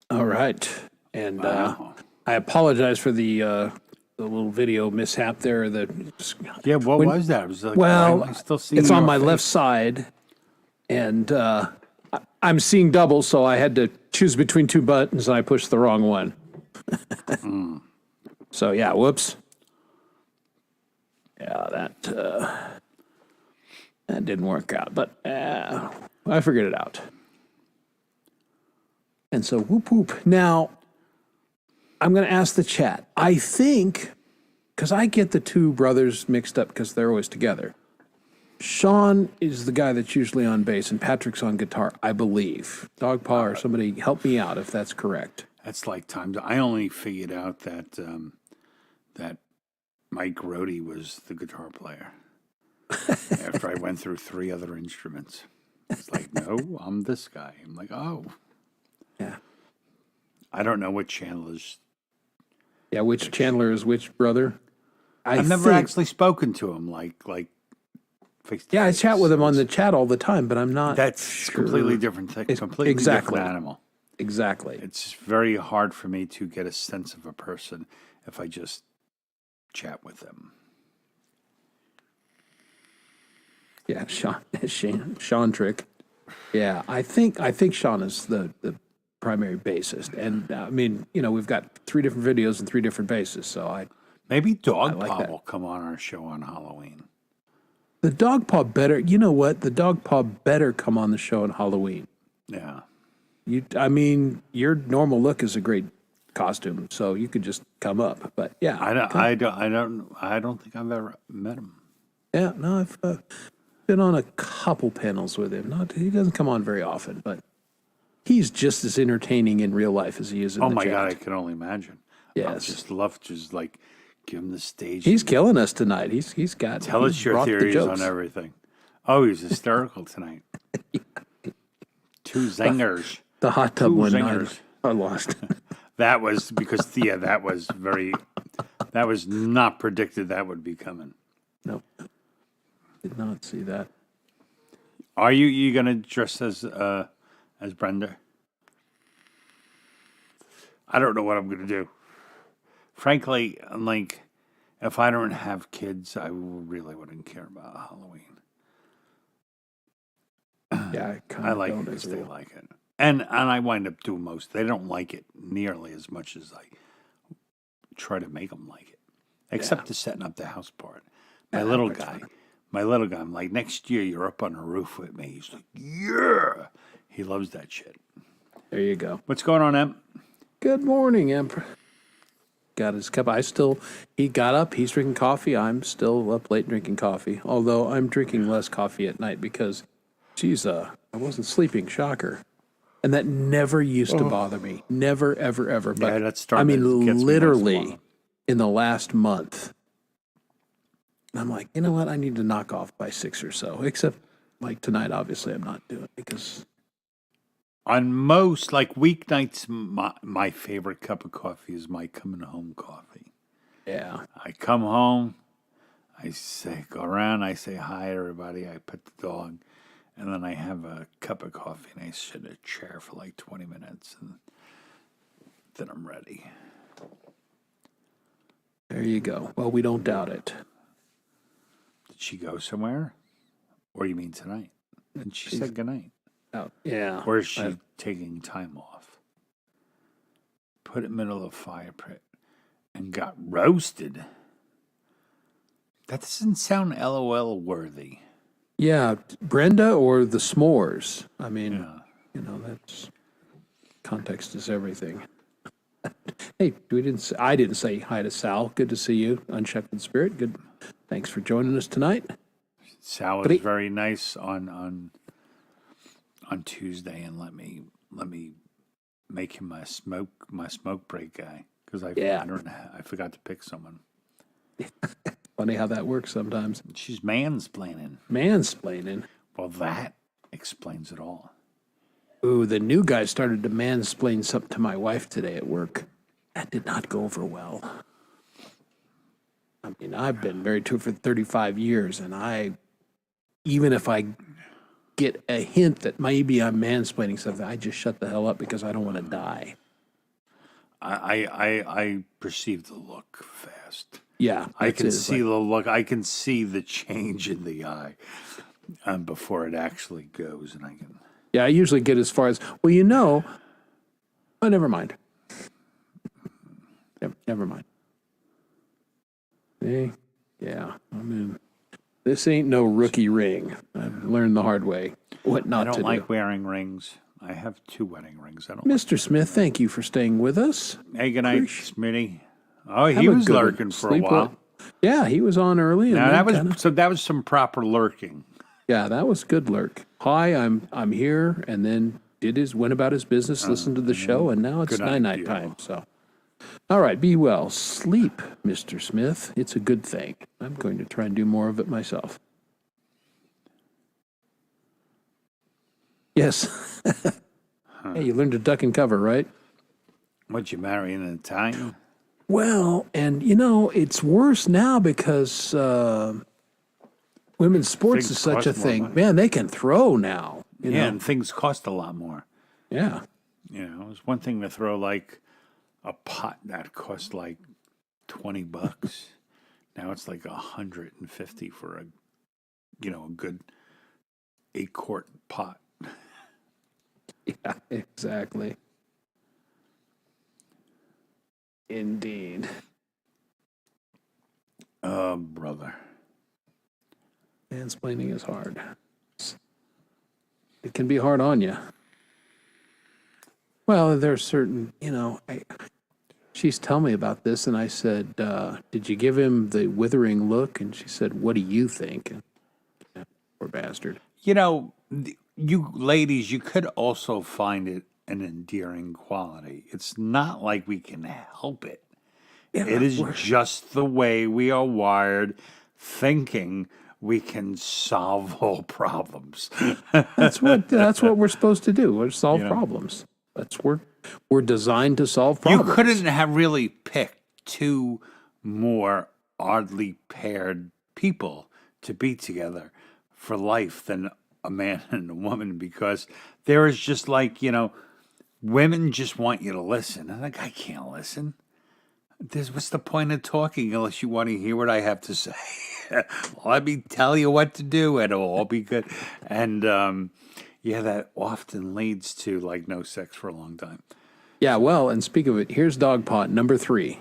All right. And Wow. I apologize for the little video mishap there. Yeah, what was that? It was like, Well, why am I still seeing it's on your my face? left side, and I'm seeing double, so I had to choose between two buttons, and I pushed the wrong one. So, yeah, whoops. Yeah, that didn't work out, but I figured it out. And so whoop whoop. Now, I'm going to ask the chat. I think, because I get the two brothers mixed up because they're always together. Sean is the guy that's usually on bass, and Patrick's on guitar, I believe. Dogpaw or somebody help me out if that's correct. That's like time. I only figured out that that Mike Rohde was the guitar player after I went through 3 other instruments. It's like, no, I'm this guy. I'm like, oh. Yeah. I don't know what Chandler's. Yeah, which Chandler is which brother? I've never actually spoken to him like face to Yeah, I face. chat with him on the chat all the time, but I'm not. That's sure. completely different thing. It's- Completely exactly. different animal. Exactly. It's very hard for me to get a sense of a person if I just chat with them. Yeah, Sean Trick. Yeah, I think Sean is the primary bassist, and I mean, we've got 3 different videos and 3 different basses, so Maybe Dog like Paw that. will come on our show on Halloween. the Dogpaw better. You know what? The Dogpaw better come on the show on Halloween. Yeah. I mean, your normal look is a great costume, so you could just come up. But yeah, I don't think I've ever met him. yeah, no, I've been on a couple panels with him. He doesn't come on very often, but he's just as entertaining in real life as he is in Oh the my chat. God, I can only imagine. I would Yes. just love to just like give him the stage. He's killing us tonight. He's got. Tell he's us your brought the theories jokes. on everything. Oh, he was hysterical tonight. 2 zingers. The hot tub 2 one. zingers. I lost. That was because Thea. That was not predicted. That would be coming. Nope. Did not see that. Are you gonna dress as Brenda? I don't know what I'm gonna do. Frankly, I'm like, if I don't have kids, I really wouldn't care about Halloween. Yeah, I kind I of like don't it as because they well. like it, and I wind up doing most. They don't like it nearly as much as I try to make them like it, except the setting up the house part. My little guy, I'm like, next year you're up on the roof with me. He's like, yeah, he loves that shit. There you go. What's going on, Em? Good morning, Emperor. Got his cup. He got up. He's drinking coffee. I'm still up late drinking coffee. Although I'm drinking less coffee at night because, I wasn't sleeping. Shocker. And that never used to bother me. Never, ever, ever. But Yeah, that's I starting mean, to get me once in a literally while. in the last month, I'm like, you know what? I need to knock off by 6 or so. Except like tonight, obviously, I'm not doing it because On most like weeknights, my favorite cup of coffee is my coming home coffee. yeah, I come home, go around, I say hi to everybody, I pet the dog, and then I have a cup of coffee and I sit in a chair for like 20 minutes and then I'm ready. there you go. Well, we don't doubt it. Did she go somewhere? Or you mean tonight? And she said goodnight. Oh, yeah. Or is she taking time off? Put it in the middle of a fire pit and got roasted. That doesn't sound LOL worthy. Yeah, Brenda or the s'mores. I mean, Yeah. that's context is everything. Hey, I didn't say hi to Sal. Good to see you, Unshackled Spirit. Good. Thanks for joining us tonight. Sal was very nice on Tuesday and let me make him my smoke break guy because I forgot to pick someone. Funny how that works sometimes. She's mansplaining. Mansplaining. Well, that explains it all. Ooh, the new guy started to mansplain something to my wife today at work. That did not go over well. I mean, I've been married to her for 35 years, and even if I get a hint that maybe I'm mansplaining something, I just shut the hell up because I don't want to die. I perceive the look fast. Yeah, I can it's see like- the look. I can see the change in the eye before it actually goes, and I can. Yeah, I usually get as far as, well, oh, never mind. Never mind. Hey, Yeah, I mean, this ain't no rookie ring. I've learned the hard way what I not don't to like do. wearing rings. I have 2 wedding rings. I don't. Mr. Smith, thank you for staying with us. Hey, good night, Smitty. Oh, he Have a was good one. lurking for a Sleep while. well. Yeah, he was on early. And Now then that was kinda- that was some proper lurking. yeah, that was good lurk. Hi, I'm here, and then went about his business, listened to the show, and now it's good night, night dear. time. So, all right, be well, sleep, Mr. Smith. It's a good thing. I'm going to try and do more of it myself. Yes. Hey, you learned to duck and cover, right? Would you marry an Italian? Well, and it's worse now because women's sports Things is such a cost more thing. money. Man, they can throw now. You Yeah, know? and things cost a lot more. Yeah. It's one thing to throw like a pot that cost like $20. Now it's like $150 for a good 8-quart pot. Yeah, exactly. Indeed. Oh, brother. Mansplaining is hard. It can be hard on you. Well, there's certain, she's telling me about this, and I said, did you give him the withering look? And she said, what do you think? And, poor bastard. You ladies, you could also find it an endearing quality. It's not like we can help it. It is just the way we are wired, thinking we can solve all problems. That's what we're supposed to do. We're solve problems. We're designed to solve You problems. couldn't have really picked 2 more oddly paired people to be together for life than a man and a woman, because there is just like, women just want you to listen. I'm like, I can't listen. What's the point of talking unless you want to hear what I have to say? Let me tell you what to do, and it'll all be good. And that often leads to like no sex for a long time. Yeah, well, and speak of it, here's dog pot number 3.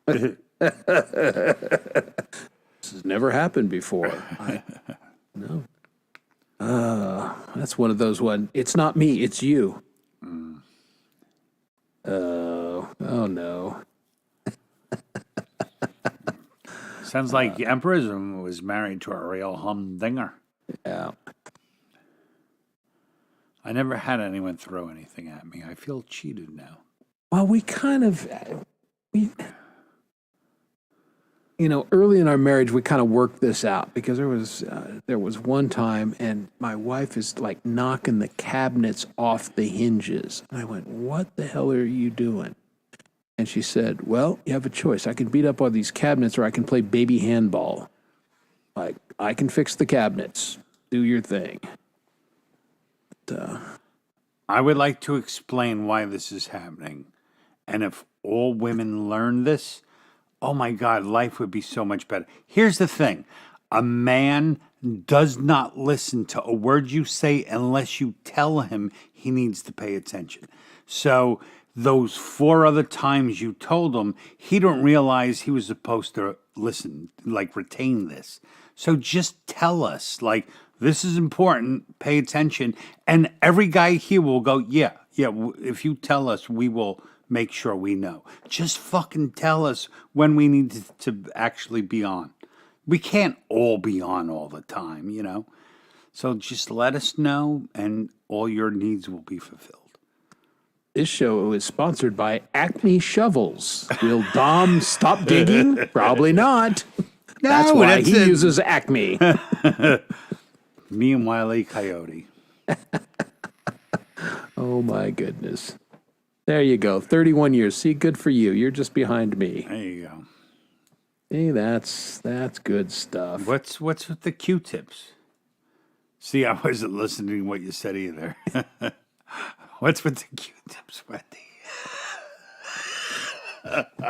This has never happened before. No. That's one of those it's not me, it's you. Oh no. Sounds like Emperor was married to a real humdinger. Yeah. I never had anyone throw anything at me. I feel cheated now. Well, we early in our marriage, we kind of worked this out because there was one time, and my wife is like knocking the cabinets off the hinges. And I went, "What the hell are you doing?" And she said, "Well, you have a choice. I can beat up all these cabinets, or I can play baby handball. Like, I can fix the cabinets. Do your thing." I would like to explain why this is happening. And if all women learn this, oh my God, life would be so much better. Here's the thing. A man does not listen to a word you say unless you tell him he needs to pay attention. So those 4 other times you told him, he don't realize he was supposed to listen, like retain this. So just tell us, like, this is important, pay attention. And every guy here will go, yeah, if you tell us, we will make sure we know. Just fucking tell us when we need to actually be on. We can't all be on all the time, So just let us know, and all your needs will be fulfilled. This show is sponsored by Acme Shovels. Will Dom stop digging? Probably not. That's why he uses Acme. Me and Wile E. Coyote. Oh my goodness. There you go. 31 years. See, good for you. You're just behind me. There you go. Hey, that's good stuff. What's with the Q-tips? See, I wasn't listening to what you said either. What's with the Q-tips, Wendy?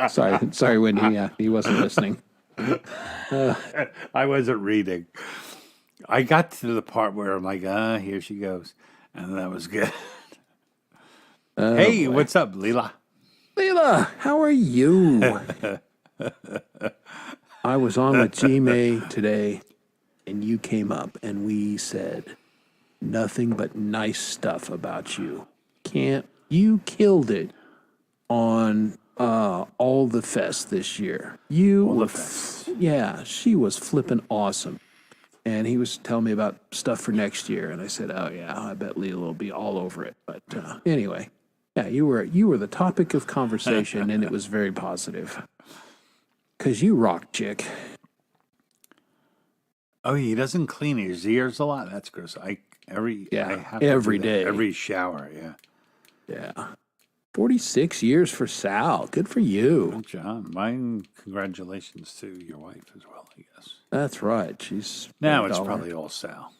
Sorry, Wendy. Yeah, he wasn't listening. I wasn't reading. I got to the part where I'm like, here she goes. And that was good. Hey, boy. what's up, Leela? Leela, how are you? I was on with G May today, and you came up, and we said nothing but nice stuff about you. You killed it on all the fest this year. Yeah, she was flipping awesome. And he was telling me about stuff for next year, and I said, "Oh yeah, I bet Leela will be all over it." But anyway, yeah, you were the topic of conversation, and it was very positive. 'Cause you rock, chick. Oh, he doesn't clean his ears a lot. That's gross. I have to do every that day. every shower. Yeah. Yeah. 46 years for Sal. Good for you. Good job. Mine. Congratulations to your wife as well. I guess. That's right. She's Now $1. it's probably all Sal.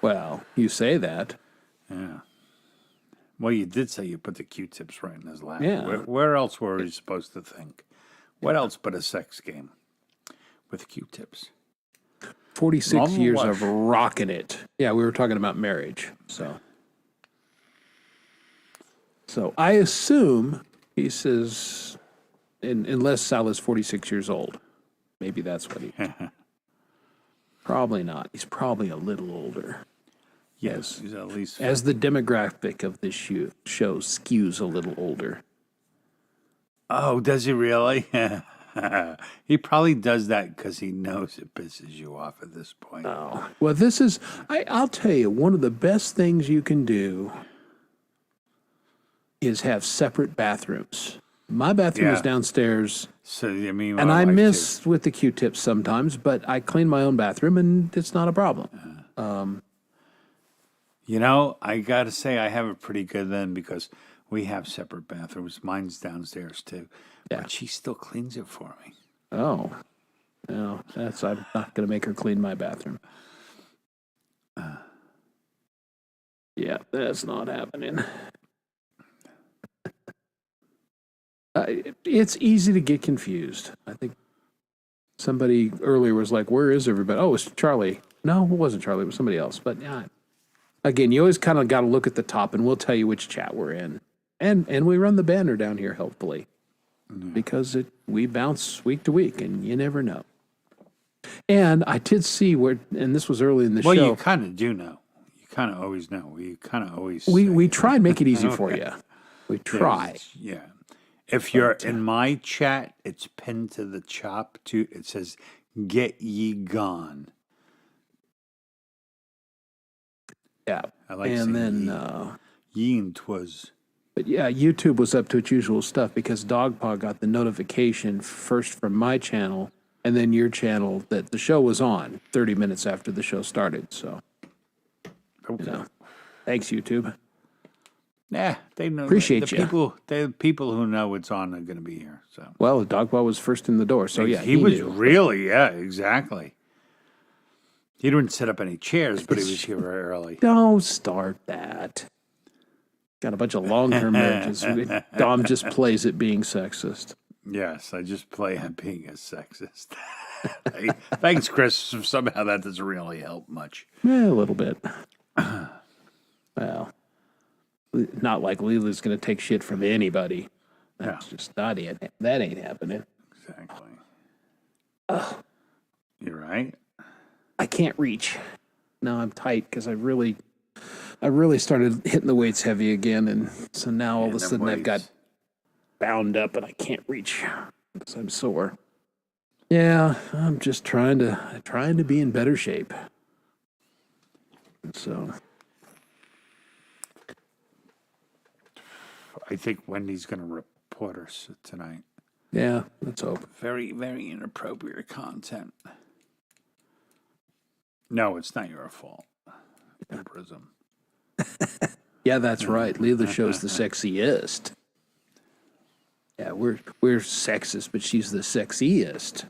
Well, you say that. Yeah. Well, you did say you put the Q-tips right in his lap. Yeah. Where else were we supposed to think? What else but a sex game with Q-tips? 46 Normal years life. of rocking it. Yeah, we were talking about marriage. So I assume he says, unless Sal is 46 years old, maybe that's what he. Probably not. He's probably a little older. Yes, he's at least. As the demographic of this show skews a little older. Oh, does he really? He probably does that because he knows it pisses you off at this point. Oh, well, this is, I'll tell you, one of the best things you can do is have separate bathrooms. My bathroom is Yeah. downstairs, So I mean, and my I wife, miss with the Q-tips sometimes, but I clean my own bathroom, and it's not a problem. You know, I got to say, I have it pretty good then because we have separate bathrooms. Mine's downstairs too. Yeah. But she still cleans it for me. Oh, no, I'm not going to make her clean my bathroom. Yeah, that's not happening. It's easy to get confused. I think somebody earlier was like, "Where is everybody?" Oh, it's Charlie. No, it wasn't Charlie. It was somebody else. But yeah, again, you always kind of got to look at the top, and we'll tell you which chat we're in, and we run the banner down here helpfully because we bounce week to week, and you never know. And I did see and this was early in the Well, show. you kind of do know. You kind of always know. You kind of always. We try and make it easy for you. We try. Yeah. If you're in my chat, it's pinned to the top. It says, "Get ye gone." Yeah. I like And saying then, ye and 'twas. but yeah, YouTube was up to its usual stuff because Dogpaw got the notification first from my channel and then your channel that the show was on 30 minutes after the show started. So, Okay. thanks, YouTube. Yeah, they know. Appreciate the ya. people. The people who know it's on are going to be here. So Well, Dogpaw was first in the door. So, yeah, he was knew. really exactly. He didn't set up any chairs, but he was here very early. Don't start that. Got a bunch of long-term marriages. Dom just plays at being sexist. Yes, I just play on being a sexist. Hey, thanks, Chris. Somehow that doesn't really help much. A little bit. Well, not like Leela's going to take shit from anybody. That's just not it. That ain't happening. Exactly. You're right. I can't reach. No, I'm tight because I really started hitting the weights heavy again, and so now all of a And them sudden I've got weights. bound up and I can't reach because I'm sore. Yeah, I'm just trying to be in better shape. So I think Wendy's going to report us tonight. yeah, let's hope. Very, very inappropriate content. No, it's not your fault. Prism. Yeah, that's right. Leela show's the sexiest. Yeah, we're sexist, but she's the sexiest.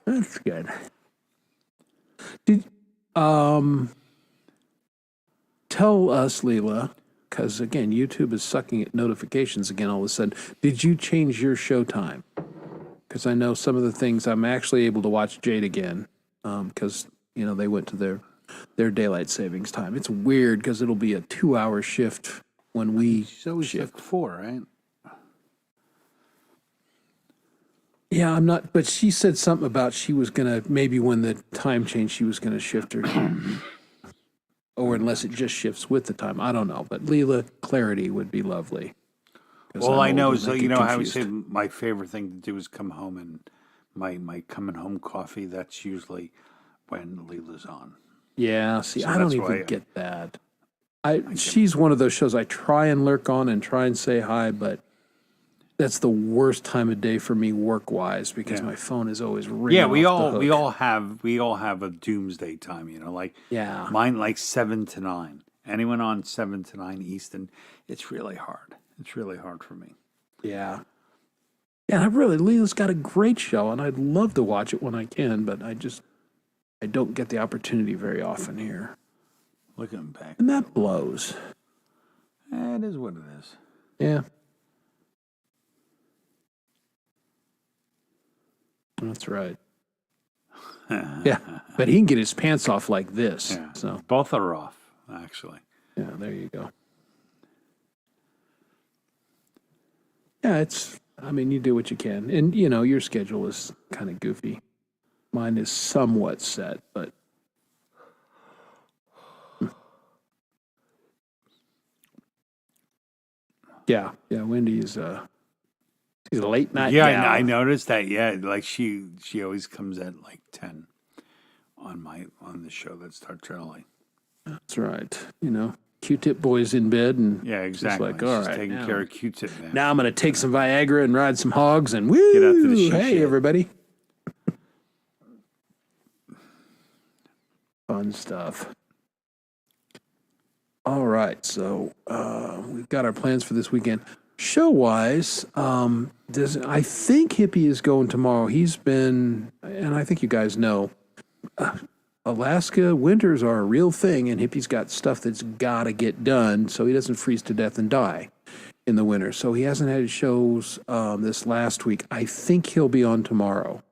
That's good. Did tell us, Leela, because again, YouTube is sucking at notifications again all of a sudden. Did you change your show time? Because I know some of the things I'm actually able to watch Jade again, because they went to their their daylight savings time. It's weird because it'll be a 2-hour shift when we She's always shift. like 4, right? Yeah, I'm not, but she said something about she was gonna, maybe when the time changed, she was gonna shift her. Or unless it just shifts with the time. I don't know, but Leela, clarity would be lovely. 'Cause All I'm I know old is, and I you get know, I would say confused. my favorite thing to do is come home and my coming home coffee. That's usually when Leela's on. Yeah, see, So I don't that's why even get that. She's one of those shows I try and lurk on and try and say hi, but that's the worst time of day for me work-wise because Yeah. my phone is always ringing Yeah, we off the all hook. we all have a doomsday time. Like Yeah. mine, like 7 to 9. Anyone on 7 to 9 Eastern, it's really hard. It's really hard for me. Yeah. Yeah, Leela's got a great show, and I'd love to watch it when I can, but I don't get the opportunity very often here. Looking back, And that blows. it is what it is. Yeah. That's right. Yeah, but he can get his pants off like this. Yeah. So, Both are off, actually. yeah, there you go. Yeah, you do what you can. And, your schedule is kind of goofy. Mine is somewhat set, but. Yeah, Wendy's she's a late night Yeah, gal. I noticed that. Yeah, like she always comes at like 10 on the show that starts early. That's right. Q-Tip boy's in bed and Yeah, just exactly. like, all She's right, taking now, care of Q-Tip now. now I'm going to take some Viagra and ride some hogs and woo! Get out to the she Hey, shed. everybody. Fun stuff. All right, so we've got our plans for this weekend. Show-wise, I think Hippie is going tomorrow. He's been, and I think you guys know, Alaska winters are a real thing, and Hippie's got stuff that's got to get done so he doesn't freeze to death and die in the winter. So he hasn't had shows this last week. I think he'll be on tomorrow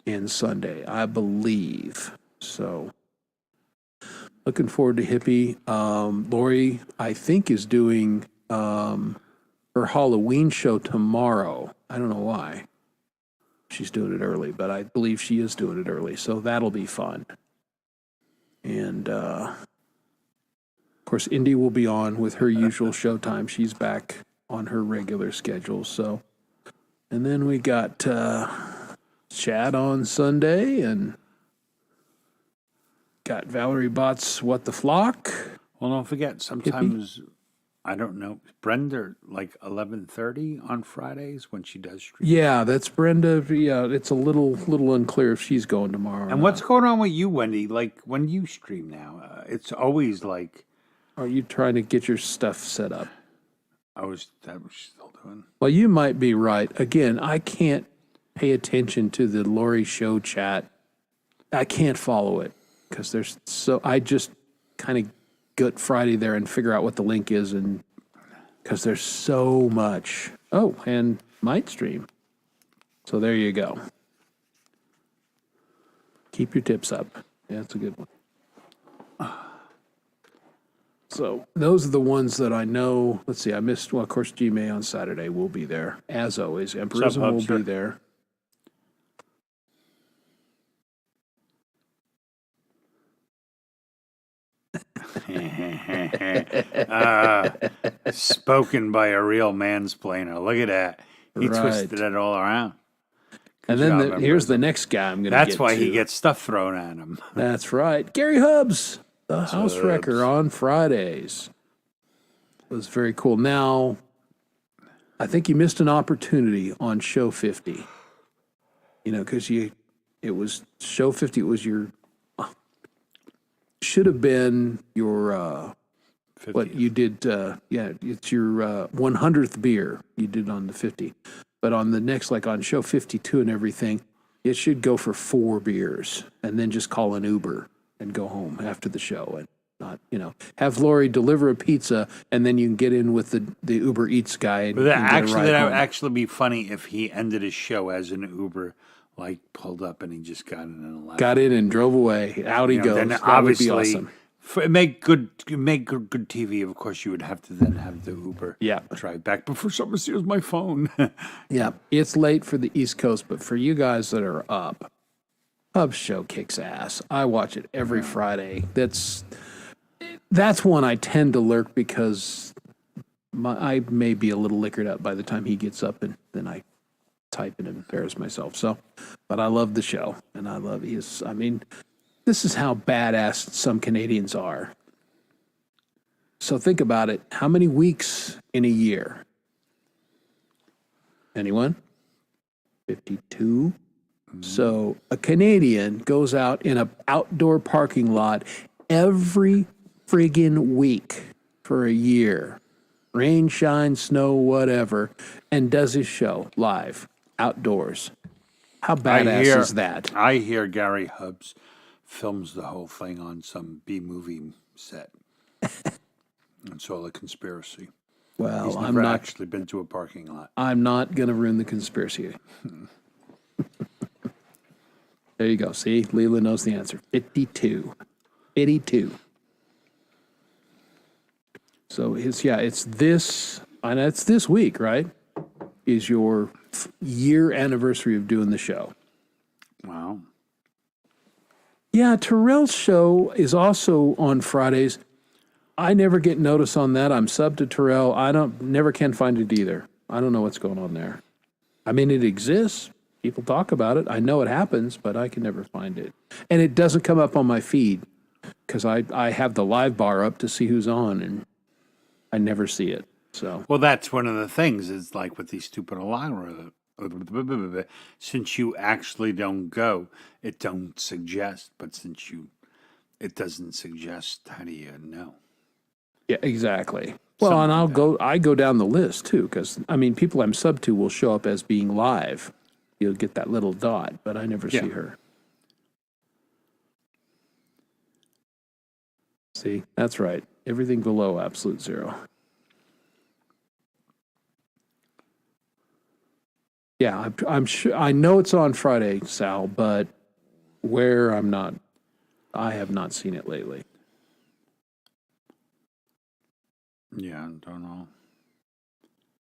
and Sunday, I believe. So looking forward to Hippie. Lori, I think, is doing her Halloween show tomorrow. I don't know why she's doing it early, but I believe she is doing it early. So that'll be fun. And, of course, Indy will be on with her usual showtime. She's back on her regular schedule. So, and then we got Chad on Sunday and got Valerie Bott's What the Flock. Well, don't forget, sometimes, I don't know, Brenda, like 11:30 on Fridays when she does stream. Yeah, that's Brenda. Yeah, it's a little unclear if she's going tomorrow. or And what's going on with you, Wendy? Like, when you stream now, it's always like, not. Are you trying to get your stuff set up? that was still doing. Well, you might be right. Again, I can't pay attention to the Lori show chat. I can't follow it because I just kind of gut Friday there and figure out what the link is, and because there's so much. Oh, and might stream. So there you go. Keep your tips up. Yeah, that's a good one. So those are the ones that I know. Let's see, I missed, well, of course, G-May on Saturday will be there, as always. Emperism will Hubster? be there. Spoken by a real mansplainer. Look at that. He Right. twisted it all around. And then job, here's the Emperism. next guy I'm going to That's get why he to. gets stuff thrown at him. That's right. Gary Hubbs, the house wrecker on Fridays. It was very cool. Now, I think you missed an opportunity on Show 50. Because it was Show 50, it was should have been your, what you did, it's your 100th beer you did on the 50. But on the next, like on Show 52 and everything, it should go for 4 beers and then just call an Uber and go home after the show and not, have Lori deliver a pizza and then you can get in with the Uber Eats guy. And, But and get a ride that home. would actually be funny if he ended his show as an Uber, like pulled up and he just got in and left. Got in and drove away. Out he You know, goes. then That obviously, would be awesome. make good TV. Of course, you would have to then have the Uber Yeah. drive back. But for some reason, here's my phone. Yeah, it's late for the East Coast, but for you guys that are up, Hub's show kicks ass. I watch it every Friday. That's one I tend to lurk because I may be a little liquored up by the time he gets up, and then I type and embarrass myself. So, but I love the show, and I love his. I mean, this is how badass some Canadians are. So think about it. How many weeks in a year? Anyone? 52. So a Canadian goes out in an outdoor parking lot every friggin' week for a year, rain, shine, snow, whatever, and does his show live outdoors. How badass is that? I hear Gary Hubs films the whole thing on some B-movie set. It's all a conspiracy. Well, He's never actually been to a parking lot. I'm not going to ruin the conspiracy. There you go. See, Leela knows the answer. 52. 52. So it's this, and it's this week, right? Is your year anniversary of doing the show. Wow. Yeah, Terrell's show is also on Fridays. I never get notice on that. I'm sub to Terrell. Never can find it either. I don't know what's going on there. I mean, it exists. People talk about it. I know it happens, but I can never find it. And it doesn't come up on my feed because I have the live bar up to see who's on, and I never see it. So Well, that's one of the things is like with these stupid algorithms. Since you actually don't go, it don't suggest. But since it doesn't suggest, how do you know? yeah, exactly. Well, and I go down the list too because I mean, people I'm sub to will show up as being live. You'll get that little dot, but I never see her. See, that's right. Everything below absolute zero. Yeah, I'm sure. I know it's on Friday, Sal, but where I'm not, I have not seen it lately. Yeah, I don't know.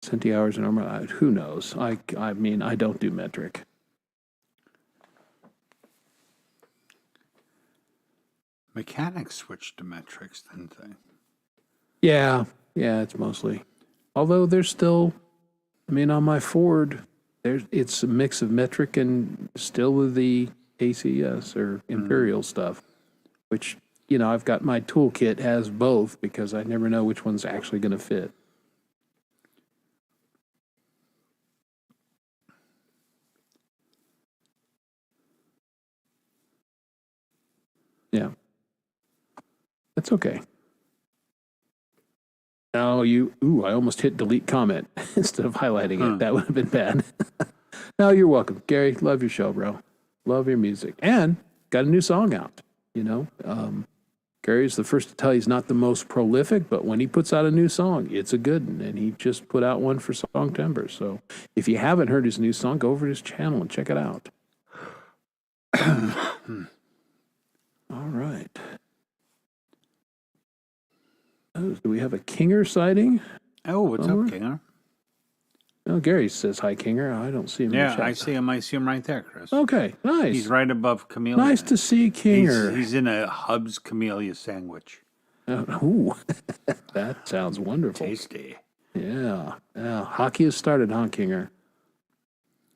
70 hours normal. Who knows? I mean, I don't do metric. Mechanics switched to metrics, didn't they? Yeah, it's mostly. Although there's still, I mean, on my Ford, it's a mix of metric and still the ACS or Imperial stuff, which, you know, I've got my toolkit has both because I never know which one's actually going to fit. Yeah. That's okay. Oh, I almost hit delete comment instead of highlighting it. That would have been bad. No, you're welcome. Gary, love your show, bro. Love your music. And got a new song out, you know. Gary's the first to tell you he's not the most prolific, but when he puts out a new song, it's a good one. And he just put out one for Songtember. So if you haven't heard his new song, go over to his channel and check it out. All right. Oh, do we have a Kinger sighting? Oh, what's Over? up, Kinger? No, Gary says hi, Kinger. I don't see him. in the Yeah, chat. I see him. I see him right there, Chris. Okay, nice. He's right above Camellia. Nice to see Kinger. He's in a Hubs Camellia sandwich. Ooh, that sounds wonderful. Tasty. Yeah. Hockey has started, huh, Kinger?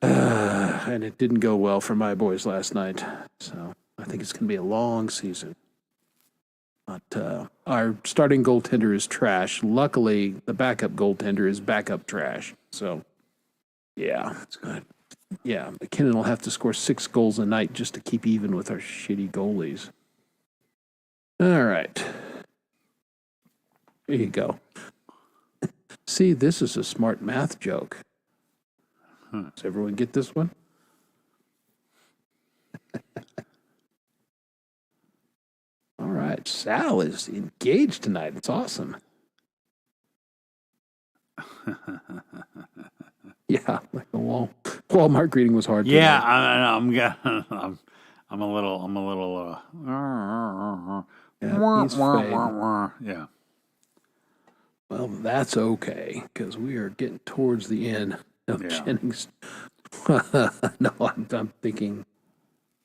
And it didn't go well for my boys last night. So I think it's going to be a long season. But our starting goaltender is trash. Luckily, the backup goaltender is backup trash. So, yeah. That's good. Yeah, McKinnon will have to score 6 goals a night just to keep even with our shitty goalies. All right. There you go. See, this is a smart math joke. Does everyone get this one? All right. Sal is engaged tonight. It's awesome. Yeah, like a Walmart greeting was hard. Yeah, today. I'm a little. Yeah, he's fading. Yeah. Well, that's okay because we are getting towards the end of Yeah. Jennings. No, I'm thinking.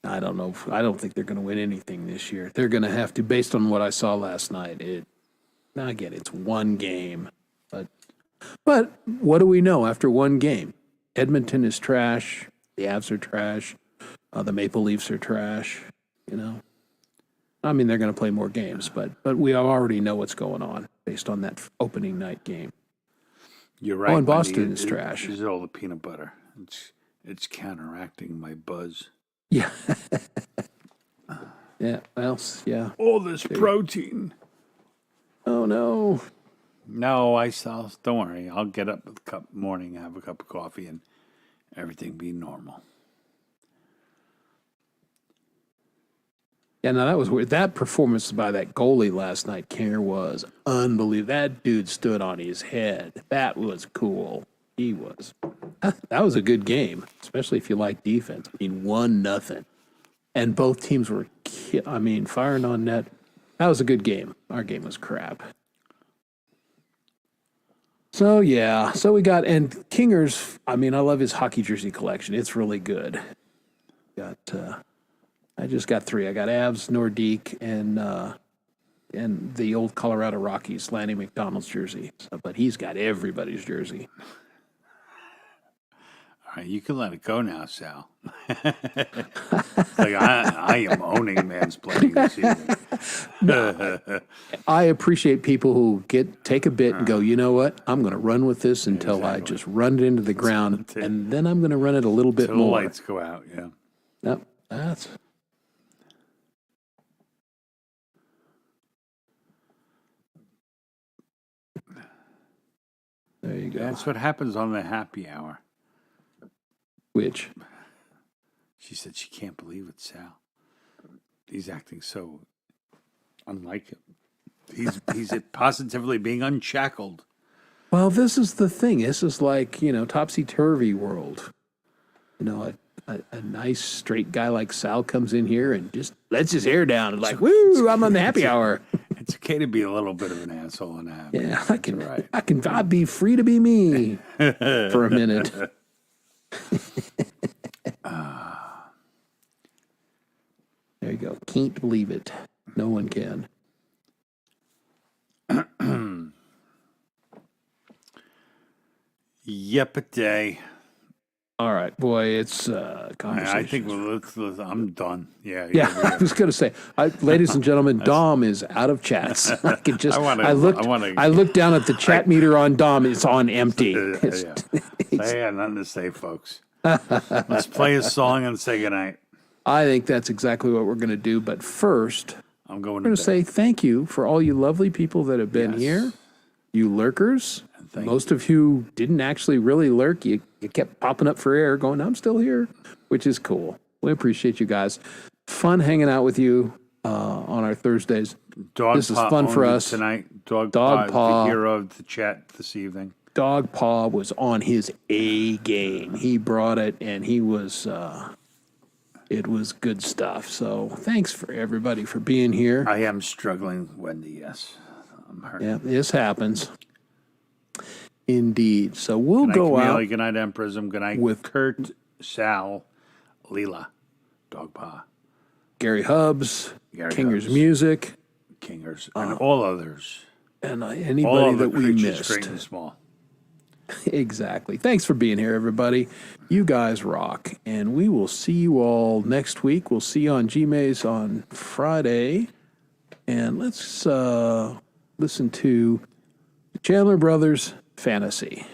I don't know. I don't think they're going to win anything this year. They're going to have to, based on what I saw last night. I get it, it's one game, but what do we know after one game? Edmonton is trash. The Avs are trash. The Maple Leafs are trash. You know, I mean, they're going to play more games, but we already know what's going on based on that opening night game. You're right. and Boston Wendy. is trash. It's all the peanut butter. It's counteracting my buzz. Yeah. Yeah. Well, yeah. All this protein. Oh no. No, don't worry. I'll get up with morning, have a cup of coffee, and everything be normal. Yeah, no, that was weird. That performance by that goalie last night, Kinger, was unbelievable. That dude stood on his head. That was cool. He was. That was a good game, especially if you like defense. I mean, 1-0. And both teams were, firing on net. That was a good game. Our game was crap. So, yeah. So we got, and Kinger's, I love his hockey jersey collection. It's really good. I just got 3. I got Avs, Nordique, and the old Colorado Rockies, Lanny McDonald's jersey. So, but he's got everybody's jersey. All right, you can let it go now, Sal. I am owning mansplaining this evening. I appreciate people who take a bit and go, you know what? I'm going to run with this until I just run it into the ground, and then I'm going to run it a little bit Till the more. lights go out, yeah. Yep, that's. There you go. That's what happens on the happy hour. Which? She said she can't believe it, Sal. He's acting so unlike him. He's positively being unshackled. Well, this is the thing. This is like, topsy-turvy world. A nice straight guy like Sal comes in here and just lets his hair down and like, woo, I'm on the happy hour. It's okay to be a little bit of an asshole and a happy. Yeah, I'd be free to be me for a minute. There you go. Can't believe it. No one can. Yep, a day. All right, boy, it's conversation. I think I'm done. Yeah. I was going to say, ladies and gentlemen, Dom is out of chats. I can just. I looked down at the chat meter on Dom. It's on empty. I got nothing to say, folks. Let's play a song and say goodnight. I think that's exactly what we're going to do. But first, I'm going to say thank you for all you lovely people that have been here. You lurkers. Most of you didn't actually really lurk. You kept popping up for air going, I'm still here, which is cool. We appreciate you guys. Fun hanging out with you on our Thursdays. This is fun for us. Tonight, Dog Paw, the hero of the chat this evening. Dog Paw was on his A game. He brought it, and he was, it was good stuff. So thanks for everybody for being here. I am struggling, Wendy, yes. I'm hurting. Yeah, this happens. Indeed. So we'll good night, go Camille. out. Good night, Empress. Good night, with Kurt, Sal, Leela, Dog Paw, Gary Hubbs, Kinger's Hubbs, Music, and all others. And anybody that we missed. Great and small. Exactly. Thanks for being here, everybody. You guys rock. And we will see you all next week. We'll see you on GMA's on Friday. And let's listen to Chandler Brothers Fantasy.